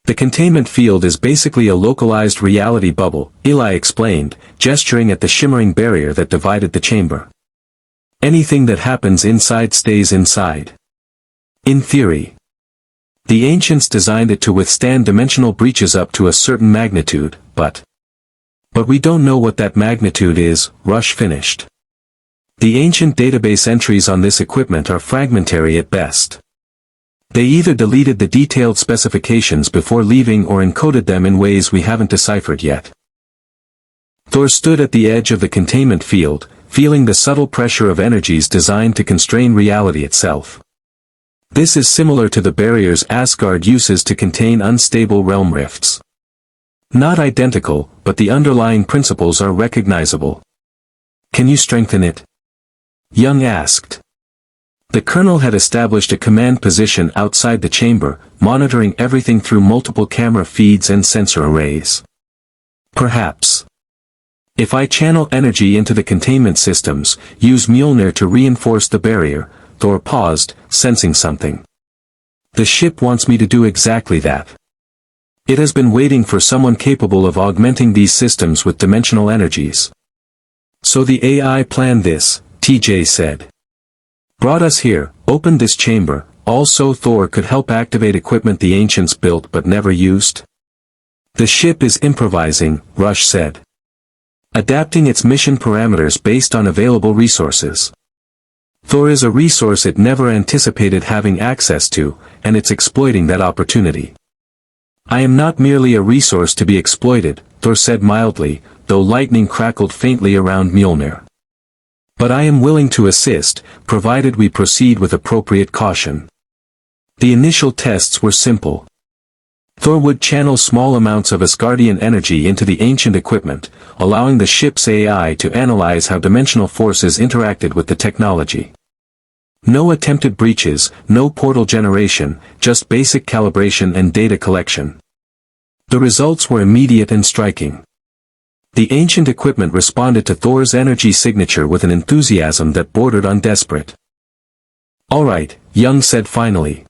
The containment field is basically a localized reality bubble, Eli explained, gesturing at the shimmering barrier that divided the chamber. Anything that happens inside stays inside. In theory. The ancients designed it to withstand dimensional breaches up to a certain magnitude, but we don't know what that magnitude is, Rush finished. The ancient database entries on this equipment are fragmentary at best. They either deleted the detailed specifications before leaving or encoded them in ways we haven't deciphered yet. Thor stood at the edge of the containment field, feeling the subtle pressure of energies designed to constrain reality itself. This is similar to the barriers Asgard uses to contain unstable realm rifts. Not identical, but the underlying principles are recognizable. Can you strengthen it? Young asked. The colonel had established a command position outside the chamber, monitoring everything through multiple camera feeds and sensor arrays. Perhaps. If I channel energy into the containment systems, use Mjolnir to reinforce the barrier, Thor paused, sensing something. The ship wants me to do exactly that. It has been waiting for someone capable of augmenting these systems with dimensional energies. So the AI planned this, TJ said. Brought us here, opened this chamber, all so Thor could help activate equipment the ancients built but never used. The ship is improvising, Rush said. Adapting its mission parameters based on available resources. Thor is a resource it never anticipated having access to, and it's exploiting that opportunity. I am not merely a resource to be exploited, Thor said mildly, though lightning crackled faintly around Mjolnir. But I am willing to assist, provided we proceed with appropriate caution. The initial tests were simple. Thor would channel small amounts of Asgardian energy into the ancient equipment, allowing the ship's AI to analyze how dimensional forces interacted with the technology. No attempted breaches, no portal generation, just basic calibration and data collection. The results were immediate and striking. The ancient equipment responded to Thor's energy signature with an enthusiasm that bordered on desperate. All right, Young said finally.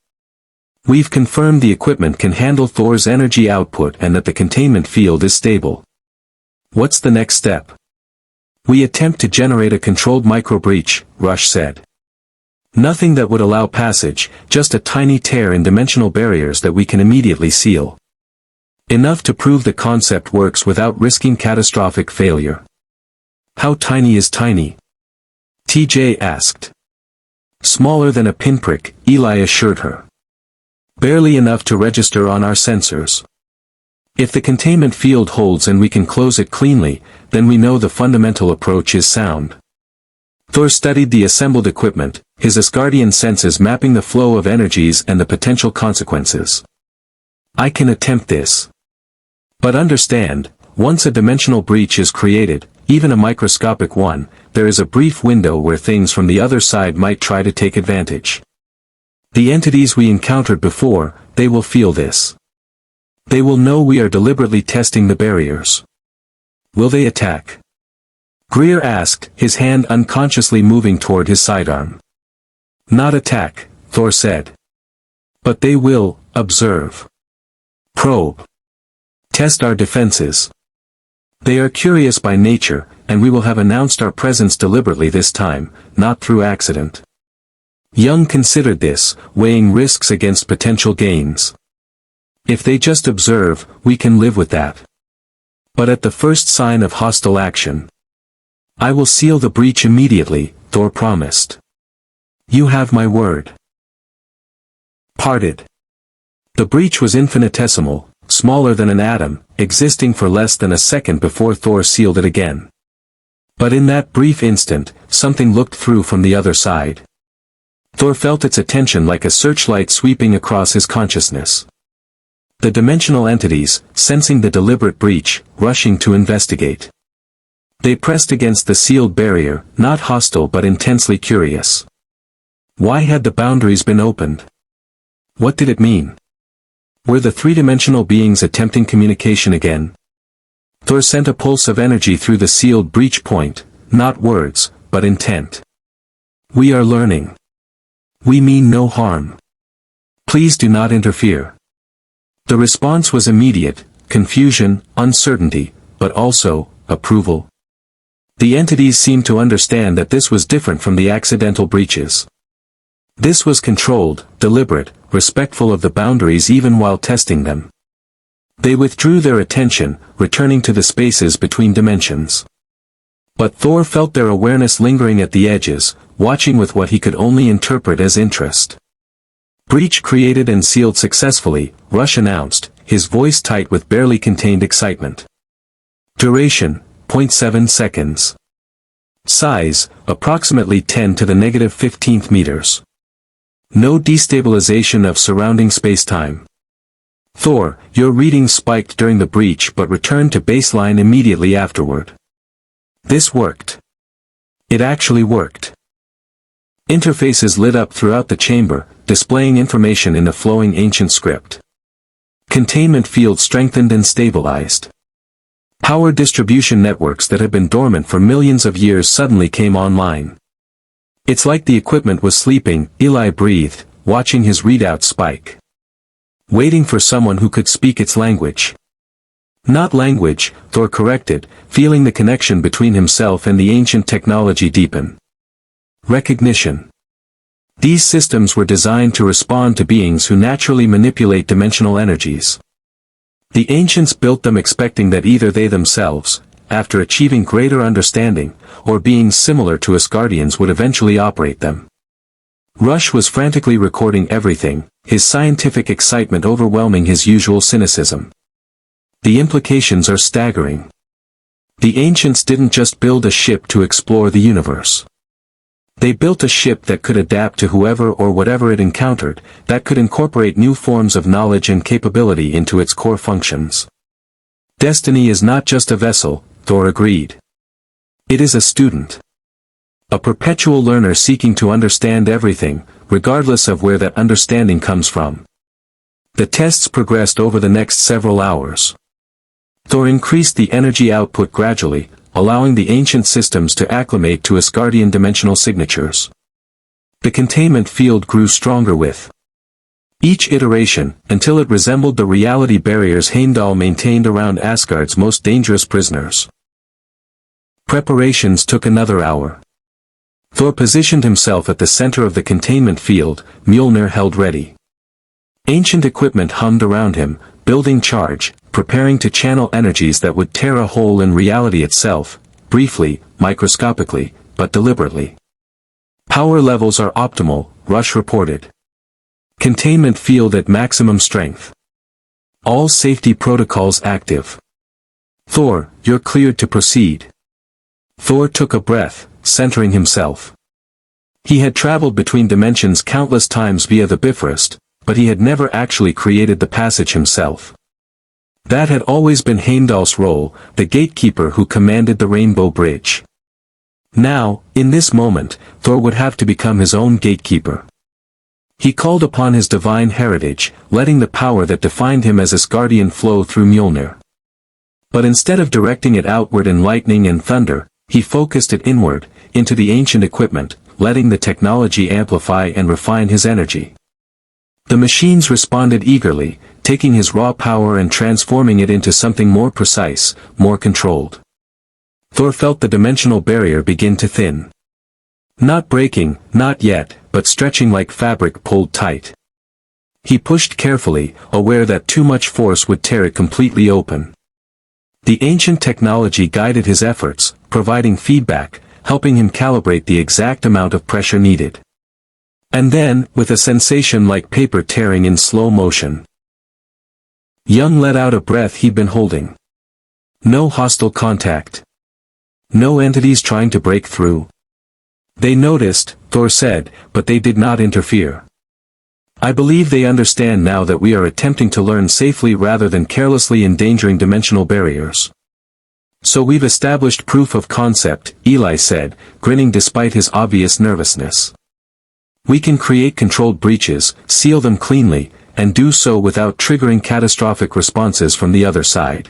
We've confirmed the equipment can handle Thor's energy output and that the containment field is stable. What's the next step? We attempt to generate a controlled microbreach, Rush said. Nothing that would allow passage, just a tiny tear in dimensional barriers that we can immediately seal. Enough to prove the concept works without risking catastrophic failure. How tiny is tiny? TJ asked. Smaller than a pinprick, Eli assured her. Barely enough to register on our sensors. If the containment field holds and we can close it cleanly, then we know the fundamental approach is sound. Thor studied the assembled equipment, his Asgardian senses mapping the flow of energies and the potential consequences. I can attempt this. But understand, once a dimensional breach is created, even a microscopic one, there is a brief window where things from the other side might try to take advantage. The entities we encountered before, they will feel this. They will know we are deliberately testing the barriers. Will they attack? Greer asked, his hand unconsciously moving toward his sidearm. Not attack, Thor said. But they will, observe. Probe. Test our defenses. They are curious by nature, and we will have announced our presence deliberately this time, not through accident. Young considered this, weighing risks against potential gains. If they just observe, we can live with that. But at the first sign of hostile action, I will seal the breach immediately, Thor promised. You have my word. Parted. The breach was infinitesimal, smaller than an atom, existing for less than a second before Thor sealed it again. But in that brief instant, something looked through from the other side. Thor felt its attention like a searchlight sweeping across his consciousness. The dimensional entities, sensing the deliberate breach, rushing to investigate. They pressed against the sealed barrier, not hostile but intensely curious. Why had the boundaries been opened? What did it mean? Were the three-dimensional beings attempting communication again? Thor sent a pulse of energy through the sealed breach point, not words, but intent. We are learning. We mean no harm. Please do not interfere. The response was immediate, confusion, uncertainty, but also, approval. The entities seemed to understand that this was different from the accidental breaches. This was controlled, deliberate, respectful of the boundaries even while testing them. They withdrew their attention, returning to the spaces between dimensions. But Thor felt their awareness lingering at the edges, watching with what he could only interpret as interest. Breach created and sealed successfully, Rush announced, his voice tight with barely contained excitement. Duration, 0.7 seconds. Size, approximately 10 to the negative 15th meters. No destabilization of surrounding spacetime. Thor, your readings spiked during the breach but returned to baseline immediately afterward. This worked. It actually worked. Interfaces lit up throughout the chamber, displaying information in a flowing ancient script. Containment field strengthened and stabilized. Power distribution networks that had been dormant for millions of years suddenly came online. It's like the equipment was sleeping, Eli breathed, watching his readout spike. Waiting for someone who could speak its language. Not language, Thor corrected, feeling the connection between himself and the ancient technology deepen. Recognition. These systems were designed to respond to beings who naturally manipulate dimensional energies. The ancients built them expecting that either they themselves, after achieving greater understanding, or beings similar to Asgardians would eventually operate them. Rush was frantically recording everything, his scientific excitement overwhelming his usual cynicism. The implications are staggering. The ancients didn't just build a ship to explore the universe. They built a ship that could adapt to whoever or whatever it encountered, that could incorporate new forms of knowledge and capability into its core functions. Destiny is not just a vessel, Thor agreed. It is a student. A perpetual learner seeking to understand everything, regardless of where that understanding comes from. The tests progressed over the next several hours. Thor increased the energy output gradually, allowing the ancient systems to acclimate to Asgardian dimensional signatures. The containment field grew stronger with Each iteration, until it resembled the reality barriers Heimdall maintained around Asgard's most dangerous prisoners. Preparations took another hour. Thor positioned himself at the center of the containment field, Mjolnir held ready. Ancient equipment hummed around him, building charge, preparing to channel energies that would tear a hole in reality itself, briefly, microscopically, but deliberately. Power levels are optimal, Rush reported. Containment field at maximum strength. All safety protocols active. Thor, you're cleared to proceed. Thor took a breath, centering himself. He had traveled between dimensions countless times via the Bifrost, but he had never actually created the passage himself. That had always been Heimdall's role, the gatekeeper who commanded the Rainbow Bridge. Now, in this moment, Thor would have to become his own gatekeeper. He called upon his divine heritage, letting the power that defined him as Asgardian flow through Mjolnir. But instead of directing it outward in lightning and thunder, he focused it inward, into the ancient equipment, letting the technology amplify and refine his energy. The machines responded eagerly, taking his raw power and transforming it into something more precise, more controlled. Thor felt the dimensional barrier begin to thin. Not breaking, not yet, but stretching like fabric pulled tight. He pushed carefully, aware that too much force would tear it completely open. The ancient technology guided his efforts, providing feedback, helping him calibrate the exact amount of pressure needed. And then, with a sensation like paper tearing in slow motion, Young let out a breath he'd been holding. No hostile contact. No entities trying to break through. They noticed, Thor said, but they did not interfere. I believe they understand now that we are attempting to learn safely rather than carelessly endangering dimensional barriers. So we've established proof of concept, Eli said, grinning despite his obvious nervousness. We can create controlled breaches, seal them cleanly, and do so without triggering catastrophic responses from the other side.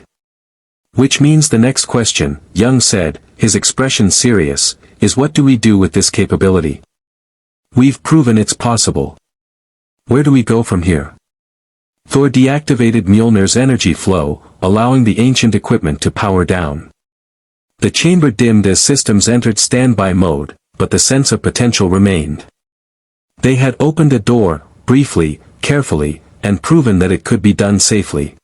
Which means the next question, Young said, his expression serious, is what do we do with this capability? We've proven it's possible. Where do we go from here? Thor deactivated Mjolnir's energy flow, allowing the ancient equipment to power down. The chamber dimmed as systems entered standby mode, but the sense of potential remained. They had opened a door, briefly, carefully, and proven that it could be done safely.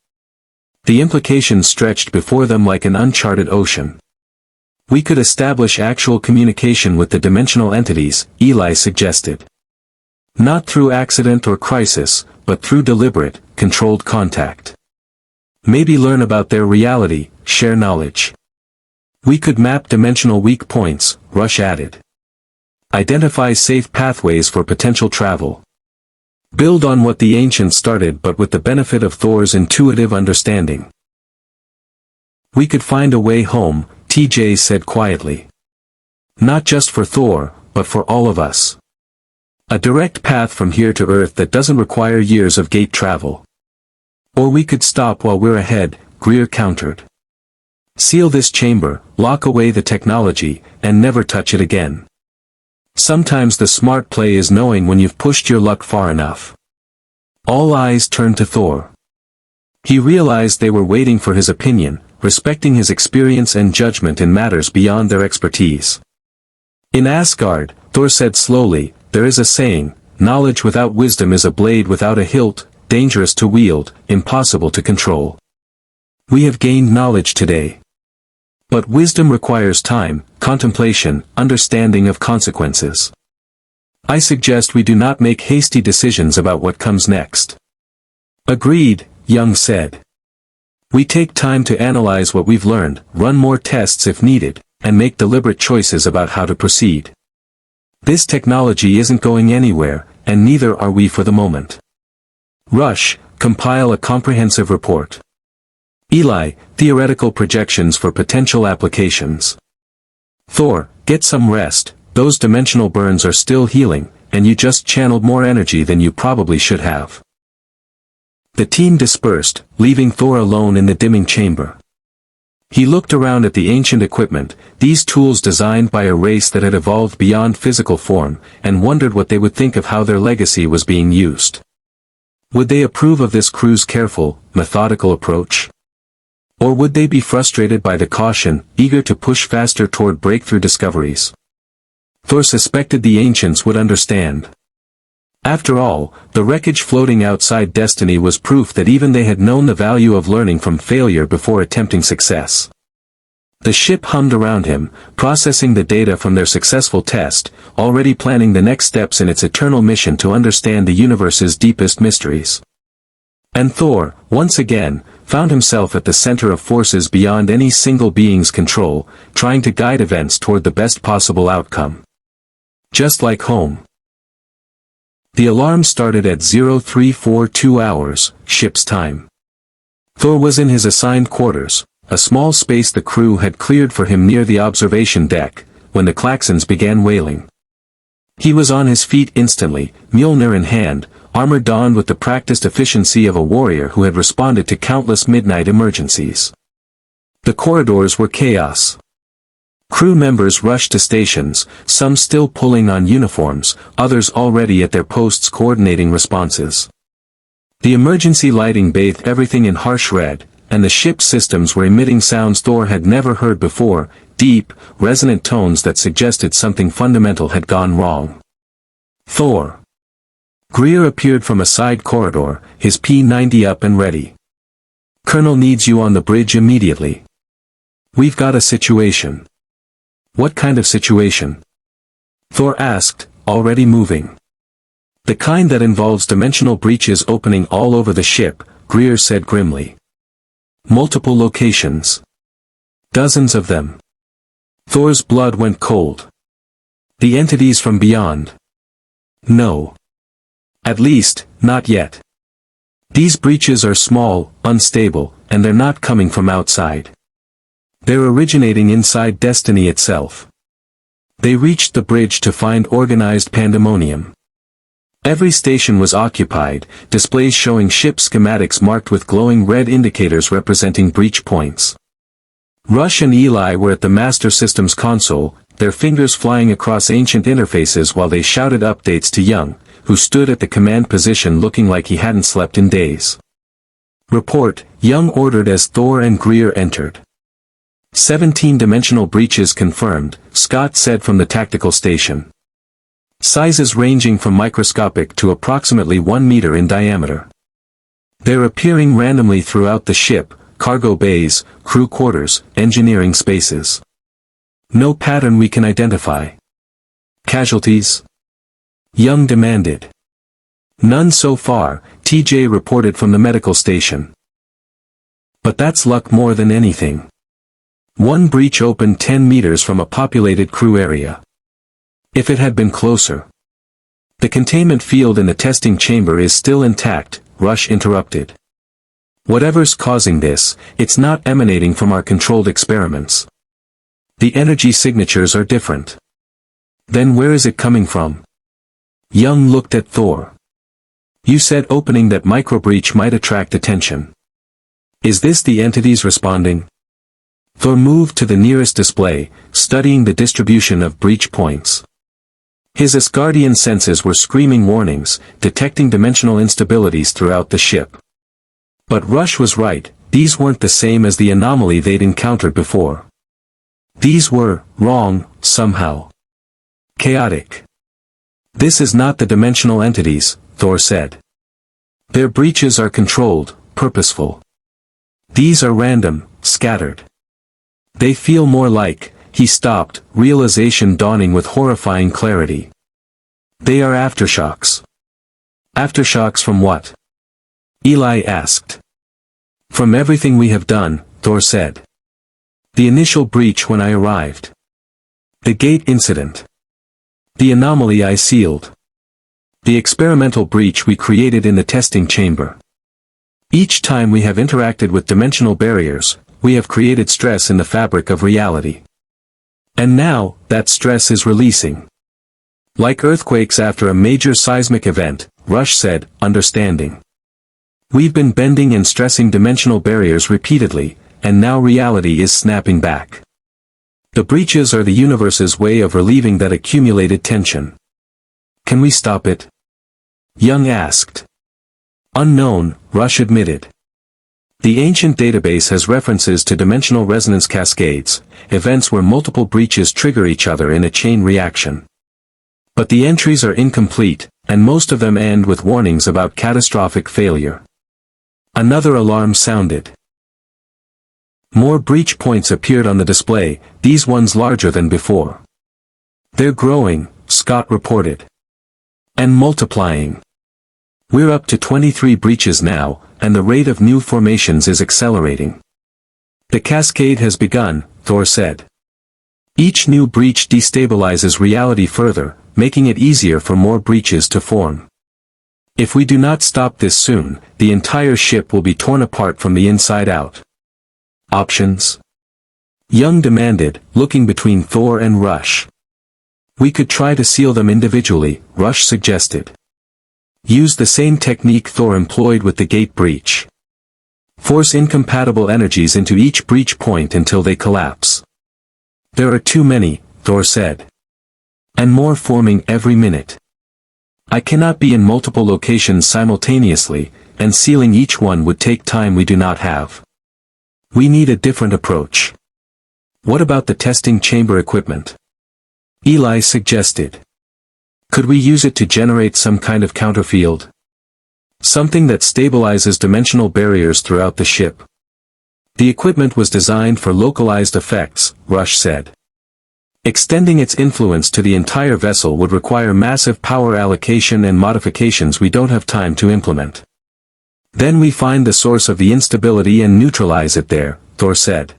The implications stretched before them like an uncharted ocean. We could establish actual communication with the dimensional entities, Eli suggested. Not through accident or crisis, but through deliberate, controlled contact. Maybe learn about their reality, share knowledge. We could map dimensional weak points, Rush added. Identify safe pathways for potential travel. Build on what the ancients started but with the benefit of Thor's intuitive understanding. We could find a way home, TJ said quietly. Not just for Thor, but for all of us. A direct path from here to Earth that doesn't require years of gate travel. Or we could stop while we're ahead, Greer countered. Seal this chamber, lock away the technology, and never touch it again. Sometimes the smart play is knowing when you've pushed your luck far enough. All eyes turned to Thor. He realized they were waiting for his opinion, respecting his experience and judgment in matters beyond their expertise. In Asgard, Thor said slowly, there is a saying, knowledge without wisdom is a blade without a hilt, dangerous to wield, impossible to control. We have gained knowledge today. But wisdom requires time, contemplation, understanding of consequences. I suggest we do not make hasty decisions about what comes next. Agreed, Young said. We take time to analyze what we've learned, run more tests if needed, and make deliberate choices about how to proceed. This technology isn't going anywhere, and neither are we for the moment. Rush, compile a comprehensive report. Eli, theoretical projections for potential applications. Thor, get some rest, those dimensional burns are still healing, and you just channeled more energy than you probably should have. The team dispersed, leaving Thor alone in the dimming chamber. He looked around at the ancient equipment, these tools designed by a race that had evolved beyond physical form, and wondered what they would think of how their legacy was being used. Would they approve of this crew's careful, methodical approach? Or would they be frustrated by the caution, eager to push faster toward breakthrough discoveries? Thor suspected the ancients would understand. After all, the wreckage floating outside Destiny was proof that even they had known the value of learning from failure before attempting success. The ship hummed around him, processing the data from their successful test, already planning the next steps in its eternal mission to understand the universe's deepest mysteries. And Thor, once again, found himself at the center of forces beyond any single being's control, trying to guide events toward the best possible outcome. Just like home. The alarm started at 0342 hours, ship's time. Thor was in his assigned quarters, a small space the crew had cleared for him near the observation deck, when the klaxons began wailing. He was on his feet instantly, Mjolnir in hand, armor donned with the practiced efficiency of a warrior who had responded to countless midnight emergencies. The corridors were chaos. Crew members rushed to stations, some still pulling on uniforms, others already at their posts coordinating responses. The emergency lighting bathed everything in harsh red, and the ship's systems were emitting sounds Thor had never heard before, deep, resonant tones that suggested something fundamental had gone wrong. Thor. Greer appeared from a side corridor, his P-90 up and ready. Colonel needs you on the bridge immediately. We've got a situation. What kind of situation? Thor asked, already moving. The kind that involves dimensional breaches opening all over the ship, Greer said grimly. Multiple locations. Dozens of them. Thor's blood went cold. The entities from beyond. No. At least, not yet. These breaches are small, unstable, and they're not coming from outside. They're originating inside Destiny itself. They reached the bridge to find organized pandemonium. Every station was occupied, displays showing ship schematics marked with glowing red indicators representing breach points. Rush and Eli were at the Master Systems console, their fingers flying across ancient interfaces while they shouted updates to Young, who stood at the command position looking like he hadn't slept in days. Report, Young ordered as Thor and Greer entered. 17-dimensional breaches confirmed, Scott said from the tactical station. Sizes ranging from microscopic to approximately 1 meter in diameter. They're appearing randomly throughout the ship, cargo bays, crew quarters, engineering spaces. No pattern we can identify. Casualties? Young demanded. None so far, TJ reported from the medical station. But that's luck more than anything. One breach opened 10 meters from a populated crew area. If it had been closer. The containment field in the testing chamber is still intact, Rush interrupted. Whatever's causing this, it's not emanating from our controlled experiments. The energy signatures are different. Then where is it coming from? Young looked at Thor. You said opening that microbreach might attract attention. Is this the entities responding? Thor moved to the nearest display, studying the distribution of breach points. His Asgardian senses were screaming warnings, detecting dimensional instabilities throughout the ship. But Rush was right, these weren't the same as the anomaly they'd encountered before. These were wrong, somehow. Chaotic. This is not the dimensional entities, Thor said. Their breaches are controlled, purposeful. These are random, scattered. They feel more like, he stopped, realization dawning with horrifying clarity. They are aftershocks. Aftershocks from what? Eli asked. From everything we have done, Thor said. The initial breach when I arrived. The gate incident. The anomaly I sealed. The experimental breach we created in the testing chamber. Each time we have interacted with dimensional barriers, we have created stress in the fabric of reality. And now, that stress is releasing. Like earthquakes after a major seismic event, Rush said, understanding. We've been bending and stressing dimensional barriers repeatedly, and now reality is snapping back. The breaches are the universe's way of relieving that accumulated tension. Can we stop it? Young asked. Unknown, Rush admitted. The ancient database has references to dimensional resonance cascades, events where multiple breaches trigger each other in a chain reaction. But the entries are incomplete, and most of them end with warnings about catastrophic failure. Another alarm sounded. More breach points appeared on the display, these ones larger than before. They're growing, Scott reported. And multiplying. We're up to 23 breaches now, and the rate of new formations is accelerating. The cascade has begun, Thor said. Each new breach destabilizes reality further, making it easier for more breaches to form. If we do not stop this soon, the entire ship will be torn apart from the inside out. Options? Young demanded, looking between Thor and Rush. We could try to seal them individually, Rush suggested. Use the same technique Thor employed with the gate breach. Force incompatible energies into each breach point until they collapse. There are too many, Thor said. And more forming every minute. I cannot be in multiple locations simultaneously, and sealing each one would take time we do not have. We need a different approach. What about the testing chamber equipment? Eli suggested. Could we use it to generate some kind of counterfield? Something that stabilizes dimensional barriers throughout the ship. The equipment was designed for localized effects, Rush said. Extending its influence to the entire vessel would require massive power allocation and modifications we don't have time to implement. Then we find the source of the instability and neutralize it there, Thor said.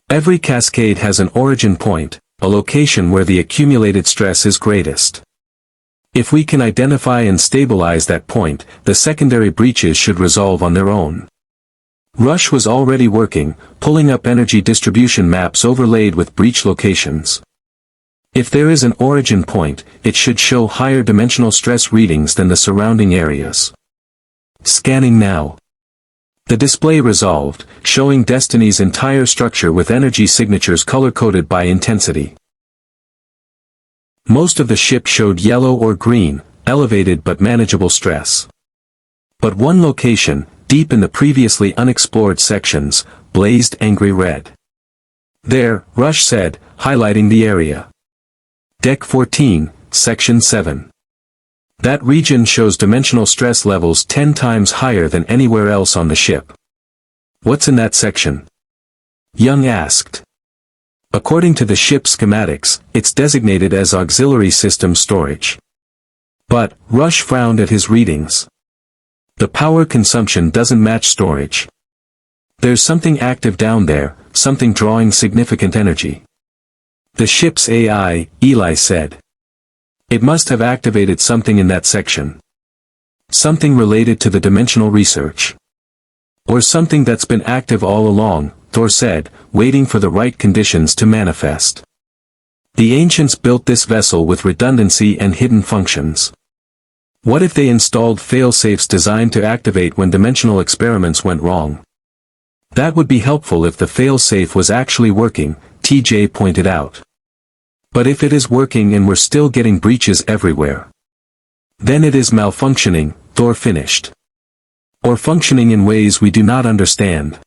Every cascade has an origin point, a location where the accumulated stress is greatest. If we can identify and stabilize that point, the secondary breaches should resolve on their own. Rush was already working, pulling up energy distribution maps overlaid with breach locations. If there is an origin point, it should show higher dimensional stress readings than the surrounding areas. Scanning now. The display resolved, showing Destiny's entire structure with energy signatures color-coded by intensity. Most of the ship showed yellow or green, elevated but manageable stress. But one location, deep in the previously unexplored sections, blazed angry red. There, Rush said, highlighting the area. Deck 14, Section 7. That region shows dimensional stress levels 10 times higher than anywhere else on the ship. What's in that section? Young asked. According to the ship's schematics, it's designated as auxiliary system storage. But, Rush frowned at his readings. The power consumption doesn't match storage. There's something active down there, something drawing significant energy. The ship's AI, Eli said. It must have activated something in that section. Something related to the dimensional research. Or something that's been active all along, Thor said, waiting for the right conditions to manifest. The ancients built this vessel with redundancy and hidden functions. What if they installed failsafes designed to activate when dimensional experiments went wrong? That would be helpful if the failsafe was actually working, TJ pointed out. But if it is working and we're still getting breaches everywhere, then it is malfunctioning, Thor finished. Or functioning in ways we do not understand.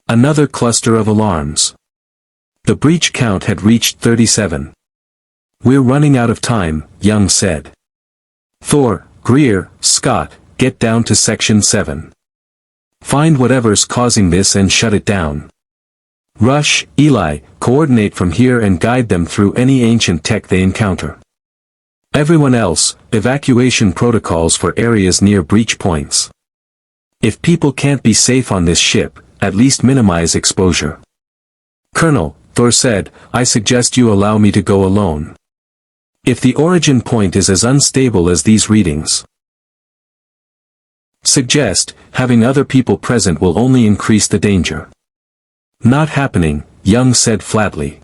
Another cluster of alarms. The breach count had reached 37. We're running out of time, Young said. Thor, Greer, Scott, get down to Section 7. Find whatever's causing this and shut it down. Rush, Eli, coordinate from here and guide them through any ancient tech they encounter. Everyone else, evacuation protocols for areas near breach points. If people can't be safe on this ship, at least minimize exposure. Colonel, Thor said, I suggest you allow me to go alone. If the origin point is as unstable as these readings suggest, having other people present will only increase the danger. Not happening, Young said flatly.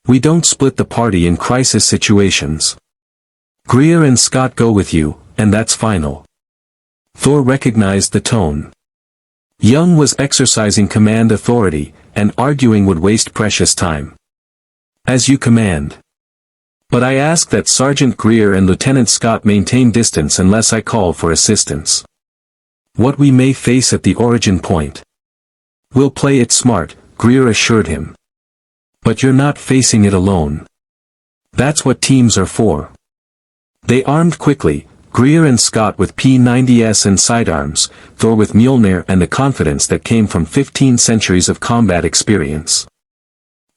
We don't split the party in crisis situations. Greer and Scott go with you, and that's final. Thor recognized the tone. Young was exercising command authority, and arguing would waste precious time. As you command. But I ask that Sergeant Greer and Lieutenant Scott maintain distance unless I call for assistance. What we may face at the origin point. We'll play it smart, Greer assured him. But you're not facing it alone. That's what teams are for. They armed quickly, Greer and Scott with P-90s and sidearms, Thor with Mjolnir and the confidence that came from 15 centuries of combat experience.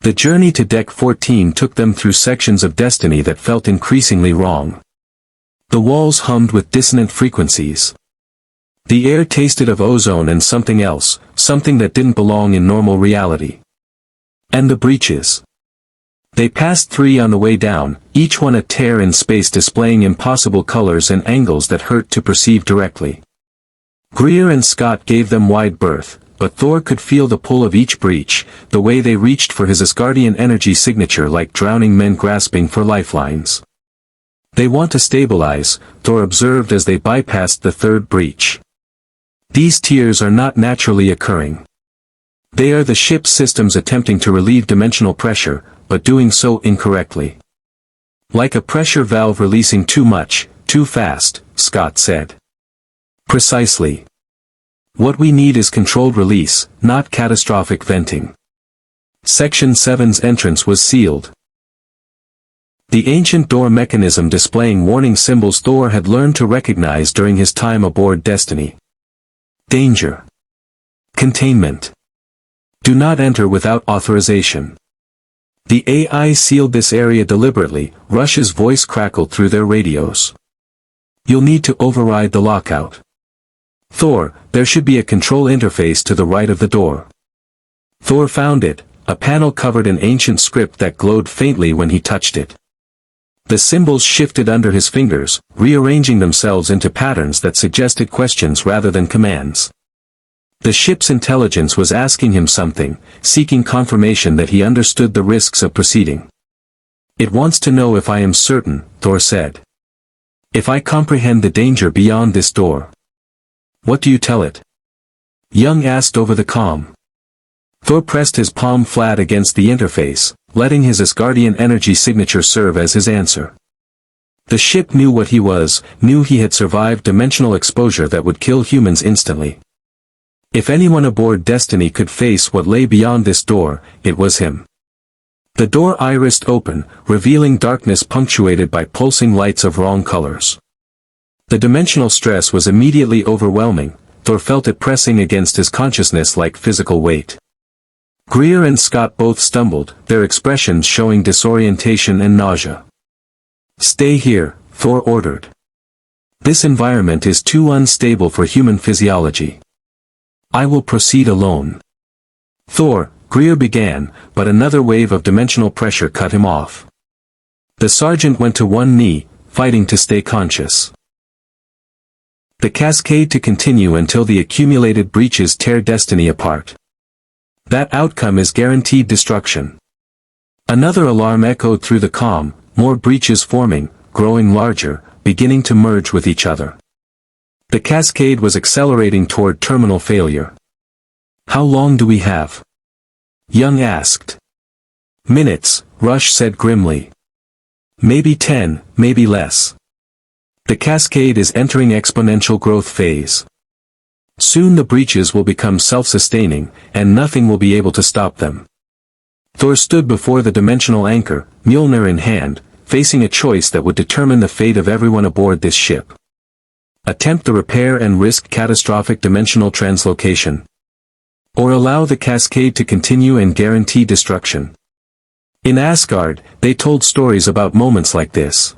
The journey to Deck 14 took them through sections of destiny that felt increasingly wrong. The walls hummed with dissonant frequencies. The air tasted of ozone and something else, something that didn't belong in normal reality. And the breaches. They passed 3 on the way down, each one a tear in space displaying impossible colors and angles that hurt to perceive directly. Greer and Scott gave them wide berth, but Thor could feel the pull of each breach, the way they reached for his Asgardian energy signature like drowning men grasping for lifelines. They want to stabilize, Thor observed as they bypassed the 3rd breach. These tears are not naturally occurring. They are the ship's systems attempting to relieve dimensional pressure, but doing so incorrectly. Like a pressure valve releasing too much, too fast, Scott said. Precisely. What we need is controlled release, not catastrophic venting. Section 7's entrance was sealed. The ancient door mechanism displaying warning symbols Thor had learned to recognize during his time aboard Destiny. Danger. Containment. Do not enter without authorization. The AI sealed this area deliberately, Rush's voice crackled through their radios. You'll need to override the lockout. Thor, there should be a control interface to the right of the door. Thor found it, a panel covered in ancient script that glowed faintly when he touched it. The symbols shifted under his fingers, rearranging themselves into patterns that suggested questions rather than commands. The ship's intelligence was asking him something, seeking confirmation that he understood the risks of proceeding. It wants to know if I am certain, Thor said. If I comprehend the danger beyond this door. What do you tell it? Young asked over the comm. Thor pressed his palm flat against the interface, letting his Asgardian energy signature serve as his answer. The ship knew what he was, knew he had survived dimensional exposure that would kill humans instantly. If anyone aboard Destiny could face what lay beyond this door, it was him. The door irised open, revealing darkness punctuated by pulsing lights of wrong colors. The dimensional stress was immediately overwhelming, Thor felt it pressing against his consciousness like physical weight. Greer and Scott both stumbled, their expressions showing disorientation and nausea. Stay here, Thor ordered. This environment is too unstable for human physiology. I will proceed alone. Thor, Greer began, but another wave of dimensional pressure cut him off. The sergeant went to one knee, fighting to stay conscious. The cascade to continue until the accumulated breaches tear Destiny apart. That outcome is guaranteed destruction. Another alarm echoed through the comm, more breaches forming, growing larger, beginning to merge with each other. The cascade was accelerating toward terminal failure. How long do we have? Young asked. Minutes, Rush said grimly. Maybe 10, maybe less. The cascade is entering exponential growth phase. Soon the breaches will become self-sustaining, and nothing will be able to stop them. Thor stood before the dimensional anchor, Mjolnir in hand, facing a choice that would determine the fate of everyone aboard this ship. Attempt the repair and risk catastrophic dimensional translocation. Or allow the cascade to continue and guarantee destruction. In Asgard, they told stories about moments like this.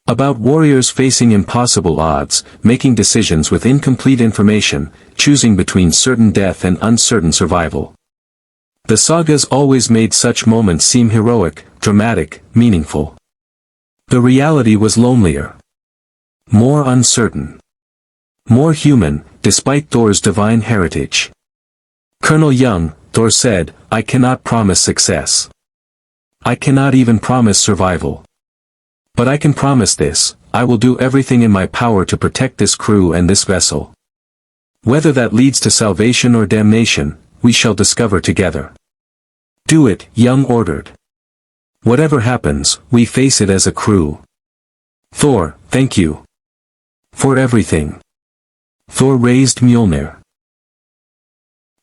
About warriors facing impossible odds, making decisions with incomplete information, choosing between certain death and uncertain survival. The sagas always made such moments seem heroic, dramatic, meaningful. The reality was lonelier. More uncertain. More human, despite Thor's divine heritage. Colonel Young, Thor said, I cannot promise success. I cannot even promise survival. But I can promise this, I will do everything in my power to protect this crew and this vessel. Whether that leads to salvation or damnation, we shall discover together. Do it, Young ordered. Whatever happens, we face it as a crew. Thor, thank you. For everything. Thor raised Mjolnir.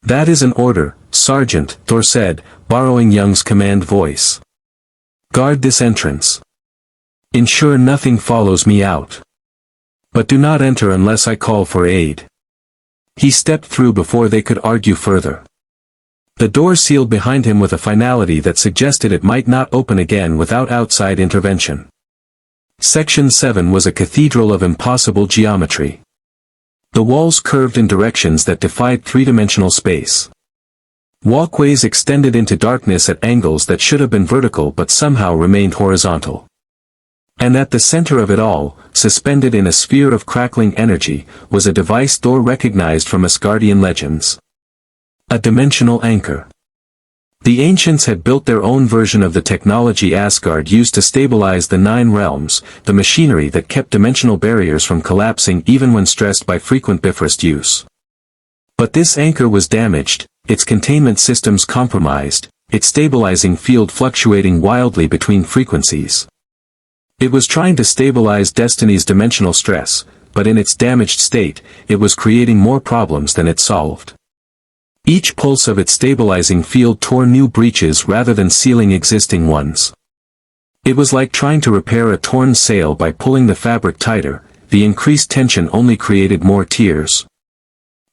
"That is an order, Sergeant," Thor said, borrowing Young's command voice. "Guard this entrance. Ensure nothing follows me out. But do not enter unless I call for aid." He stepped through before they could argue further. The door sealed behind him with a finality that suggested it might not open again without outside intervention. Section 7 was a cathedral of impossible geometry. The walls curved in directions that defied three-dimensional space. Walkways extended into darkness at angles that should have been vertical but somehow remained horizontal. And at the center of it all, suspended in a sphere of crackling energy, was a device Thor recognized from Asgardian legends. A dimensional anchor. The ancients had built their own version of the technology Asgard used to stabilize the 9 realms, the machinery that kept dimensional barriers from collapsing even when stressed by frequent Bifrost use. But this anchor was damaged, its containment systems compromised, its stabilizing field fluctuating wildly between frequencies. It was trying to stabilize Destiny's dimensional stress, but in its damaged state, it was creating more problems than it solved. Each pulse of its stabilizing field tore new breaches rather than sealing existing ones. It was like trying to repair a torn sail by pulling the fabric tighter. The increased tension only created more tears.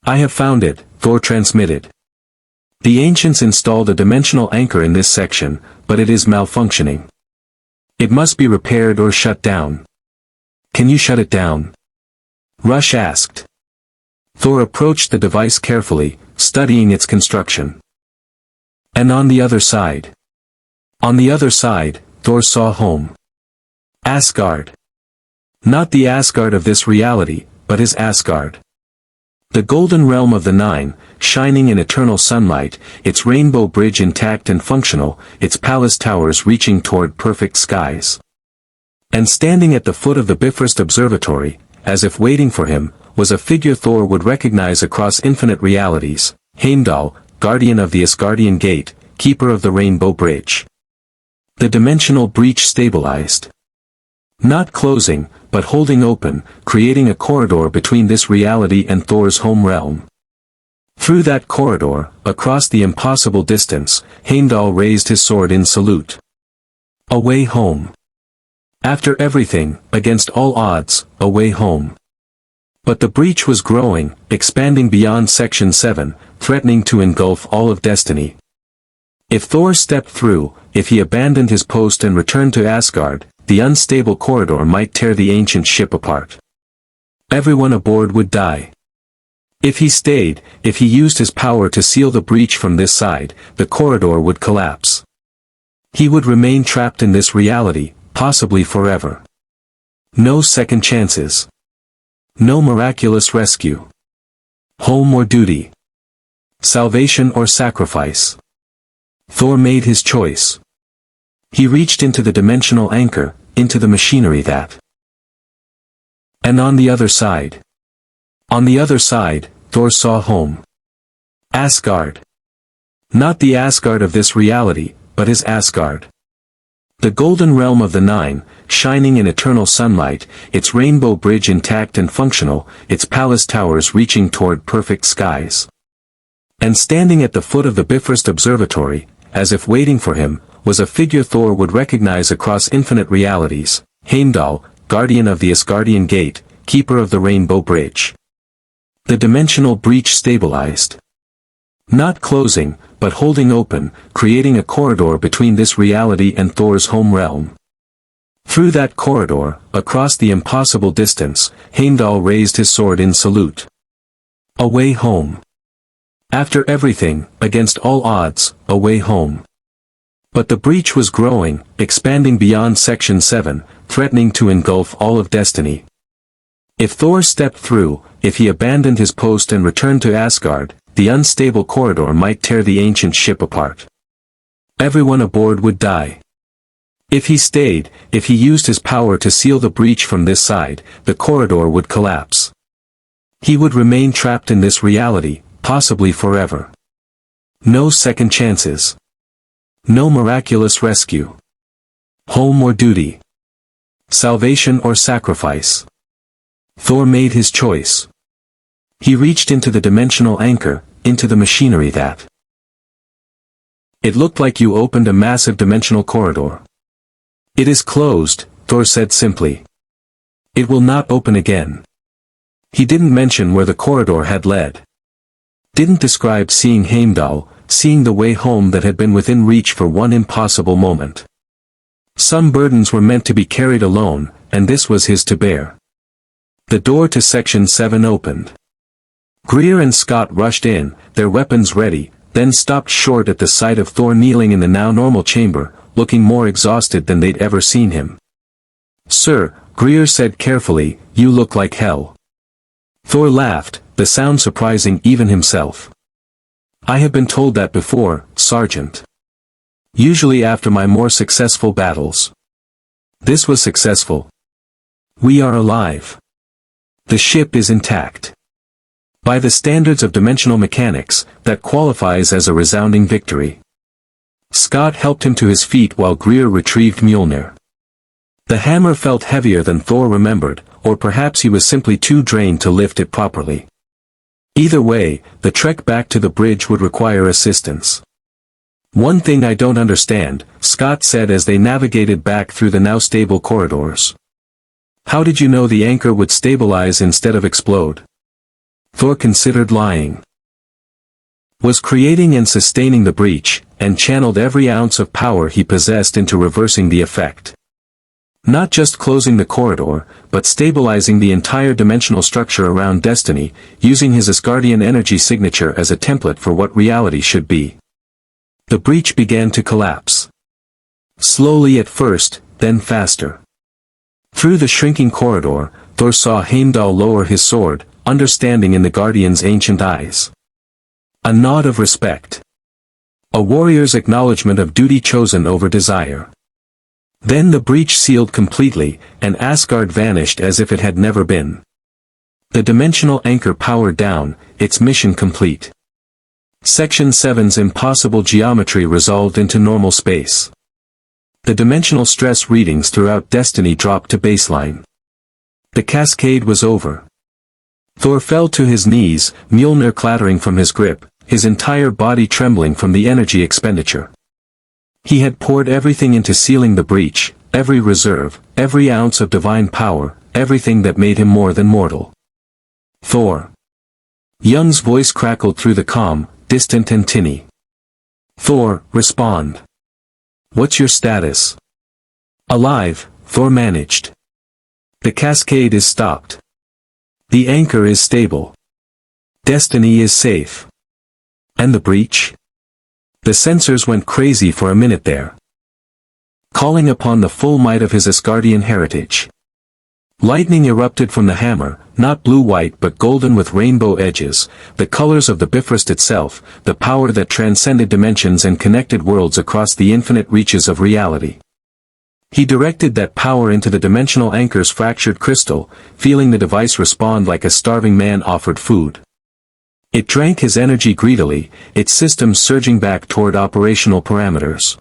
"I have found it," Thor transmitted. "The ancients installed a dimensional anchor in this section, but it is malfunctioning. It must be repaired or shut down." "Can you shut it down?" Rush asked. Thor approached the device carefully, studying its construction. "And on the other side?" On the other side, Thor saw home. Asgard. Not the Asgard of this reality, but his Asgard. The golden realm of the 9, shining in eternal sunlight, its rainbow bridge intact and functional, its palace towers reaching toward perfect skies. And standing at the foot of the Bifrost Observatory, as if waiting for him, was a figure Thor would recognize across infinite realities, Heimdall, guardian of the Asgardian gate, keeper of the rainbow bridge. The dimensional breach stabilized. Not closing, but holding open, creating a corridor between this reality and Thor's home realm. Through that corridor, across the impossible distance, Heimdall raised his sword in salute. A way home. After everything, against all odds, a way home. But the breach was growing, expanding beyond Section 7, threatening to engulf all of destiny. If Thor stepped through, if he abandoned his post and returned to Asgard, the unstable corridor might tear the ancient ship apart. Everyone aboard would die. If he stayed, if he used his power to seal the breach from this side, the corridor would collapse. He would remain trapped in this reality, possibly forever. No second chances. No miraculous rescue. Home or duty. Salvation or sacrifice. Thor made his choice. He reached into the dimensional anchor, into the machinery that. And on the other side. On the other side, Thor saw home. Asgard. Not the Asgard of this reality, but his Asgard. The golden realm of the 9, shining in eternal sunlight, its rainbow bridge intact and functional, its palace towers reaching toward perfect skies. And standing at the foot of the Bifrost Observatory, as if waiting for him, was a figure Thor would recognize across infinite realities, Heimdall, guardian of the Asgardian gate, keeper of the rainbow bridge. The dimensional breach stabilized. Not closing, but holding open, creating a corridor between this reality and Thor's home realm. Through that corridor, across the impossible distance, Heimdall raised his sword in salute. A way home. After everything, against all odds, a way home. But the breach was growing, expanding beyond Section 7, threatening to engulf all of destiny. If Thor stepped through, if he abandoned his post and returned to Asgard, the unstable corridor might tear the ancient ship apart. Everyone aboard would die. If he stayed, if he used his power to seal the breach from this side, the corridor would collapse. He would remain trapped in this reality, possibly forever. No second chances. No miraculous rescue. Home or duty. Salvation or sacrifice. Thor made his choice. He reached into the dimensional anchor, into the machinery that. It looked like you opened a massive dimensional corridor. It is closed, Thor said simply. It will not open again. He didn't mention where the corridor had led. Didn't describe seeing Heimdall, seeing the way home that had been within reach for one impossible moment. Some burdens were meant to be carried alone, and this was his to bear. The door to Section 7 opened. Greer and Scott rushed in, their weapons ready, then stopped short at the sight of Thor kneeling in the now normal chamber, looking more exhausted than they'd ever seen him. "Sir," Greer said carefully, "you look like hell." Thor laughed, the sound surprising even himself. "I have been told that before, Sergeant. Usually after my more successful battles. This was successful. We are alive. The ship is intact. By the standards of dimensional mechanics, that qualifies as a resounding victory." Scott helped him to his feet while Greer retrieved Mjolnir. The hammer felt heavier than Thor remembered, or perhaps he was simply too drained to lift it properly. Either way, the trek back to the bridge would require assistance. "One thing I don't understand," Scott said as they navigated back through the now stable corridors. "How did you know the anchor would stabilize instead of explode?" Thor considered lying. Was creating and sustaining the breach, and channeled every ounce of power he possessed into reversing the effect. Not just closing the corridor, but stabilizing the entire dimensional structure around Destiny, using his Asgardian energy signature as a template for what reality should be. The breach began to collapse. Slowly at first, then faster. Through the shrinking corridor, Thor saw Heimdall lower his sword, understanding in the Guardian's ancient eyes. A nod of respect. A warrior's acknowledgement of duty chosen over desire. Then the breach sealed completely, and Asgard vanished as if it had never been. The dimensional anchor powered down, its mission complete. Section 7's impossible geometry resolved into normal space. The dimensional stress readings throughout Destiny dropped to baseline. The cascade was over. Thor fell to his knees, Mjolnir clattering from his grip, his entire body trembling from the energy expenditure. He had poured everything into sealing the breach, every reserve, every ounce of divine power, everything that made him more than mortal. "Thor." Young's voice crackled through the calm, distant and tinny. "Thor, respond. What's your status?" "Alive," Thor managed. "The cascade is stopped. The anchor is stable. Destiny is safe. And the breach?" The sensors went crazy for a minute there. Calling upon the full might of his Asgardian heritage. Lightning erupted from the hammer, not blue-white but golden with rainbow edges, the colors of the Bifrost itself, the power that transcended dimensions and connected worlds across the infinite reaches of reality. He directed that power into the dimensional anchor's fractured crystal, feeling the device respond like a starving man offered food. It drank his energy greedily, its systems surging back toward operational parameters.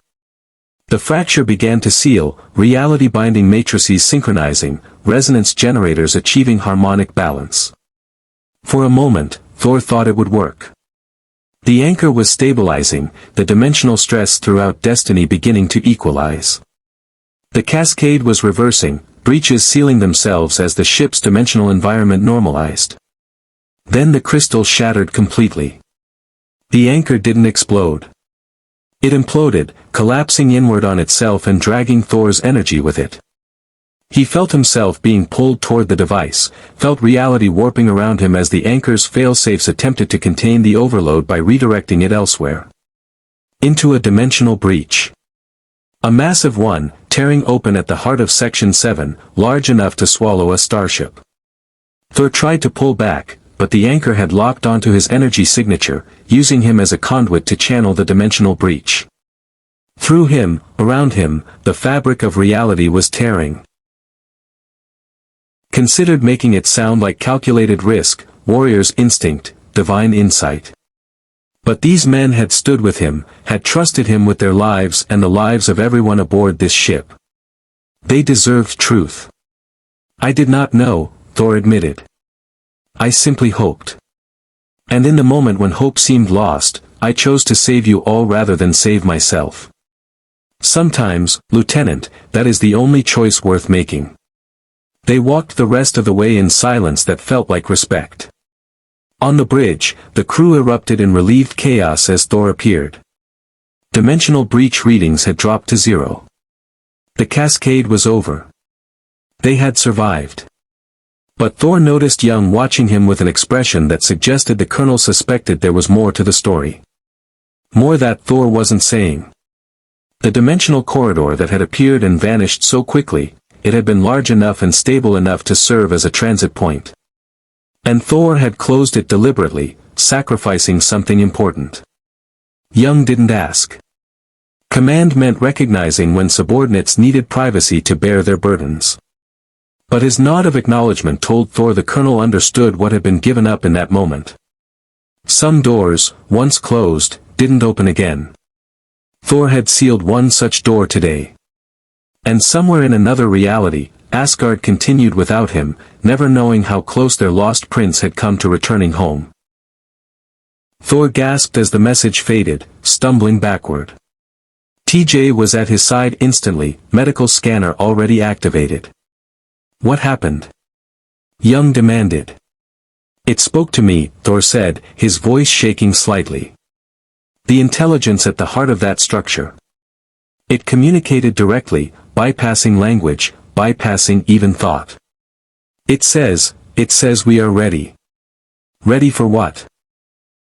The fracture began to seal, reality-binding matrices synchronizing, resonance generators achieving harmonic balance. For a moment, Thor thought it would work. The anchor was stabilizing, the dimensional stress throughout Destiny beginning to equalize. The cascade was reversing, breaches sealing themselves as the ship's dimensional environment normalized. Then the crystal shattered completely. The anchor didn't explode. It imploded, collapsing inward on itself and dragging Thor's energy with it. He felt himself being pulled toward the device, felt reality warping around him as the anchor's failsafes attempted to contain the overload by redirecting it elsewhere. Into a dimensional breach. A massive one, tearing open at the heart of Section 7, large enough to swallow a starship. Thor tried to pull back, but the anchor had locked onto his energy signature, using him as a conduit to channel the dimensional breach. Through him, around him, the fabric of reality was tearing. Considered making it sound like calculated risk, warrior's instinct, divine insight. But these men had stood with him, had trusted him with their lives and the lives of everyone aboard this ship. They deserved truth. "I did not know," Thor admitted. "I simply hoped." And in the moment when hope seemed lost, I chose to save you all rather than save myself. Sometimes, Lieutenant, that is the only choice worth making. They walked the rest of the way in silence that felt like respect. On the bridge, the crew erupted in relieved chaos as Thor appeared. Dimensional breach readings had dropped to 0. The cascade was over. They had survived. But Thor noticed Young watching him with an expression that suggested the colonel suspected there was more to the story. More that Thor wasn't saying. The dimensional corridor that had appeared and vanished so quickly, it had been large enough and stable enough to serve as a transit point. And Thor had closed it deliberately, sacrificing something important. Young didn't ask. Command meant recognizing when subordinates needed privacy to bear their burdens. But his nod of acknowledgement told Thor the colonel understood what had been given up in that moment. Some doors, once closed, didn't open again. Thor had sealed one such door today. And somewhere in another reality, Asgard continued without him, never knowing how close their lost prince had come to returning home. Thor gasped as the message faded, stumbling backward. TJ was at his side instantly, medical scanner already activated. What happened? Young demanded. It spoke to me, Thor said, his voice shaking slightly. The intelligence at the heart of that structure. It communicated directly, bypassing language, bypassing even thought. It says we are ready. Ready for what?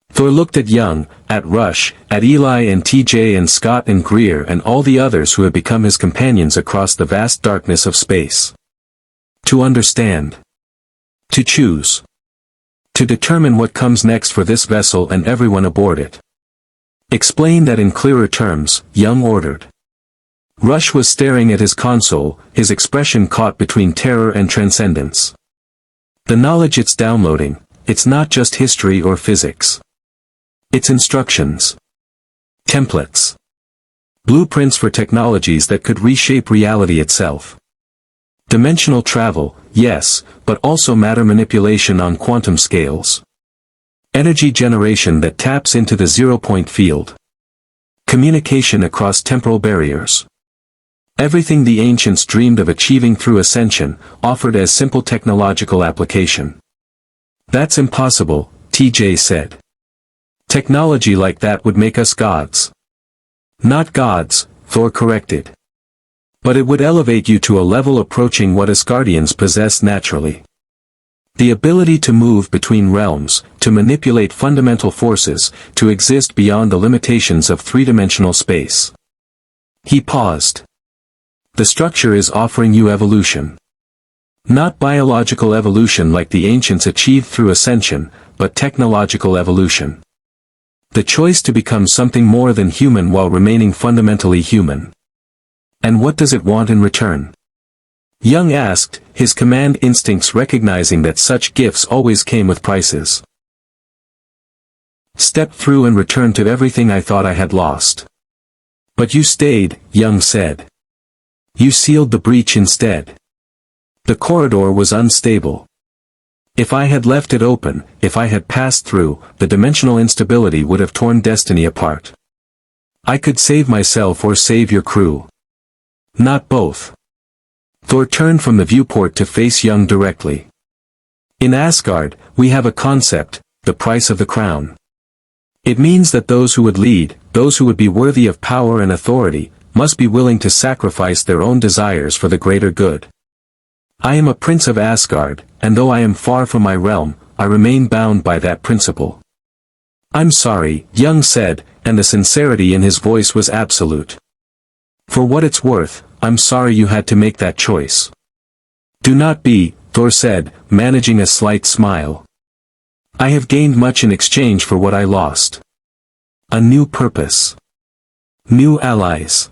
Thor looked at Young, at Rush, at Eli and TJ and Scott and Greer and all the others who had become his companions across the vast darkness of space. To understand. To choose. To determine what comes next for this vessel and everyone aboard it. Explain that in clearer terms, Young ordered. Rush was staring at his console, his expression caught between terror and transcendence. The knowledge it's downloading, it's not just history or physics. It's instructions. Templates. Blueprints for technologies that could reshape reality itself. Dimensional travel, yes, but also matter manipulation on quantum scales. Energy generation that taps into the zero-point field. Communication across temporal barriers. Everything the ancients dreamed of achieving through ascension, offered as simple technological application. That's impossible, TJ said. Technology like that would make us gods. Not gods, Thor corrected. But it would elevate you to a level approaching what Asgardians possess naturally. The ability to move between realms, to manipulate fundamental forces, to exist beyond the limitations of three-dimensional space. He paused. The structure is offering you evolution. Not biological evolution like the ancients achieved through ascension, but technological evolution. The choice to become something more than human while remaining fundamentally human. And what does it want in return? Young asked, his command instincts recognizing that such gifts always came with prices. Step through and return to everything I thought I had lost. But you stayed, Young said. You sealed the breach instead. The corridor was unstable. If I had left it open, if I had passed through, the dimensional instability would have torn destiny apart. I could save myself or save your crew. Not both. Thor turned from the viewport to face Young directly. In Asgard, we have a concept, the price of the crown. It means that those who would lead, those who would be worthy of power and authority, must be willing to sacrifice their own desires for the greater good. I am a prince of Asgard, and though I am far from my realm, I remain bound by that principle. I'm sorry, Young said, and the sincerity in his voice was absolute. For what it's worth, I'm sorry you had to make that choice. Do not be, Thor said, managing a slight smile. I have gained much in exchange for what I lost. A new purpose. New allies.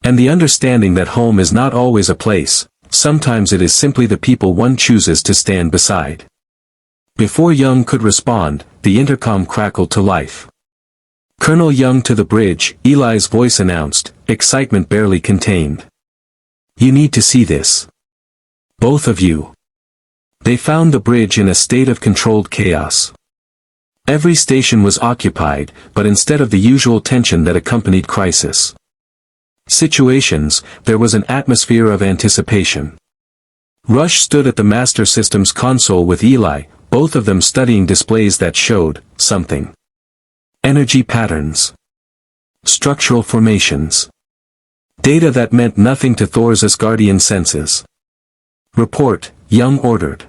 And the understanding that home is not always a place, sometimes it is simply the people one chooses to stand beside. Before Young could respond, the intercom crackled to life. Colonel Young to the bridge, Eli's voice announced, excitement barely contained. You need to see this. Both of you. They found the bridge in a state of controlled chaos. Every station was occupied, but instead of the usual tension that accompanied crisis situations, there was an atmosphere of anticipation. Rush stood at the Master Systems console with Eli, both of them studying displays that showed something. Energy patterns. Structural formations. Data that meant nothing to Thor's Asgardian senses. "Report," Young ordered.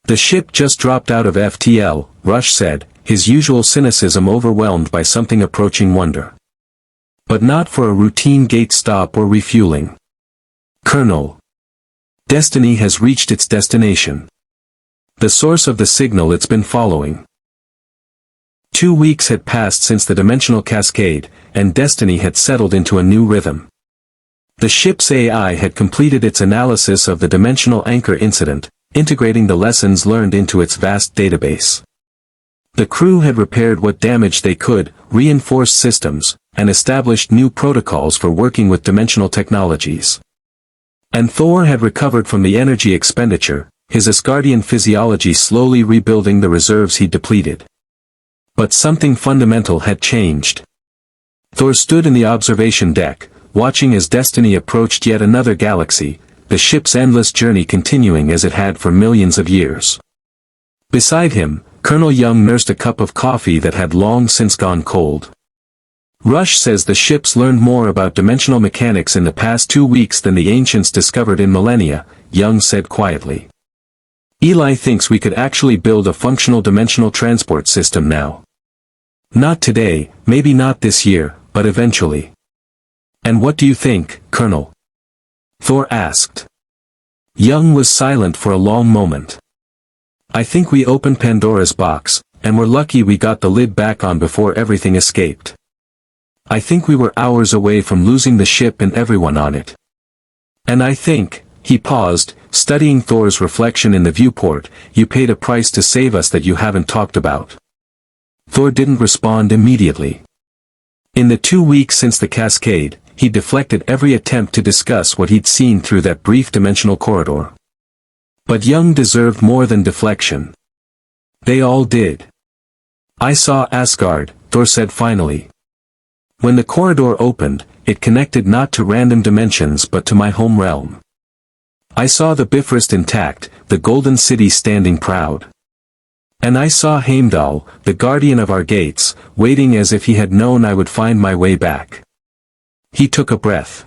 "The ship just dropped out of FTL," Rush said, his usual cynicism overwhelmed by something approaching wonder. "But not for a routine gate stop or refueling. Colonel. Destiny has reached its destination. The source of the signal it's been following." 2 weeks had passed since the dimensional cascade, and Destiny had settled into a new rhythm. The ship's AI had completed its analysis of the dimensional anchor incident, integrating the lessons learned into its vast database. The crew had repaired what damage they could, reinforced systems, and established new protocols for working with dimensional technologies. And Thor had recovered from the energy expenditure, his Asgardian physiology slowly rebuilding the reserves he'd depleted. But something fundamental had changed. Thor stood in the observation deck, watching as Destiny approached yet another galaxy, the ship's endless journey continuing as it had for millions of years. Beside him, Colonel Young nursed a cup of coffee that had long since gone cold. "Rush says the ship's learned more about dimensional mechanics in the past 2 weeks than the ancients discovered in millennia," Young said quietly. "Eli thinks we could actually build a functional dimensional transport system now. Not today, maybe not this year, but eventually." "And what do you think, Colonel?" Thor asked. Young was silent for a long moment. "I think we opened Pandora's box, and we're lucky we got the lid back on before everything escaped. I think we were hours away from losing the ship and everyone on it. And I think," he paused, studying Thor's reflection in the viewport, "you paid a price to save us that you haven't talked about." Thor didn't respond immediately. In the 2 weeks since the cascade, he deflected every attempt to discuss what he'd seen through that brief dimensional corridor. But Young deserved more than deflection. They all did. "I saw Asgard," Thor said finally. "When the corridor opened, it connected not to random dimensions but to my home realm. I saw the Bifrost intact, the Golden City standing proud. And I saw Heimdall, the guardian of our gates, waiting as if he had known I would find my way back." He took a breath.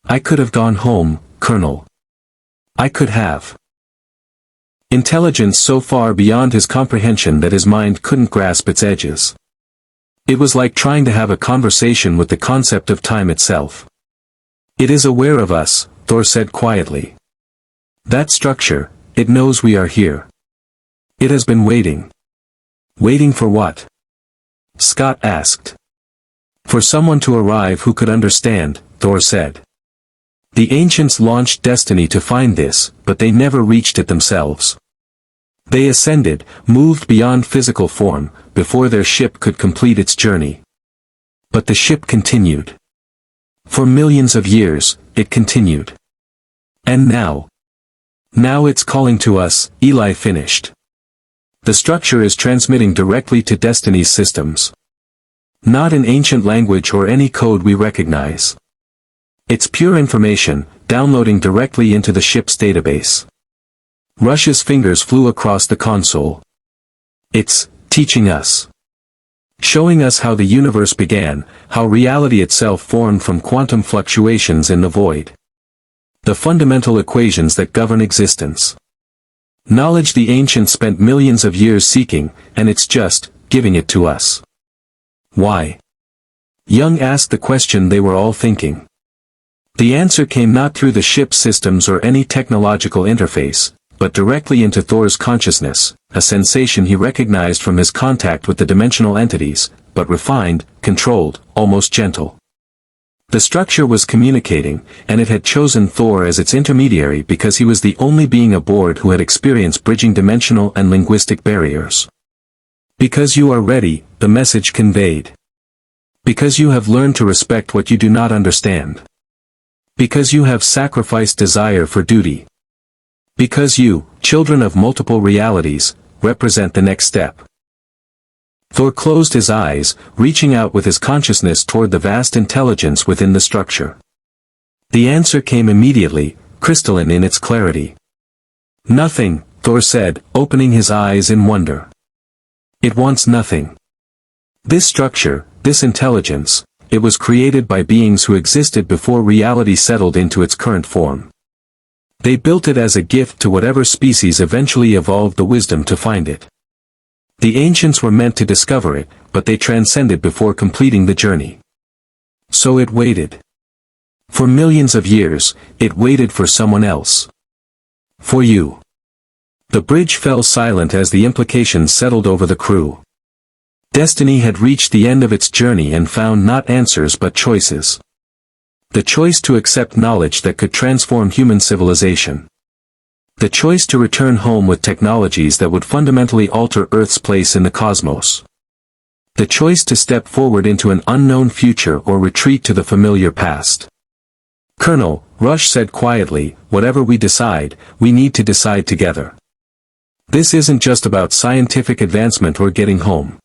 "I could have gone home, Colonel. I could have." Intelligence so far beyond his comprehension that his mind couldn't grasp its edges. It was like trying to have a conversation with the concept of time itself. "It is aware of us," Thor said quietly. "That structure, it knows we are here. It has been waiting." "Waiting for what?" Scott asked. "For someone to arrive who could understand," Thor said. "The ancients launched Destiny to find this, but they never reached it themselves. They ascended, moved beyond physical form, before their ship could complete its journey. But the ship continued. For millions of years, it continued. And now it's calling to us," Eli finished. "The structure is transmitting directly to Destiny's systems. Not in ancient language or any code we recognize. It's pure information, downloading directly into the ship's database." Rush's fingers flew across the console. "It's teaching us. Showing us how the universe began, how reality itself formed from quantum fluctuations in the void. The fundamental equations that govern existence. Knowledge the ancients spent millions of years seeking, and it's just giving it to us." "Why?" Young asked the question they were all thinking. The answer came not through the ship's systems or any technological interface, but directly into Thor's consciousness, a sensation he recognized from his contact with the dimensional entities, but refined, controlled, almost gentle. The structure was communicating, and it had chosen Thor as its intermediary because he was the only being aboard who had experienced bridging dimensional and linguistic barriers. "Because you are ready," the message conveyed. "Because you have learned to respect what you do not understand. Because you have sacrificed desire for duty. Because you, children of multiple realities, represent the next step. Thor closed his eyes, reaching out with his consciousness toward the vast intelligence within the structure. The answer came immediately, crystalline in its clarity. Nothing, Thor said, opening his eyes in wonder. It wants nothing. This structure, this intelligence, it was created by beings who existed before reality settled into its current form. They built it as a gift to whatever species eventually evolved the wisdom to find it. The ancients were meant to discover it, but they transcended before completing the journey. So it waited. For millions of years, it waited for someone else. For you. The bridge fell silent as the implications settled over the crew. Destiny had reached the end of its journey and found not answers but choices. The choice to accept knowledge that could transform human civilization. The choice to return home with technologies that would fundamentally alter Earth's place in the cosmos. The choice to step forward into an unknown future or retreat to the familiar past. Colonel, Rush said quietly, whatever we decide, we need to decide together. This isn't just about scientific advancement or getting home.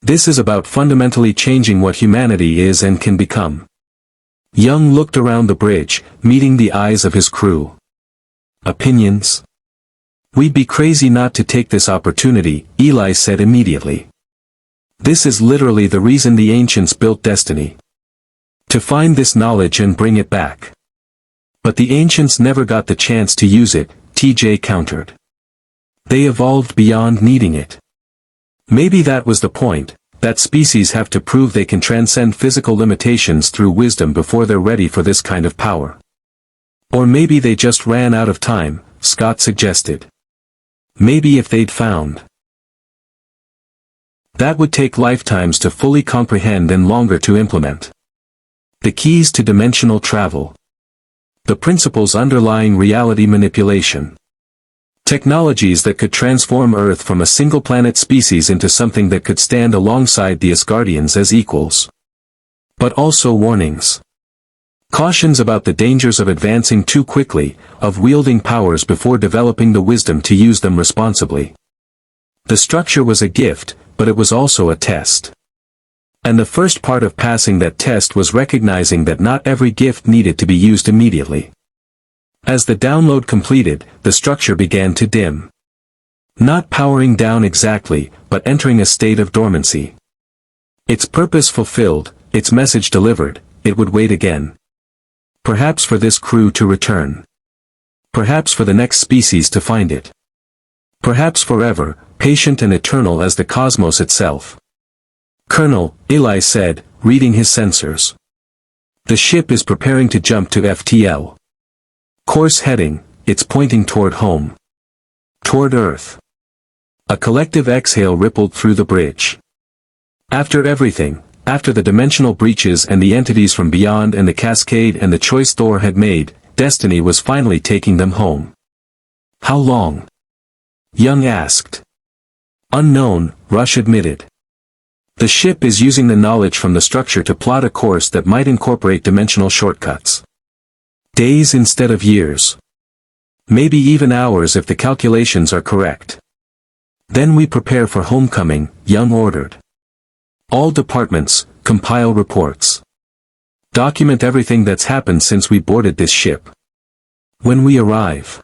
This is about fundamentally changing what humanity is and can become. Young looked around the bridge, meeting the eyes of his crew. Opinions? We'd be crazy not to take this opportunity, Eli said immediately. This is literally the reason the ancients built Destiny. To find this knowledge and bring it back. But the ancients never got the chance to use it, TJ countered. They evolved beyond needing it. Maybe that was the point, that species have to prove they can transcend physical limitations through wisdom before they're ready for this kind of power. Or maybe they just ran out of time, Scott suggested. Maybe if they'd found. That would take lifetimes to fully comprehend and longer to implement. The keys to dimensional travel. The principles underlying reality manipulation. Technologies that could transform Earth from a single-planet species into something that could stand alongside the Asgardians as equals. But also warnings. Cautions about the dangers of advancing too quickly, of wielding powers before developing the wisdom to use them responsibly. The structure was a gift, but it was also a test. And the first part of passing that test was recognizing that not every gift needed to be used immediately. As the download completed, the structure began to dim. Not powering down exactly, but entering a state of dormancy. Its purpose fulfilled, its message delivered, it would wait again. Perhaps for this crew to return. Perhaps for the next species to find it. Perhaps forever, patient and eternal as the cosmos itself. Colonel, Eli said, reading his sensors. The ship is preparing to jump to FTL. Course heading, it's pointing toward home. Toward Earth. A collective exhale rippled through the bridge. After everything, after the dimensional breaches and the entities from beyond and the cascade and the choice Thor had made, Destiny was finally taking them home. How long? Young asked. Unknown, Rush admitted. The ship is using the knowledge from the structure to plot a course that might incorporate dimensional shortcuts. Days instead of years. Maybe even hours if the calculations are correct. Then we prepare for homecoming, Young ordered. All departments, compile reports. Document everything that's happened since we boarded this ship. When we arrive.